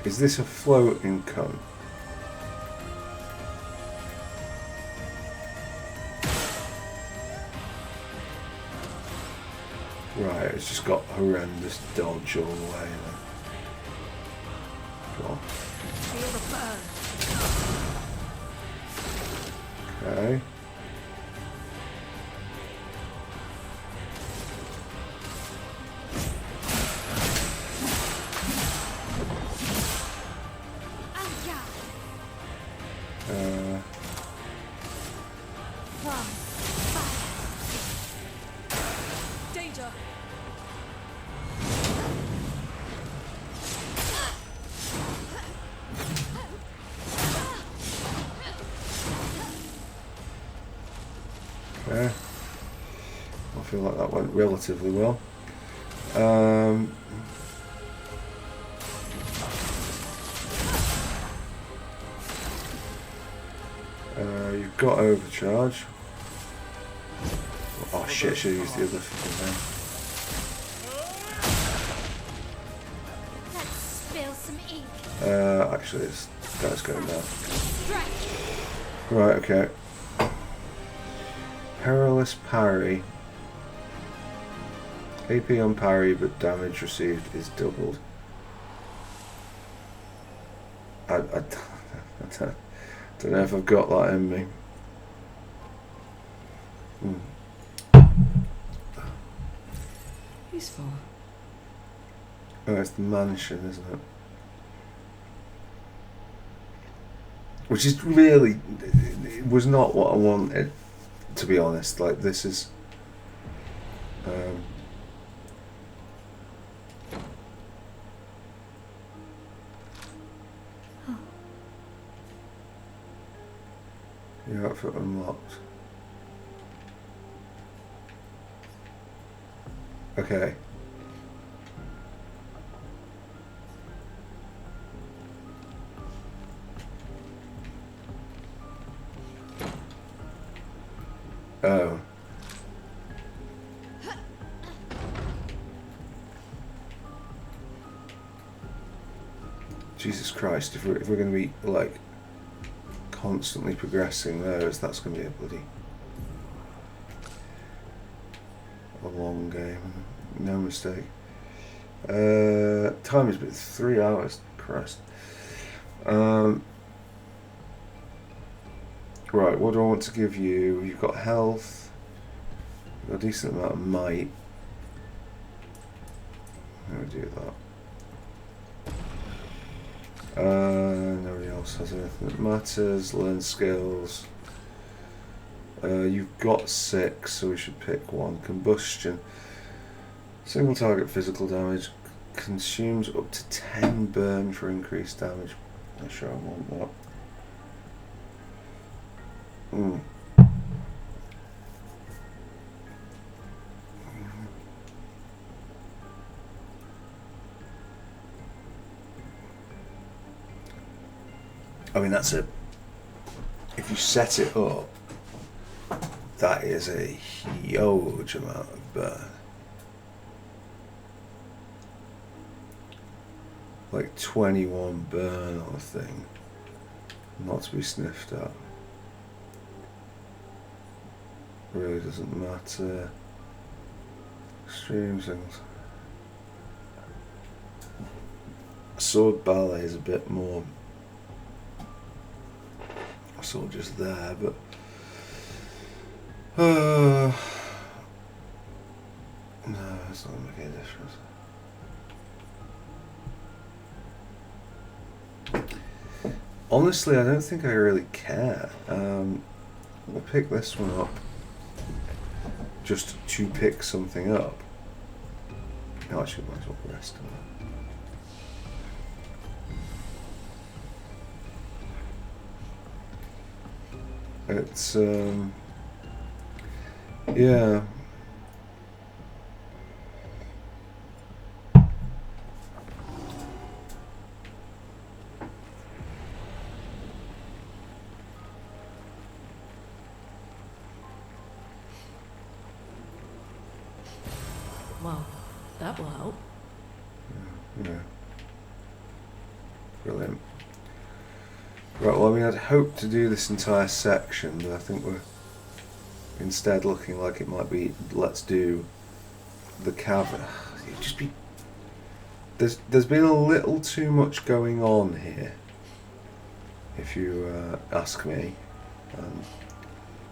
Is this a floating cone? Right, it's just got horrendous dodge all the way then. Go on. Okay. Okay. I feel like that went relatively well. You've got overcharge. Oh shit, should have used the other fucking Let's spill some ink. actually, this guy's going down. Right, okay. Perilous parry. AP on parry, but damage received is doubled. I don't know if I've got that in me. Useful. Oh, it's the mansion, isn't it? Which is really, it was not what I wanted, to be honest. Like, this is your outfit unlocked. Okay. Oh. Jesus Christ, if we're going to be, like, constantly progressing those, that's going to be a bloody a long game, no mistake. Time is 3 hours, Christ. Right, what do I want to give you? You've got health, you've got a decent amount of might. How do we do that? Nobody else has anything that matters. Learn skills. You've got 6, so we should pick one. Combustion. Single target physical damage. Consumes up to 10 burn for increased damage. Not sure I want that. I mean, that's it. If you set it up, that is a huge amount of burn. like 21 burn on a thing. Not to be sniffed at. Really doesn't matter. Extreme things. Sword ballet is a bit more sort of just there, but no, it's not making a difference. Honestly, I don't think I really care. I'll pick this one up just to pick something up. No, actually, might as well rest on it. It's yeah. Well, that will help. Yeah. Brilliant. Right, well, I mean, I'd hoped to do this entire section, but I think we're instead looking like it might be, let's do the cavern. Just be... There's been a little too much going on here, if you ask me.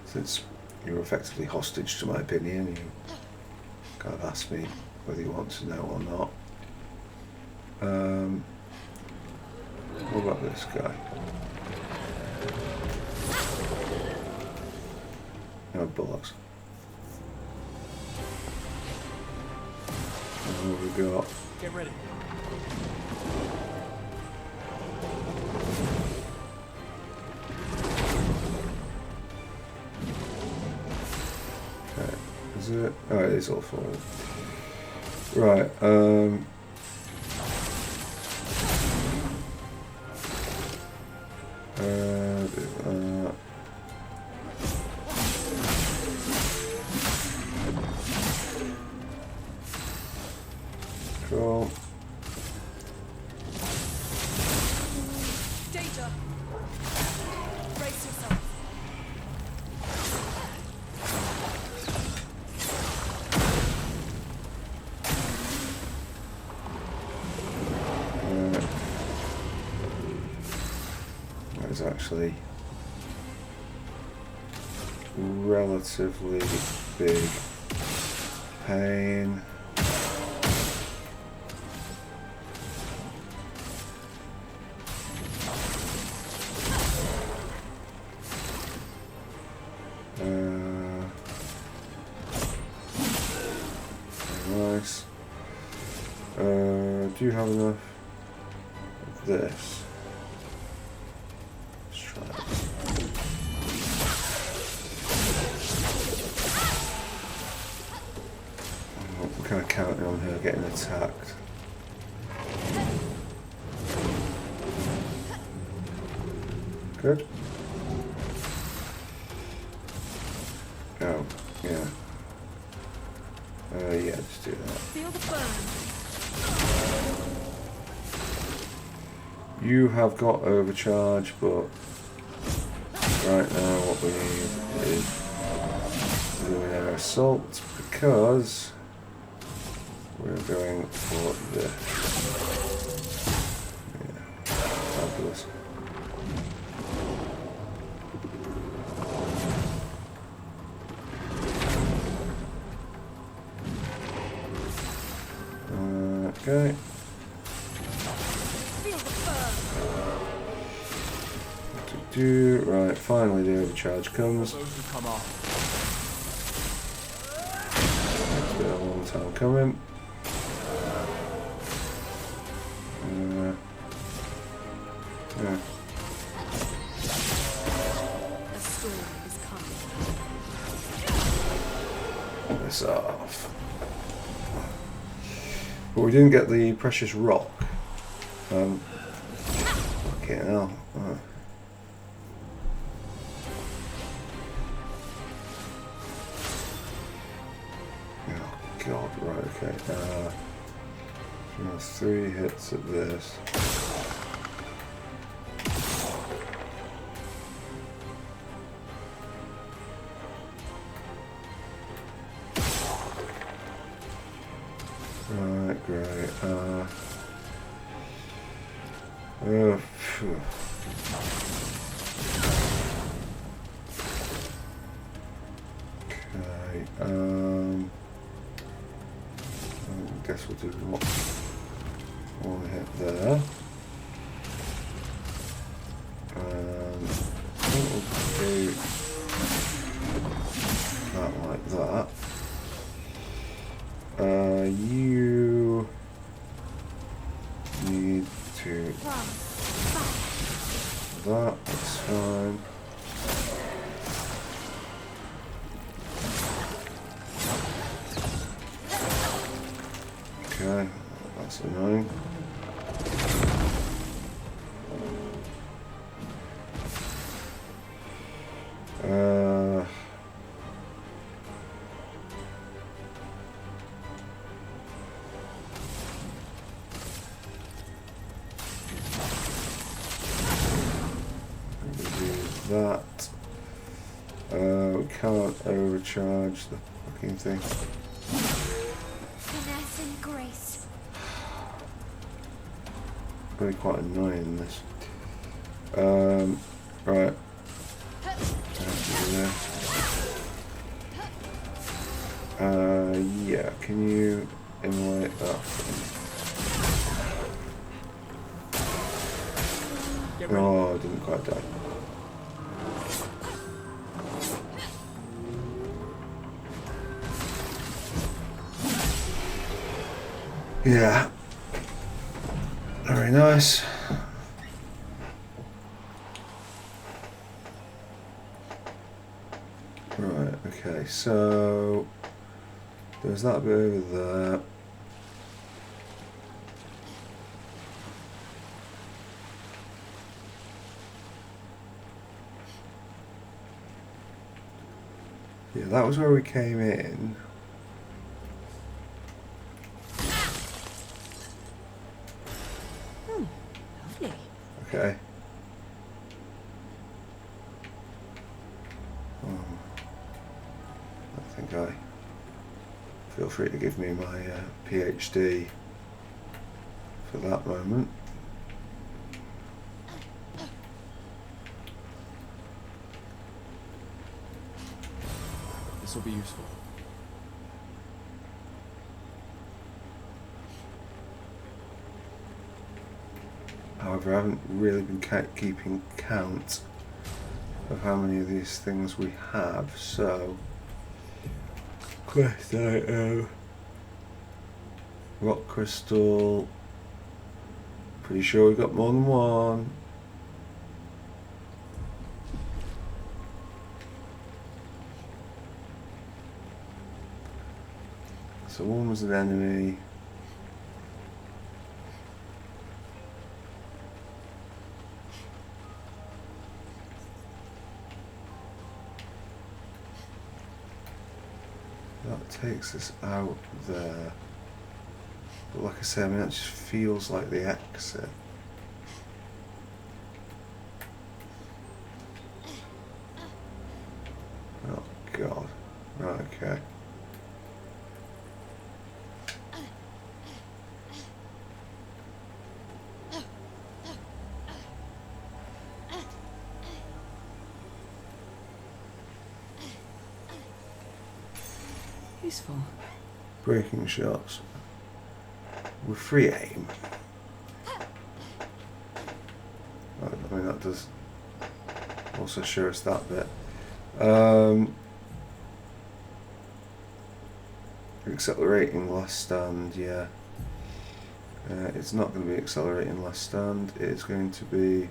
Since you're effectively hostage to my opinion, you kind of asked me whether you want to know or not. What about this guy? No bullocks. And what have we got? Get ready. Okay, is it? Oh, it is all forward. Right, cool. Danger! Brace yourself. That is actually relatively big pain. Nice. Do you have enough of this? Let's try it. I'm kind of counting on her getting attacked. Good. Oh, yeah. Yeah, just do that. Feel the burn. You have got overcharge, but right now what we need is Luminaire Assault, because we're going for this. Yeah, fabulous. Okay. Right, finally the overcharge comes. It's been a long time coming. Yeah. A storm is coming. This off. But we didn't get the precious rock. Fucking hell. Oh. God, right, okay. 3 hits at this. Right, great. Phew. Okay, I guess we'll do one hit there. And I think we'll do that like that. You need to that's fine. Okay, that's annoying. That we can't overcharge the fucking thing. Finesse and grace. Really quite annoying this. Right. Yeah, can you immolate that? Oh, I didn't quite die. Yeah. Very nice. Right, okay, so there's that bit over there. Yeah, that was where we came in. Lovely. Okay. I think I feel free to give me my PhD for that moment. This will be useful. However, I haven't really been keeping count of how many of these things we have, so quest item, rock crystal, pretty sure we got more than one. So one was an enemy. That takes us out there. But like I say, I mean, that just feels like the exit. Oh God. Right, okay. Useful. Breaking shots. With free aim. I mean, that does also show us that bit. Accelerating last stand, yeah. It's not going to be accelerating last stand. It's going to be.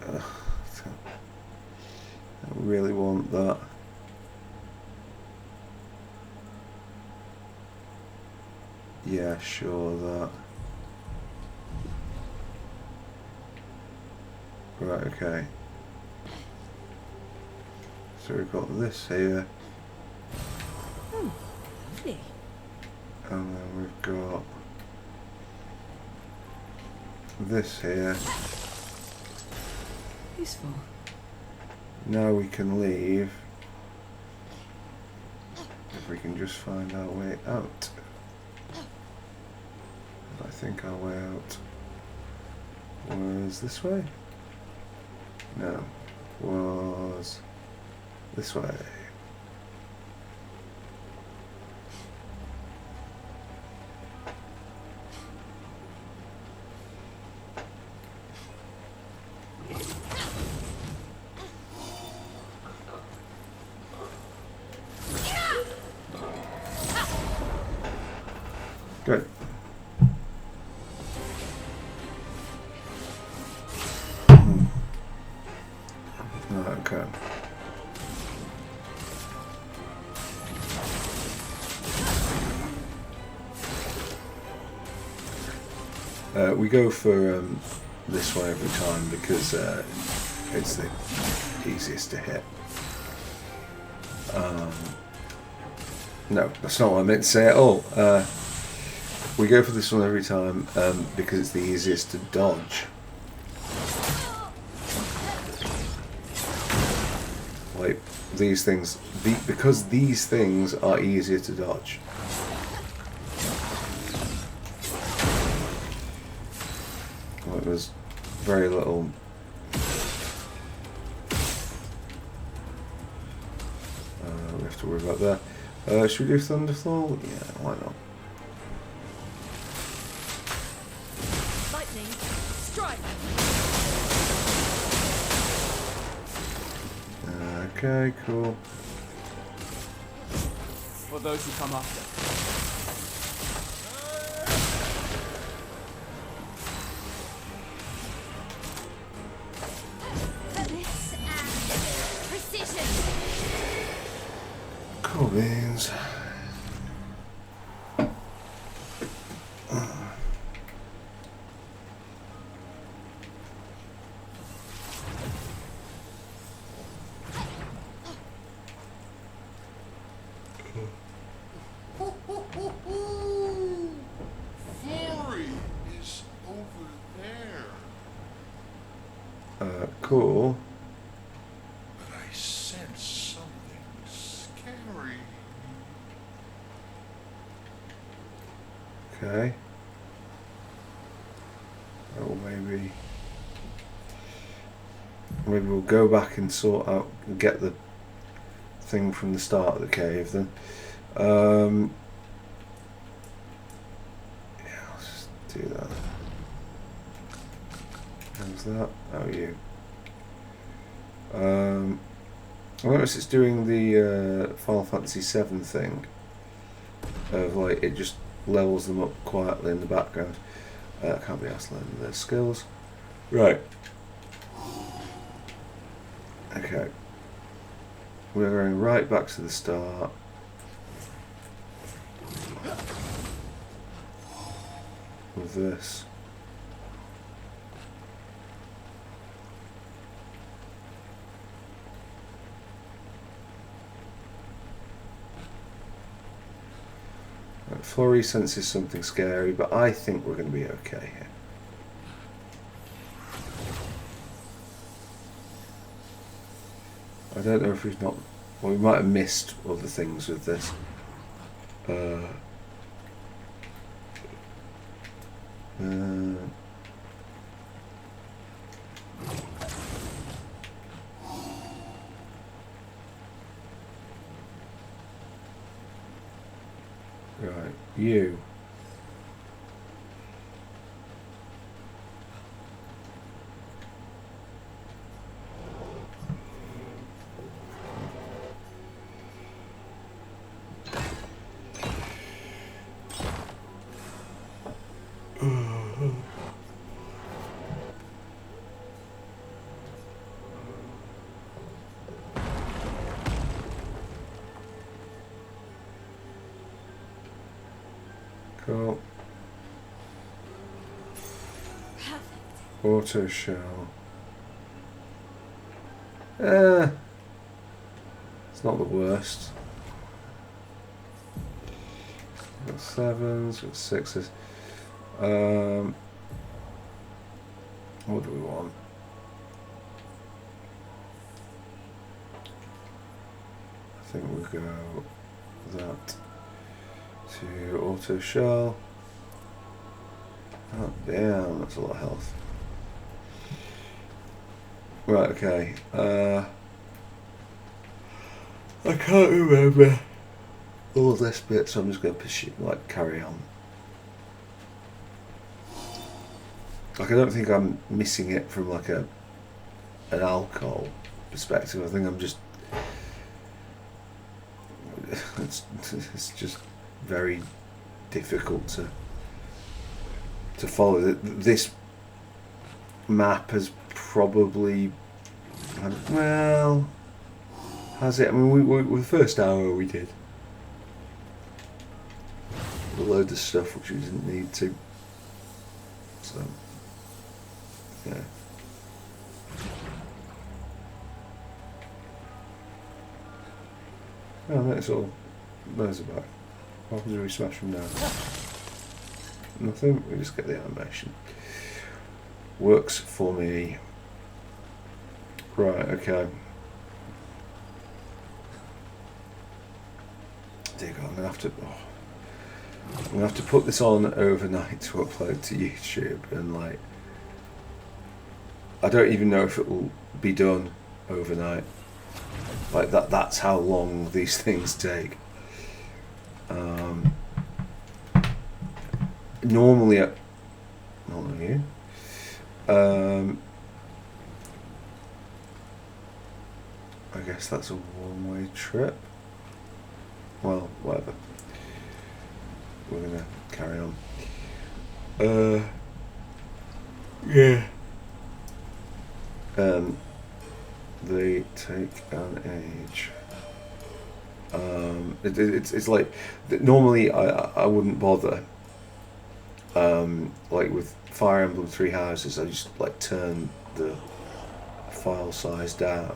I don't really want that. Yeah, sure, that. Right, okay. So we've got this here. Lovely. And then we've got this here. Useful. Now we can leave. If we can just find our way out. I think our way out was this way? No, was this way. Good. Okay. We go for this one every time because it's the easiest to hit. No, that's not what I meant to say at all. We go for this one every time because it's the easiest to dodge. Like these things, because these things are easier to dodge. Well, there's very little. We have to worry about that. Should we do Thunderfall? Yeah, why not? Lightning, strike. Okay, cool. For those who come after. This and precision. Cool beans. Flurry is over there. Cool. But I sense something scary. Okay. Oh, maybe we'll go back and sort out and get the thing from the start of the cave then. Yeah, let's just do that. How's that? Oh, you. I notice it's doing the Final Fantasy VII thing of like it just levels them up quietly in the background. Can't be asked learning their skills. Right. Okay. We're going right back to the start. With this. Flurry senses something scary, but I think we're going to be okay here. I don't know if we've not... Well, we might have missed other things with this. Right, you. Cool. Auto shell. It's not the worst. Got sevens, got sixes. What do we want? I think we'll go that to auto shell. Oh damn, that's a lot of health. Right, okay. I can't remember all this bit, so I'm just going to pursue, like, carry on. Like, I don't think I'm missing it from like an alcohol perspective. I think I'm just it's just very difficult to follow. This map has probably, well, has it? I mean, we the first hour we did a load of stuff which we didn't need to. So, yeah. Oh, that's all. Those are back. What happens if we smash them down? Nothing. We just get the animation. Works for me. Right. Okay. Dear God, I'm gonna have to. Oh, I'm gonna have to put this on overnight to upload to YouTube, and like, I don't even know if it will be done overnight. Like that's how long these things take. Normally, I guess that's a one-way trip. Well, whatever. We're gonna carry on. Yeah. They take an age. It's like normally I wouldn't bother. Like with Fire Emblem Three Houses, I just like turn the file size down.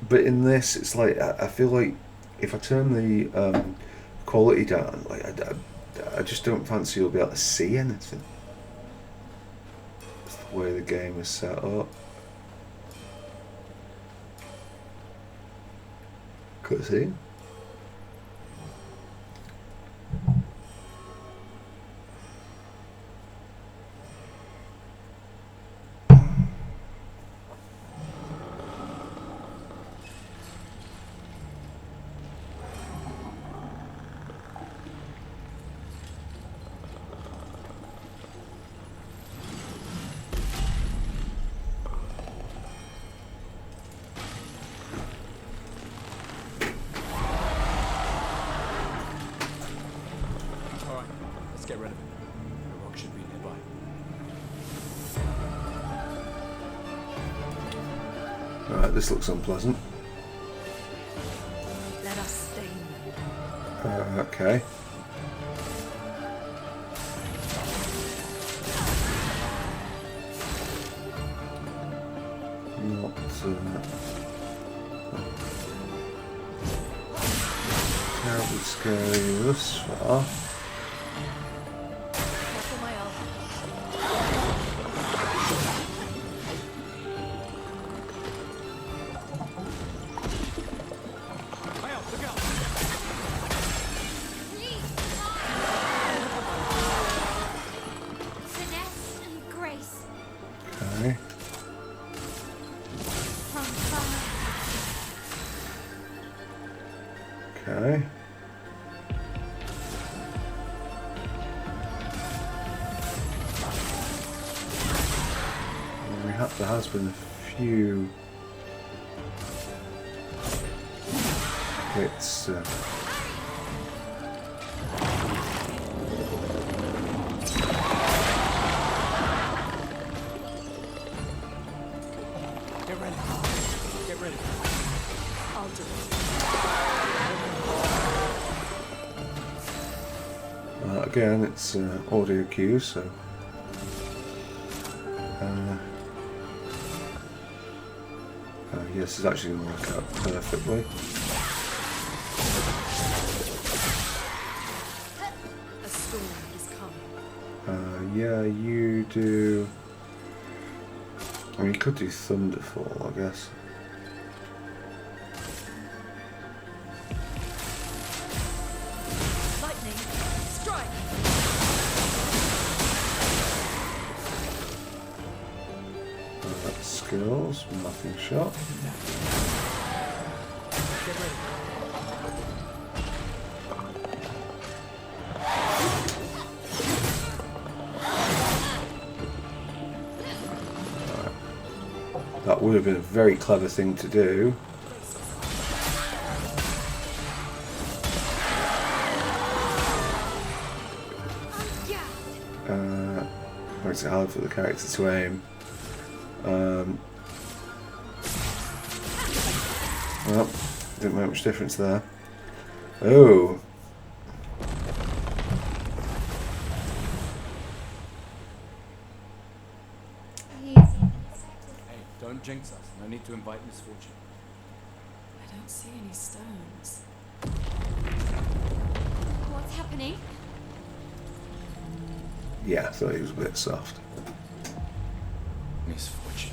But in this, it's like I feel like if I turn the quality down, like I just don't fancy you'll be able to see anything. It's the way the game is set up. Cutscene. Let's get rid of it. The rock should be nearby. Alright, this looks unpleasant. Let us stain them. Okay. Not terribly scary thus far. Okay. There has been a few hits. Get ready. Get ready. I'll do it. Again, it's audio cues, so. Yes, it's actually going to work out perfectly. A storm is coming. Yeah, you do. I mean, you could do Thunderfall, I guess. Lightning, strike! Skills, nothing shot. Get ready. That would have been a very clever thing to do. Makes it hard for the character to aim. Well, didn't make much difference there. Oh. He's Hey, don't jinx us. No need to invite misfortune. I don't see any stones. What's happening? Yeah, I thought he was a bit soft. Misfortune.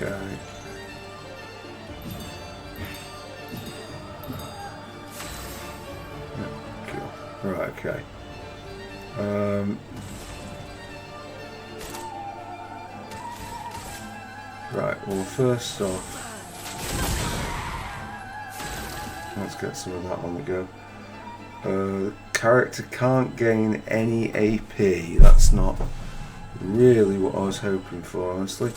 Okay. Right, okay. Right, well first off, let's get some of that on the go. The character can't gain any AP. That's not really what I was hoping for, honestly.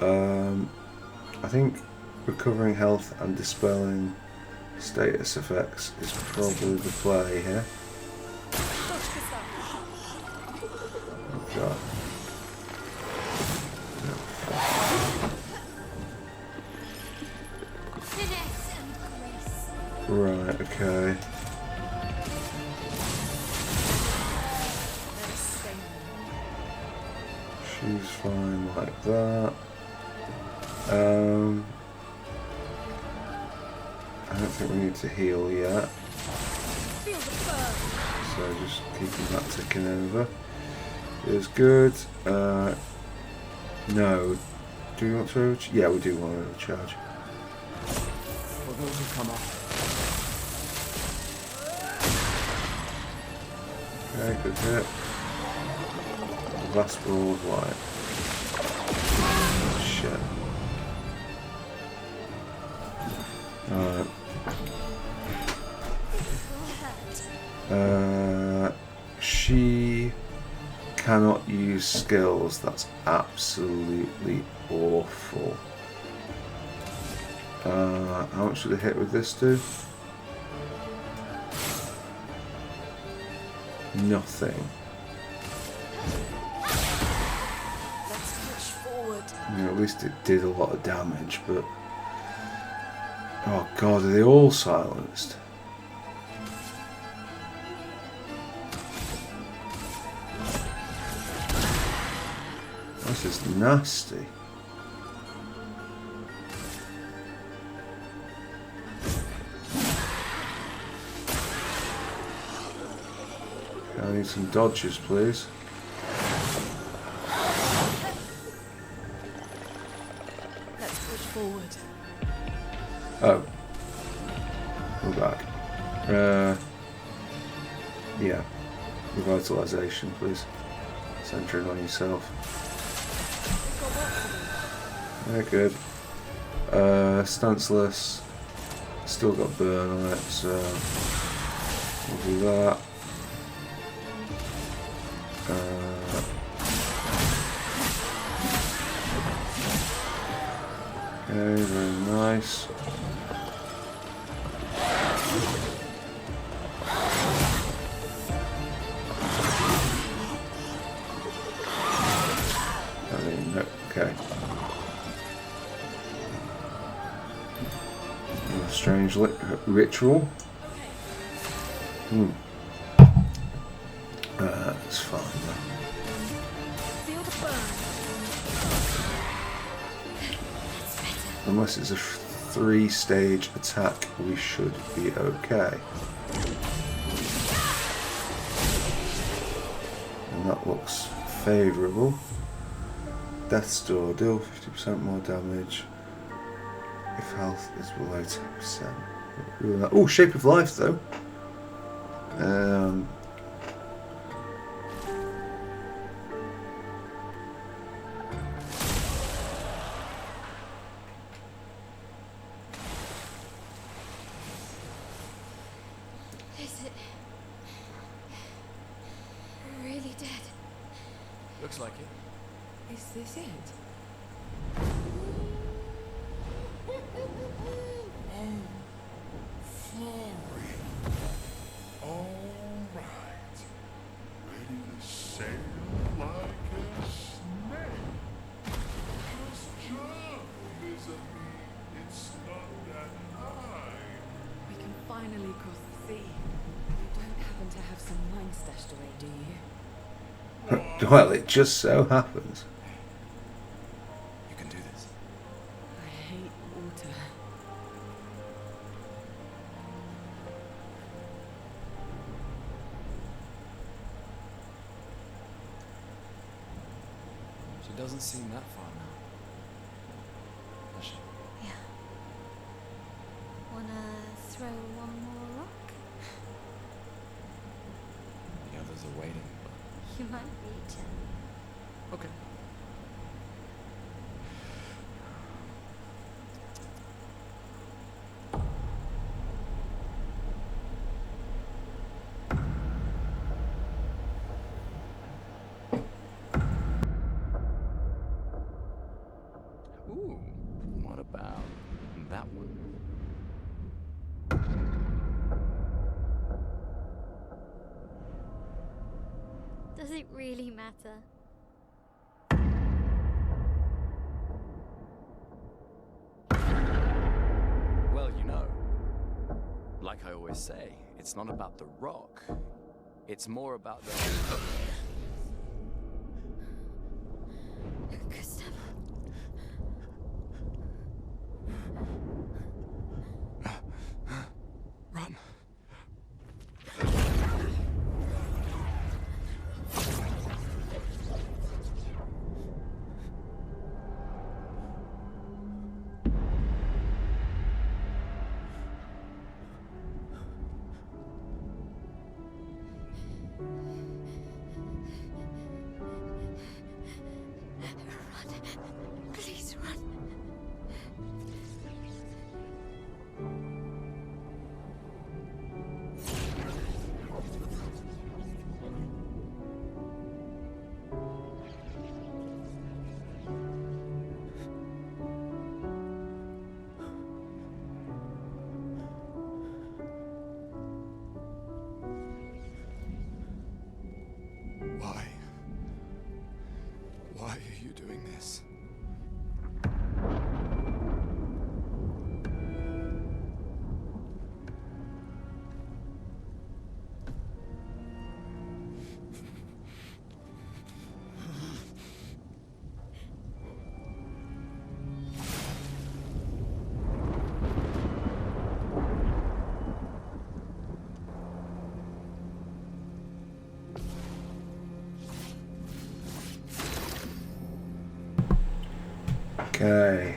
I think recovering health and dispelling status effects is probably the play here. Oh god. Finesse and grace. Right, okay. She's fine like that. I don't think we need to heal yet. So just keeping that ticking over is good. No. Do we want to overcharge? Yeah, we do want to overcharge. For those who come up. Okay, good hit. Last ball of light. Shit. Alright. She cannot use skills. That's absolutely awful. How much did a hit with this do? Nothing. Let's push forward. Yeah, at least it did a lot of damage, but... Oh god, are they all silenced? This is nasty. I need some dodges, please. Let's push forward. Oh. We're back. Yeah. Revitalization, please. Centering on yourself. Yeah, good. Stanceless. Still got burn on it, so we'll do that. Okay, very nice. I mean, Okay. A strange ritual. It's fine. Feel the burn. Unless it's a 3-stage attack, we should be okay. And that looks favourable. Death's Door, deal 50% more damage if health is below 10%. Oh, Shape of Life though. Is it really dead? Looks like it. Is this it? Flurry. All right. Ready to sail like a snake. Just jump, mes-amis. It's not that high. We can finally cross the sea. You don't happen to have some wine stashed away, do you? Well, it just so happens. You can do this. I hate water. She doesn't seem that far now. Does she? Yeah. Wanna throw one more rock? The others are waiting, but... You might reach it. Okay. Ooh, what about that one? Does it really matter? Well, you know, like I always say, it's not about the rock. It's more about the... Gustav. Run. Please run. Why? Why are you doing this? Okay.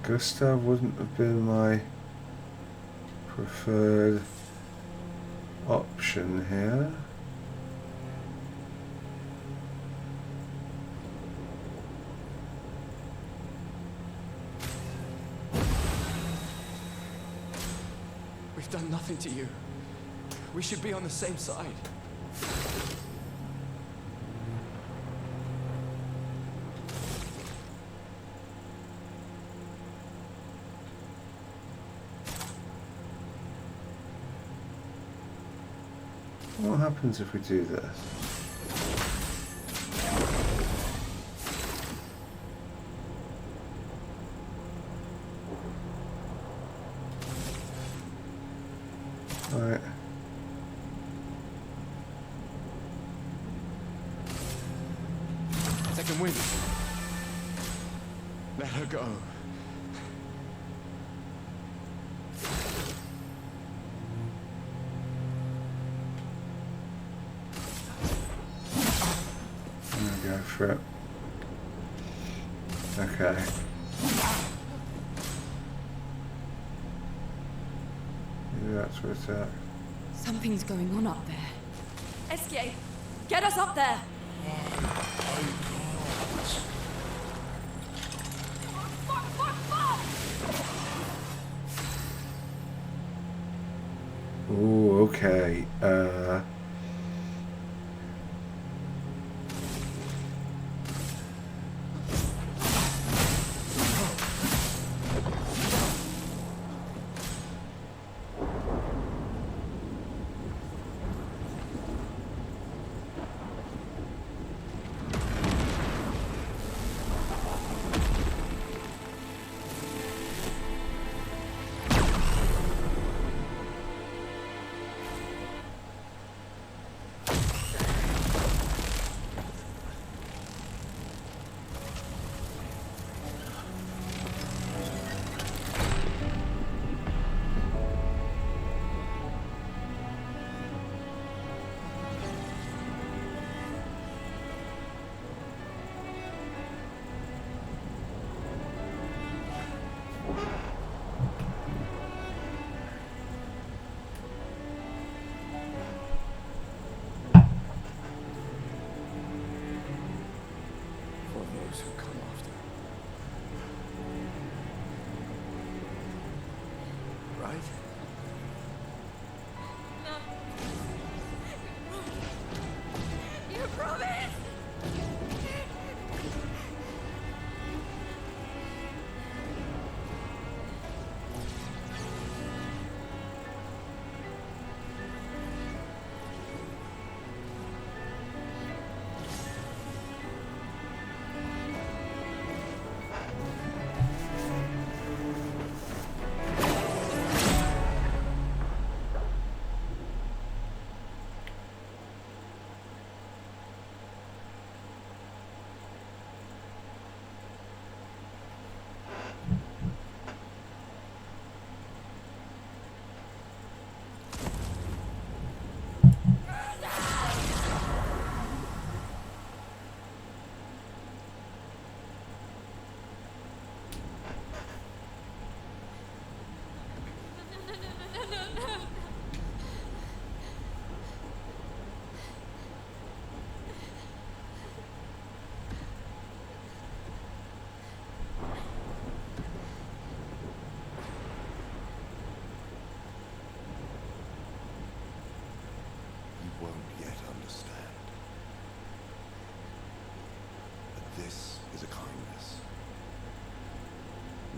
Gustav wouldn't have been my preferred option here. We've done nothing to you. We should be on the same side. What happens if we do this? can win. Let her go. I'm gonna go for it. Okay. Maybe that's what it's at. Something's going on up there. Escape! Get us up there! Ooh, okay. For those who come after. Right? You promised! You won't yet understand. But this is a kindness,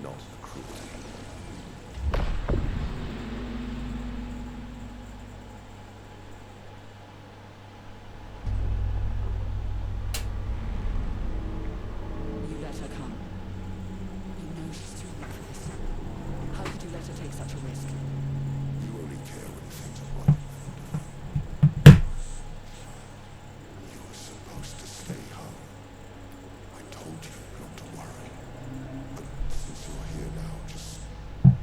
not a cruelty. You let her come. You know she's too weak for this. How could you let her take such a risk? You only care when things are right. You were supposed to stay home. I told you not to worry. But since you're here now, just stay put.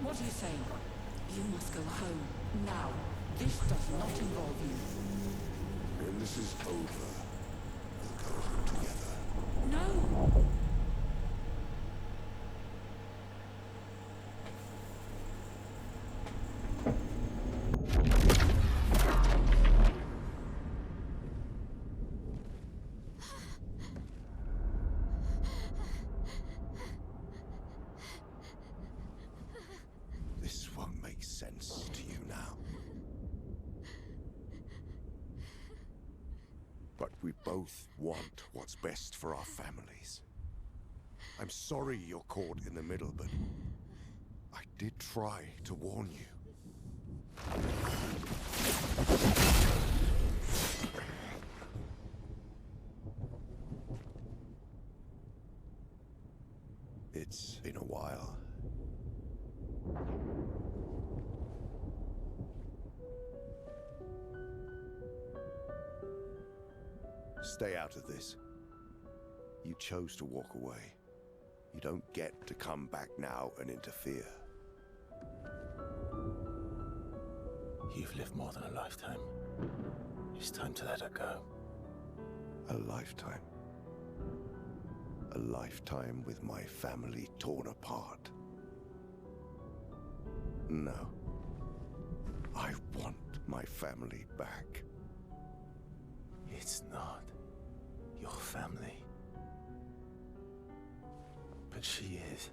What are you saying? You must go home. Now. This does not involve you. When this is over, we'll go home together. No! This won't make sense to you now. But we both want what's best for our families. I'm sorry you're caught in the middle, but I did try to warn you. It's been a while. Stay out of this. You chose to walk away. You don't get to come back now and interfere. You've lived more than a lifetime. It's time to let her go. A lifetime. A lifetime with my family torn apart. No. I want my family back. It's not your family. But she is.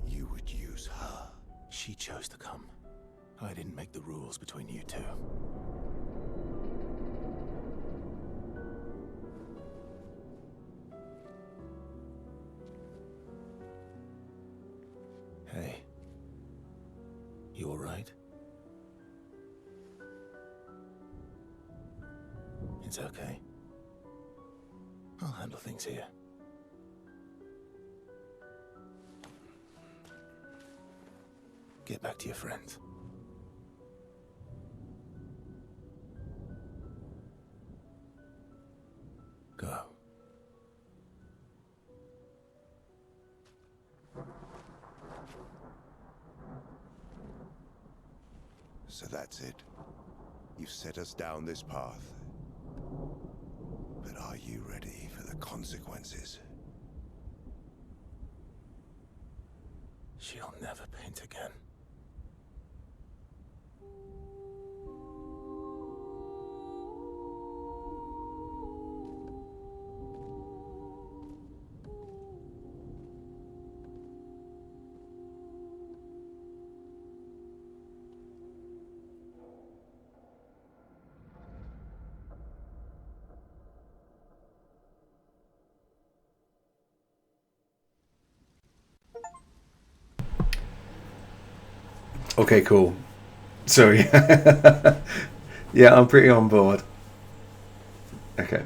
You would use her. She chose to come. I didn't make the rules between you two. Hey. You all right? It's okay. I'll handle things here. Get back to your friends. Go. So that's it. You've set us down this path. But are you ready for the consequences? She'll never paint again. Okay, cool. So yeah, yeah, I'm pretty on board. Okay.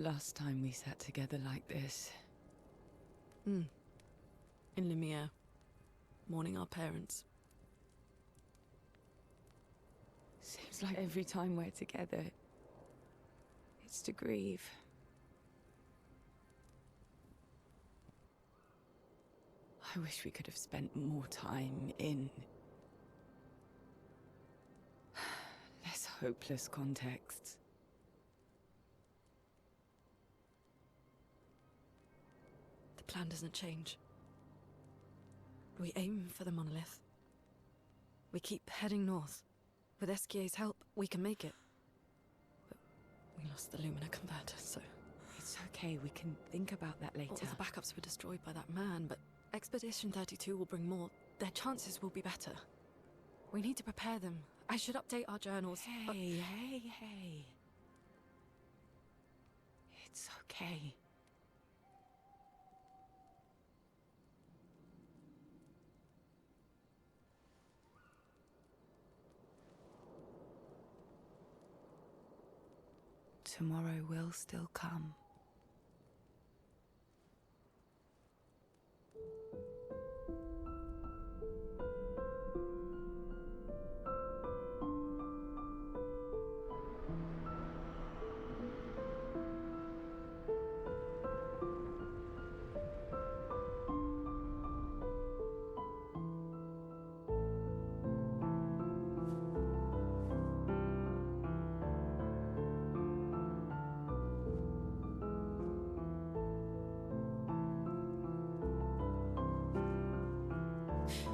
Last time we sat together like this. In Lumiere, mourning our parents. Seems like every time we're together, it's to grieve. I wish we could have spent more time in less hopeless contexts. The plan doesn't change. We aim for the monolith. We keep heading north. With SKA's help, we can make it. But we lost the Lumina converter, so... It's okay, we can think about that later. All the backups were destroyed by that man, but Expedition 32 will bring more. Their chances will be better. We need to prepare them. I should update our journals. Hey. It's okay. Tomorrow will still come.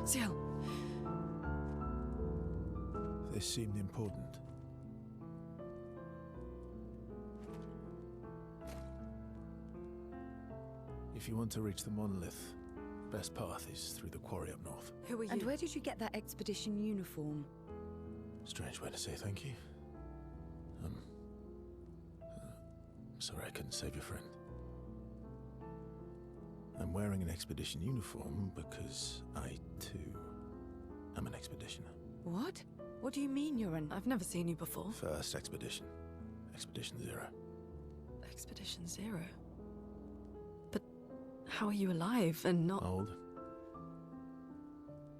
Ciel. This seemed important. If you want to reach the monolith, best path is through the quarry up north. Who are you? And where did you get that expedition uniform? Strange way to say thank you. Sorry I couldn't save your friend. I'm wearing an expedition uniform because I, too, am an expeditioner. What? What do you mean you're an... I've never seen you before. First expedition. Expedition 0. Expedition 0? But how are you alive and not... Old?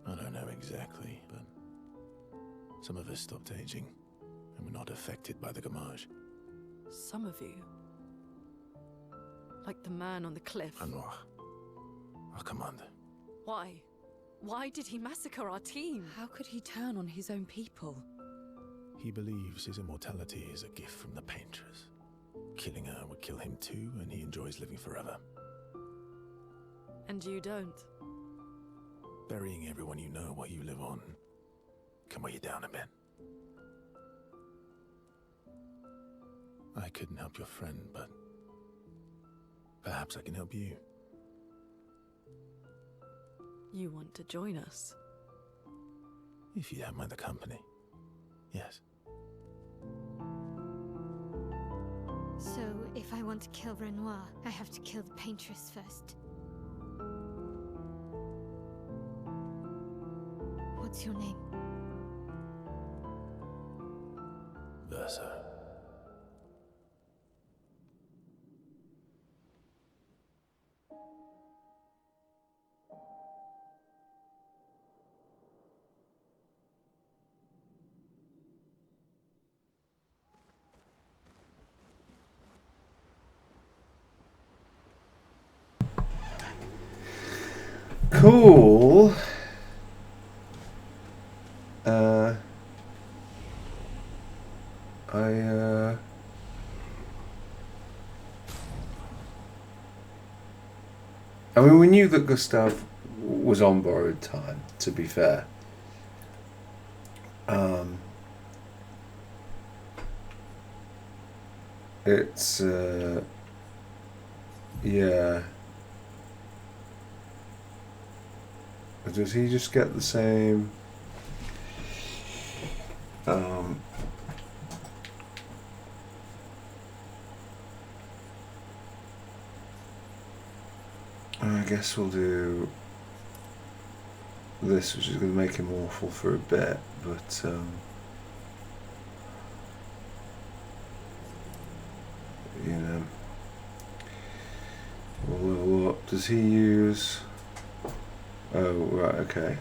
I don't know exactly, but some of us stopped aging, and we're not affected by the gamage. Some of you? Like the man on the cliff? Anwar, our commander. Why? Why did he massacre our team? How could he turn on his own people? He believes his immortality is a gift from the Paintress. Killing her would kill him too, and he enjoys living forever. And you don't? Burying everyone you know while you live on can weigh you down a bit. I couldn't help your friend, but perhaps I can help you. You want to join us? If you don't mind the company, yes. So, if I want to kill Renoir, I have to kill the Paintress first. What's your name? Versa. Cool. I mean, we knew that Gustav was on borrowed time, to be fair. It's, yeah. Does he just get the same... I guess we'll do this, which is going to make him awful for a bit, but you know, we'll level up. Does he use... Oh, right, okay.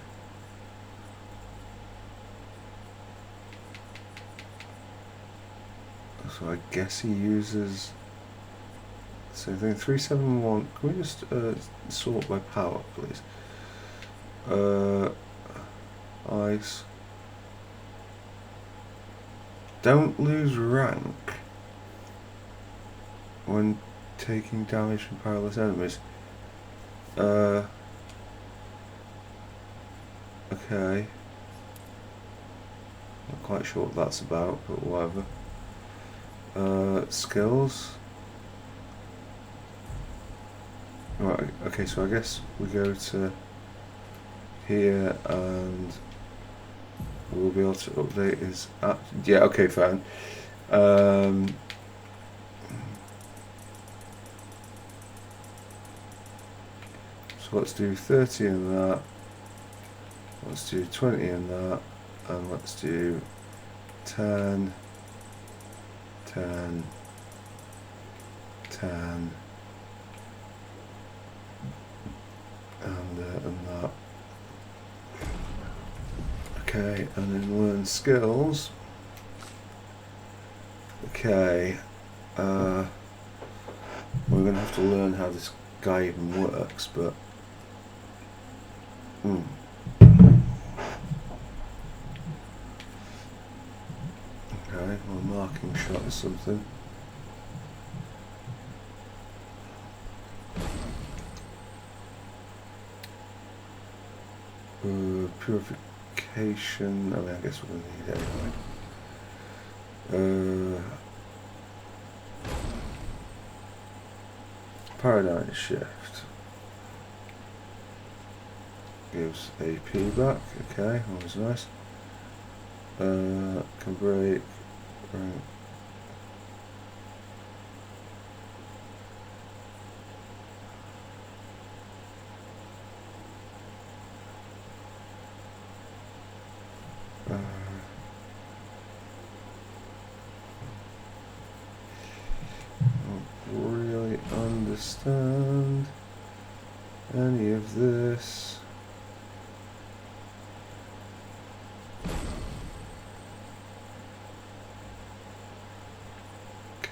So I guess he uses... Same thing, 371. Can we just sort by power, please? Ice. Don't lose rank when taking damage from powerless enemies. Okay. Not quite sure what that's about, but whatever. Skills. Right, okay, so I guess we go to here and we'll be able to update his app. Yeah, okay, fine. So let's do 30 in that. Let's do 20 in that. And let's do 10, 10, 10, and that. Okay, and then learn skills. Okay, we're going to have to learn how this guy even works, but okay, well, marking shot or something. Purification, I mean, I guess we're going to need it anyway. Paradigm shift. Gives AP back, okay, always nice. Can break, right. Don't really understand any of this.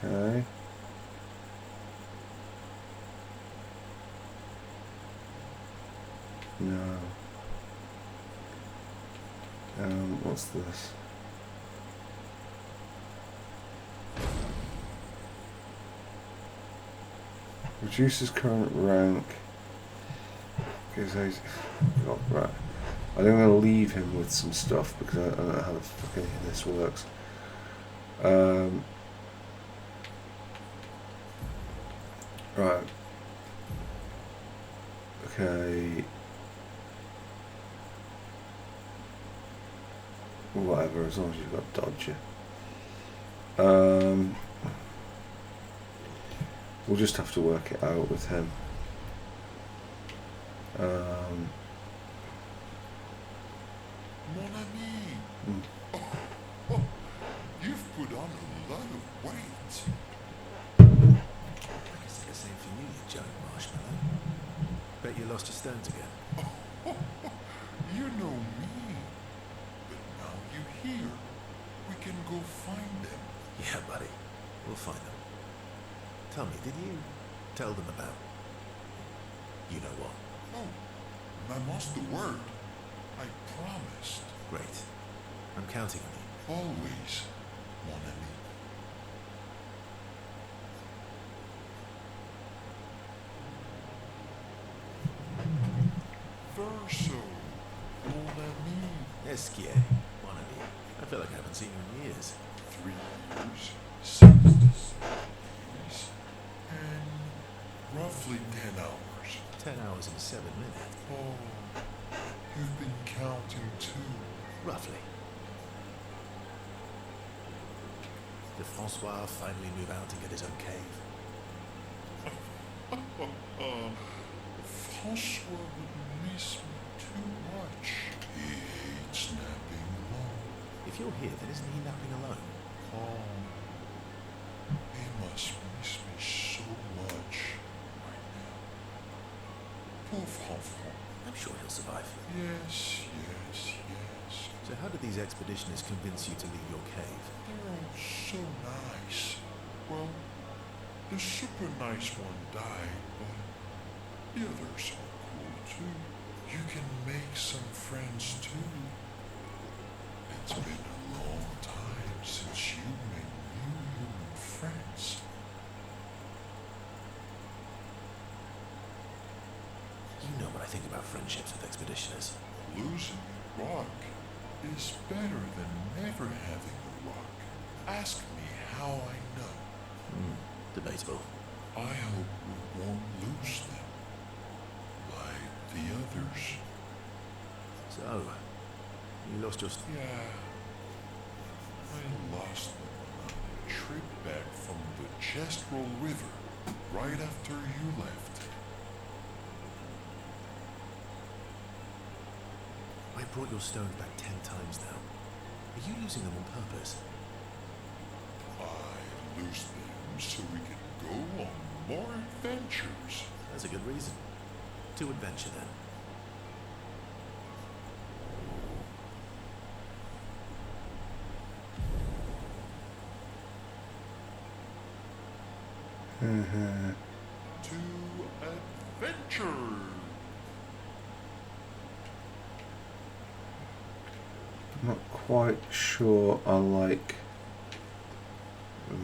Okay. No. What's this? Reduces current rank. Because oh, right. I think I'm going to leave him with some stuff because I don't know how the fucking this works. Right. Okay. Whatever, as long as you've got dodger. We'll just have to work it out with him. Mon ami, you've put on a lot of weight. I can say the same for you, you giant marshmallow. Bet you lost your stones again. You know me. But now you're here. We can go find them. Yeah, buddy. We'll find them. Tell me, did you tell them about you know what? Oh, I lost the word. I promised. Great. I'm counting on you. Always, mon ami. Verso, mon ami. Esquier, mon ami. I feel like I haven't seen you in years. 3 years, 66 days, and roughly 10 hours. 10 hours and 7 minutes. Oh, you've been counting too. Roughly. Did Francois finally move out and get his own cave? Francois would miss me too much. He hates napping alone. If you're here, then isn't he napping alone? Oh, he must miss me so much right now. Poor Francois. I'm sure he'll survive. Yes. So how did these expeditioners convince you to leave your cave? They're all so nice. Well, the super nice one died, but the others are cool too. You can make some friends too. It's been a long time since you made new human friends. You know what I think about friendships with expeditioners. Losing a rock is better than never having a rock. Ask me how I know. Debatable. I hope we won't lose them. Like the others. So, you lost your... Yeah. I lost them on a trip back from the Chestrel River right after you left. I brought your stones back 10 times now. Are you using them on purpose? I lose them so we can go on more adventures. That's a good reason. To adventure then. To adventure. I'm not quite sure I like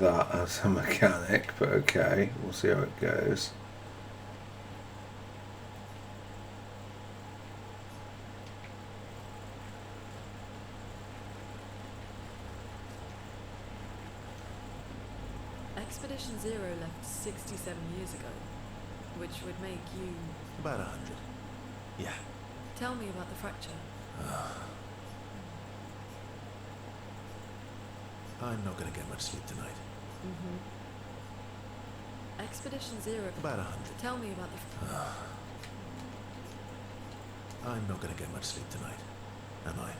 that as a mechanic, but okay, we'll see how it goes. Expedition Zero left 67 years ago, which would make you... About 100. Yeah. Tell me about the fracture. I'm not going to get much sleep tonight. Expedition Zero... About 100. Tell me about the... I'm not going to get much sleep tonight, am I?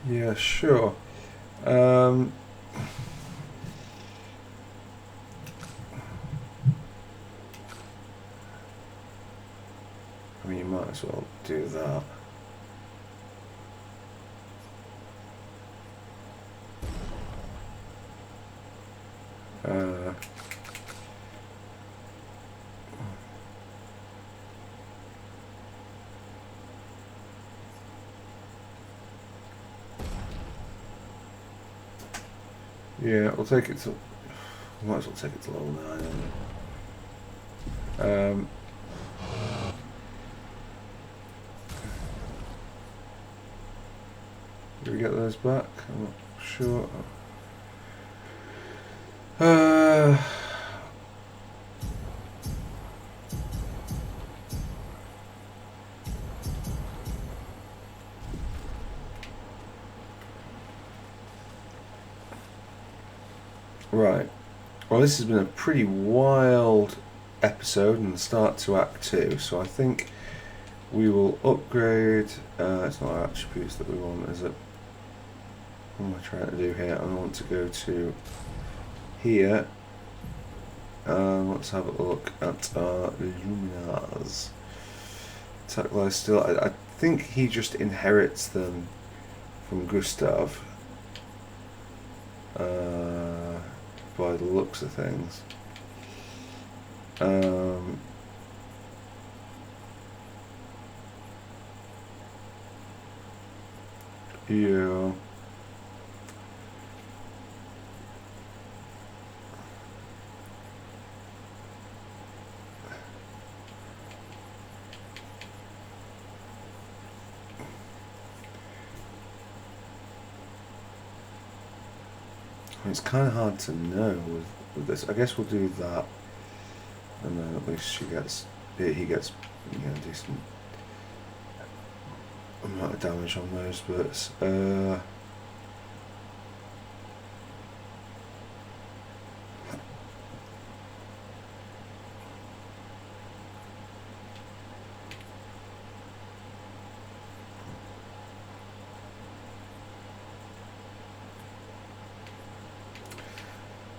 Yeah, sure. I mean, you might as well do that. Yeah, we'll take it to... Might as well take it to level 9. Do we get those back? I'm not sure. Right. Well, this has been a pretty wild episode and start to Act 2, so I think we will upgrade... it's not our attributes that we want, is it? What am I trying to do here? I want to go to here. Let's have a look at our Luminars. Attack life still. I think he just inherits them from Gustav. By the looks of things. Yeah. It's kind of hard to know with this. I guess we'll do that, and then at least he gets, you know, decent amount of damage on those bits.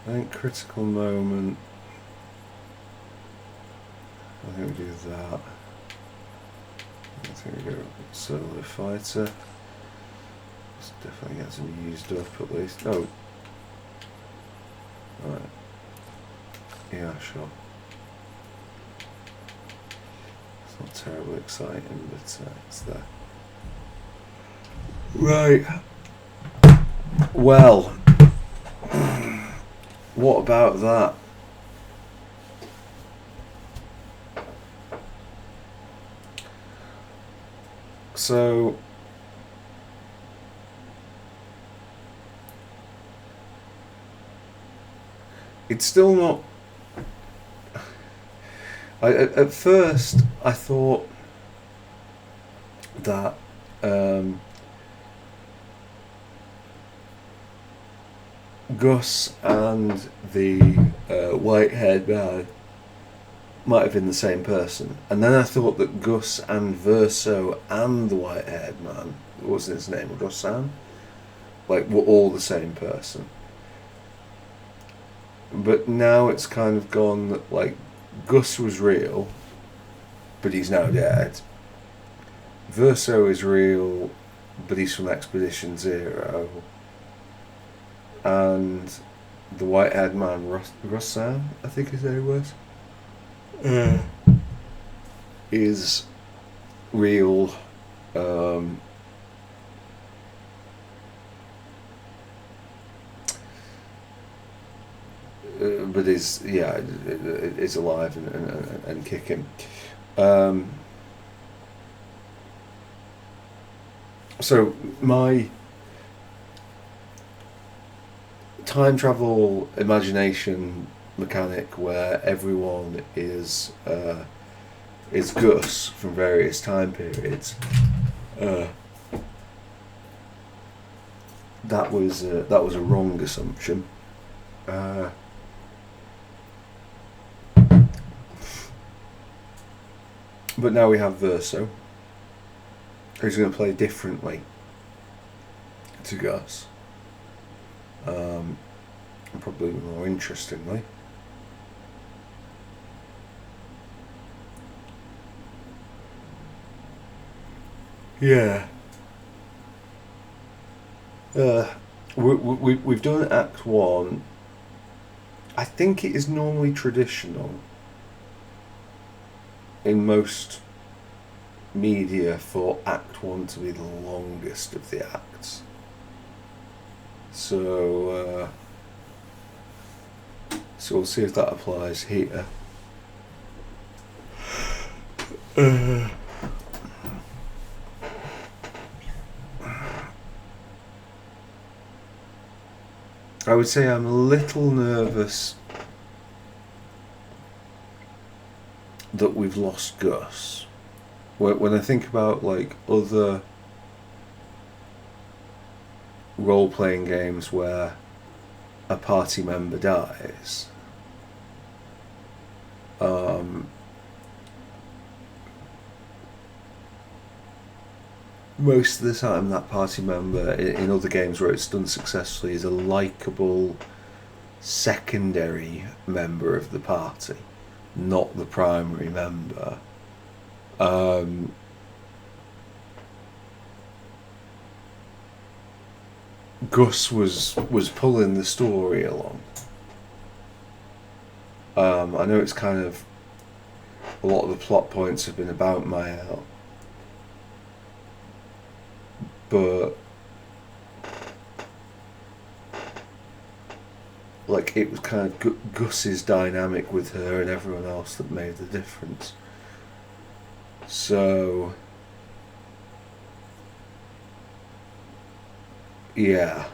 I think critical moment. I think we do that. I think we go solo fighter. This definitely gets him used up at least. Oh. Right. Yeah, sure. It's not terribly exciting, but it's there. Right. Well. What about that? So it's still not. At first I thought that Gus and the white-haired man might have been the same person, and then I thought that Gus and Verso and the white-haired man, what was his name, Gussan, like, were all the same person. But now it's kind of gone that, like, Gus was real, but he's now dead. Verso is real, but he's from Expedition Zero. And the white-haired man, Russan, I think his name was, is real. But is alive and kicking. So my time travel imagination mechanic, where everyone is Gus from various time periods, that was a wrong assumption. But now we have Verso, who's going to play differently to Gus, and probably more interestingly. Yeah. We've done Act 1. I think it is normally traditional in most media for Act 1 to be the longest of the acts. So we'll see if that applies here. I would say I'm a little nervous that we've lost Gus. When I think about, like, other role-playing games where a party member dies, most of the time that party member in other games where it's done successfully is a likeable secondary member of the party, not the primary member. Gus was pulling the story along. I know it's kind of, a lot of the plot points have been about Mael, but like, it was kind of Gus's dynamic with her and everyone else that made the difference. So yeah,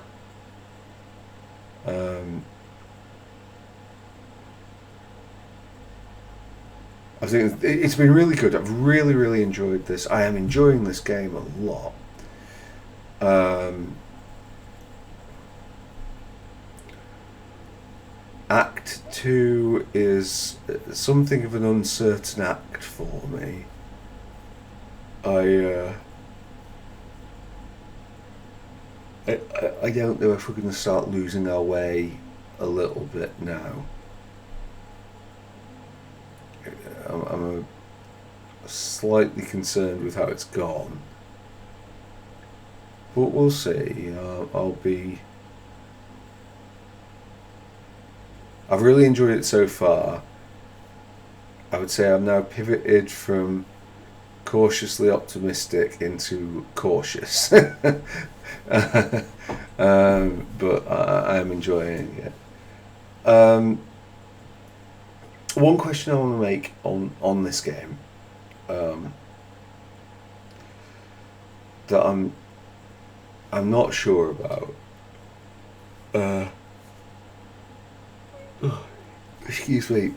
I think it's been really good. I've really enjoyed this. I am enjoying this game a lot. Act 2 is something of an uncertain act for me. I don't know if we're going to start losing our way a little bit now. I'm slightly concerned with how it's gone, but we'll see. I've really enjoyed it so far. I would say I'm now pivoted from cautiously optimistic into cautious. But I am enjoying it. One question I want to make on this game, that I'm not sure about. Excuse me.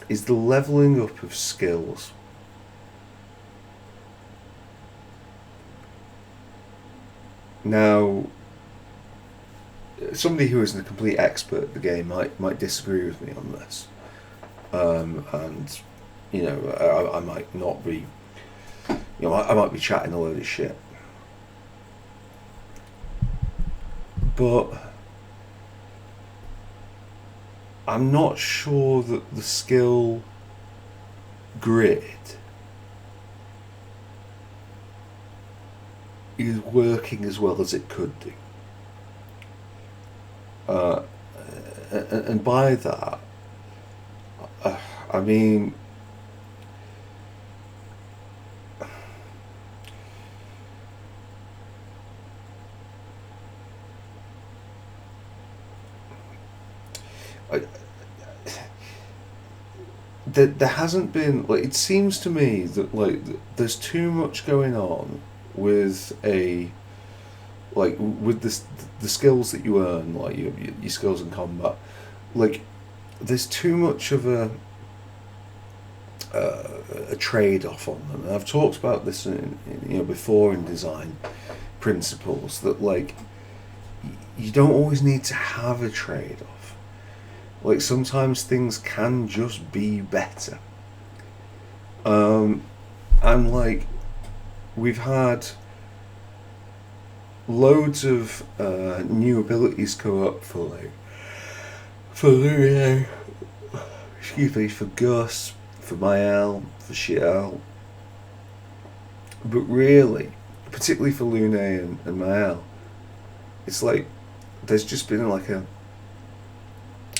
Is the leveling up of skills. Now, somebody who isn't a complete expert at the game might disagree with me on this, and you know, I might not be, you know, I might be chatting a load of shit, but I'm not sure that the skill grid is working as well as it could do. And by that, I mean, there hasn't been, like, it seems to me that, like, there's too much going on with with the skills that you earn, like your skills in combat. Like, there's too much of a trade-off on them, and I've talked about this before in design principles, that, like, you don't always need to have a trade-off. Like, sometimes things can just be better. And, like, we've had loads of new abilities come up for Luna, for Gus, for Mael, for Shiel. But really, particularly for Luna and Mael, it's like there's just been like a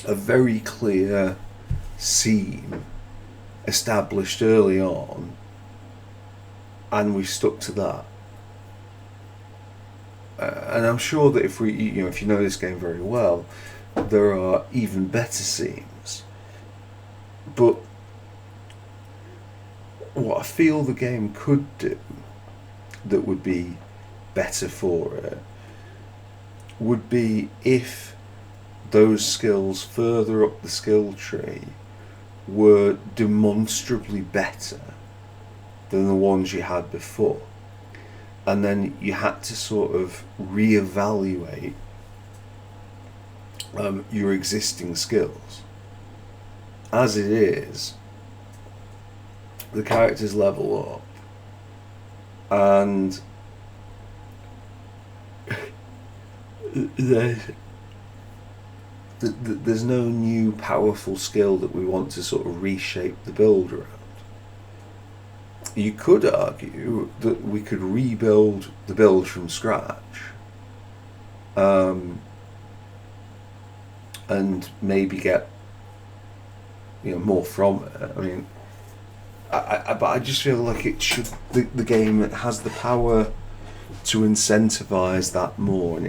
very clear scene established early on, and we've stuck to that. And I'm sure that if you know this game very well, there are even better scenes. But what I feel the game could do that would be better for it would be if those skills further up the skill tree were demonstrably better than the ones you had before. And then you had to sort of reevaluate your existing skills. As it is, the characters level up, and there's no new powerful skill that we want to sort of reshape the build around. You could argue that we could rebuild the build from scratch, and maybe get more from it. I mean, but I just feel like it should. The game has the power to incentivize that more, and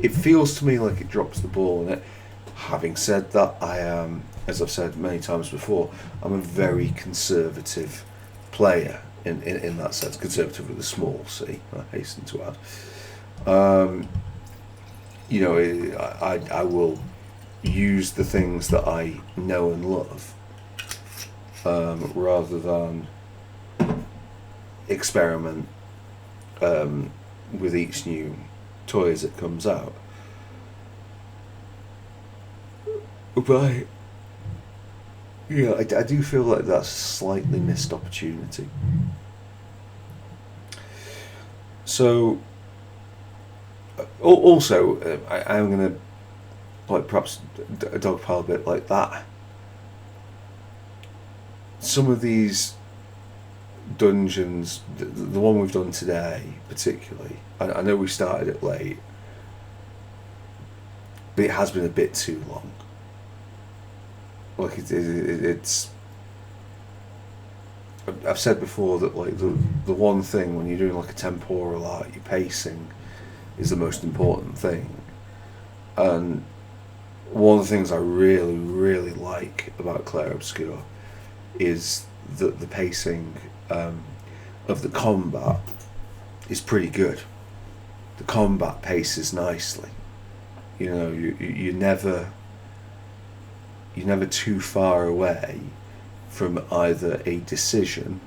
it feels to me like it drops the ball on it. Having said that, I am, as I've said many times before, I'm a very conservative player in that sense. Conservative with a small c, I hasten to add. I will use the things that I know and love, rather than experiment with each new toy as it comes out. But I do feel like that's a slightly missed opportunity. So, also, I am going to, perhaps dogpile a bit like that. Some of these dungeons, the one we've done today particularly, I know we started it late, but it has been a bit too long. Like it's I've said before that, like, the one thing when you're doing like a temporal art, your pacing is the most important thing. And one of the things I really, really like about Clair Obscur is that the pacing of the combat is pretty good. The combat paces nicely. You're never too far away from either a decision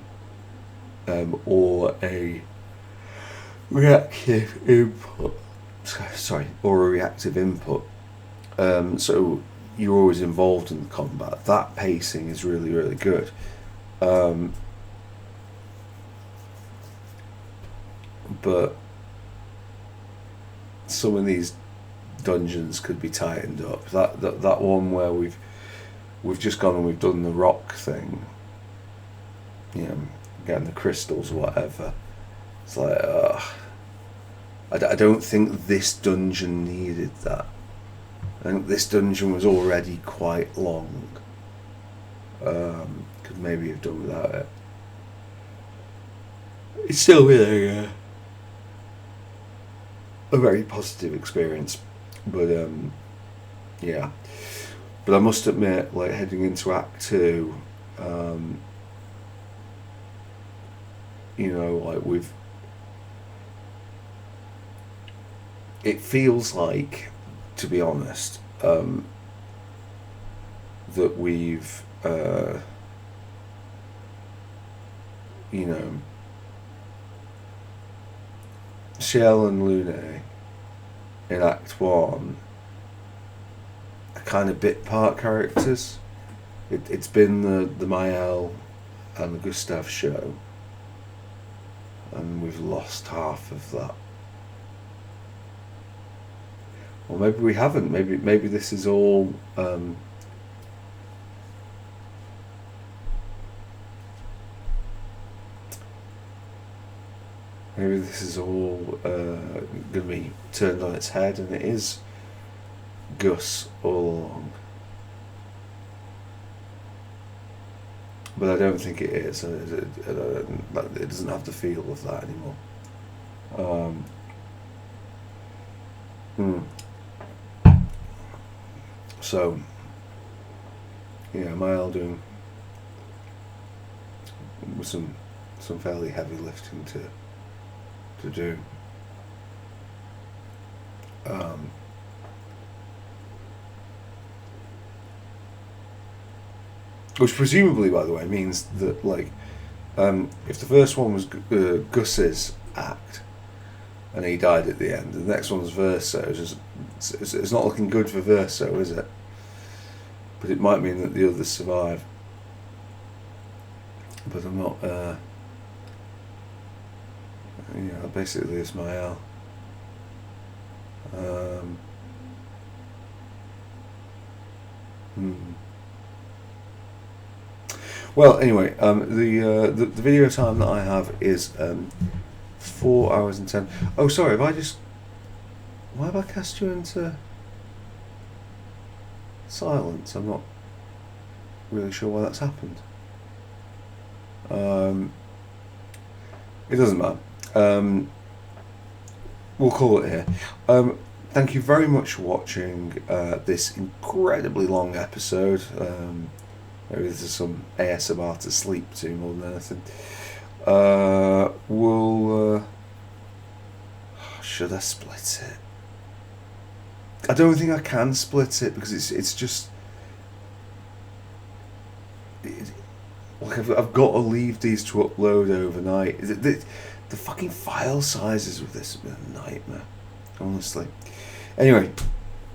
or a reactive input. or a reactive input. So you're always involved in the combat. That pacing is really, really good. But some of these dungeons could be tightened up. That one where we've just gone and we've done the rock thing, you know, getting the crystals or whatever. It's like, I don't think this dungeon needed that. I think this dungeon was already quite long. Could maybe have done without it. It's still really a very positive experience, but yeah. But I must admit, like, heading into Act 2, you know, like it feels like, to be honest, that we've, you know, Shell and Lune in Act 1 are kind of bit part characters. It's been the Mael and the Gustav show, and we've lost half of that. Or maybe we haven't. Maybe this is all maybe this is all going to be turned on its head, and it is Gus all along. But I don't think it is. It doesn't have the feel of that anymore. So, yeah, Mael doing with some fairly heavy lifting to do. Which presumably, by the way, means that, like, if the first one was Gus's act and he died at the end, the next one's Verso. It's not looking good for Verso, is it? But it might mean that the others survive. But I'm not. Basically, it's Mael. Well, anyway, the video time that I have is 4 hours and 10. Oh, sorry, why have I cast you into silence? I'm not really sure why that's happened. It doesn't matter. We'll call it here. Thank you very much for watching this incredibly long episode. Maybe this is some ASMR to sleep to more than anything. Should I split it? I don't think I can split it because it's just like I've got to leave these to upload overnight. The fucking file sizes with this have been a nightmare, honestly. Anyway,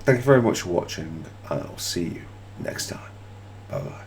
thank you very much for watching, and I'll see you next time. Bye bye.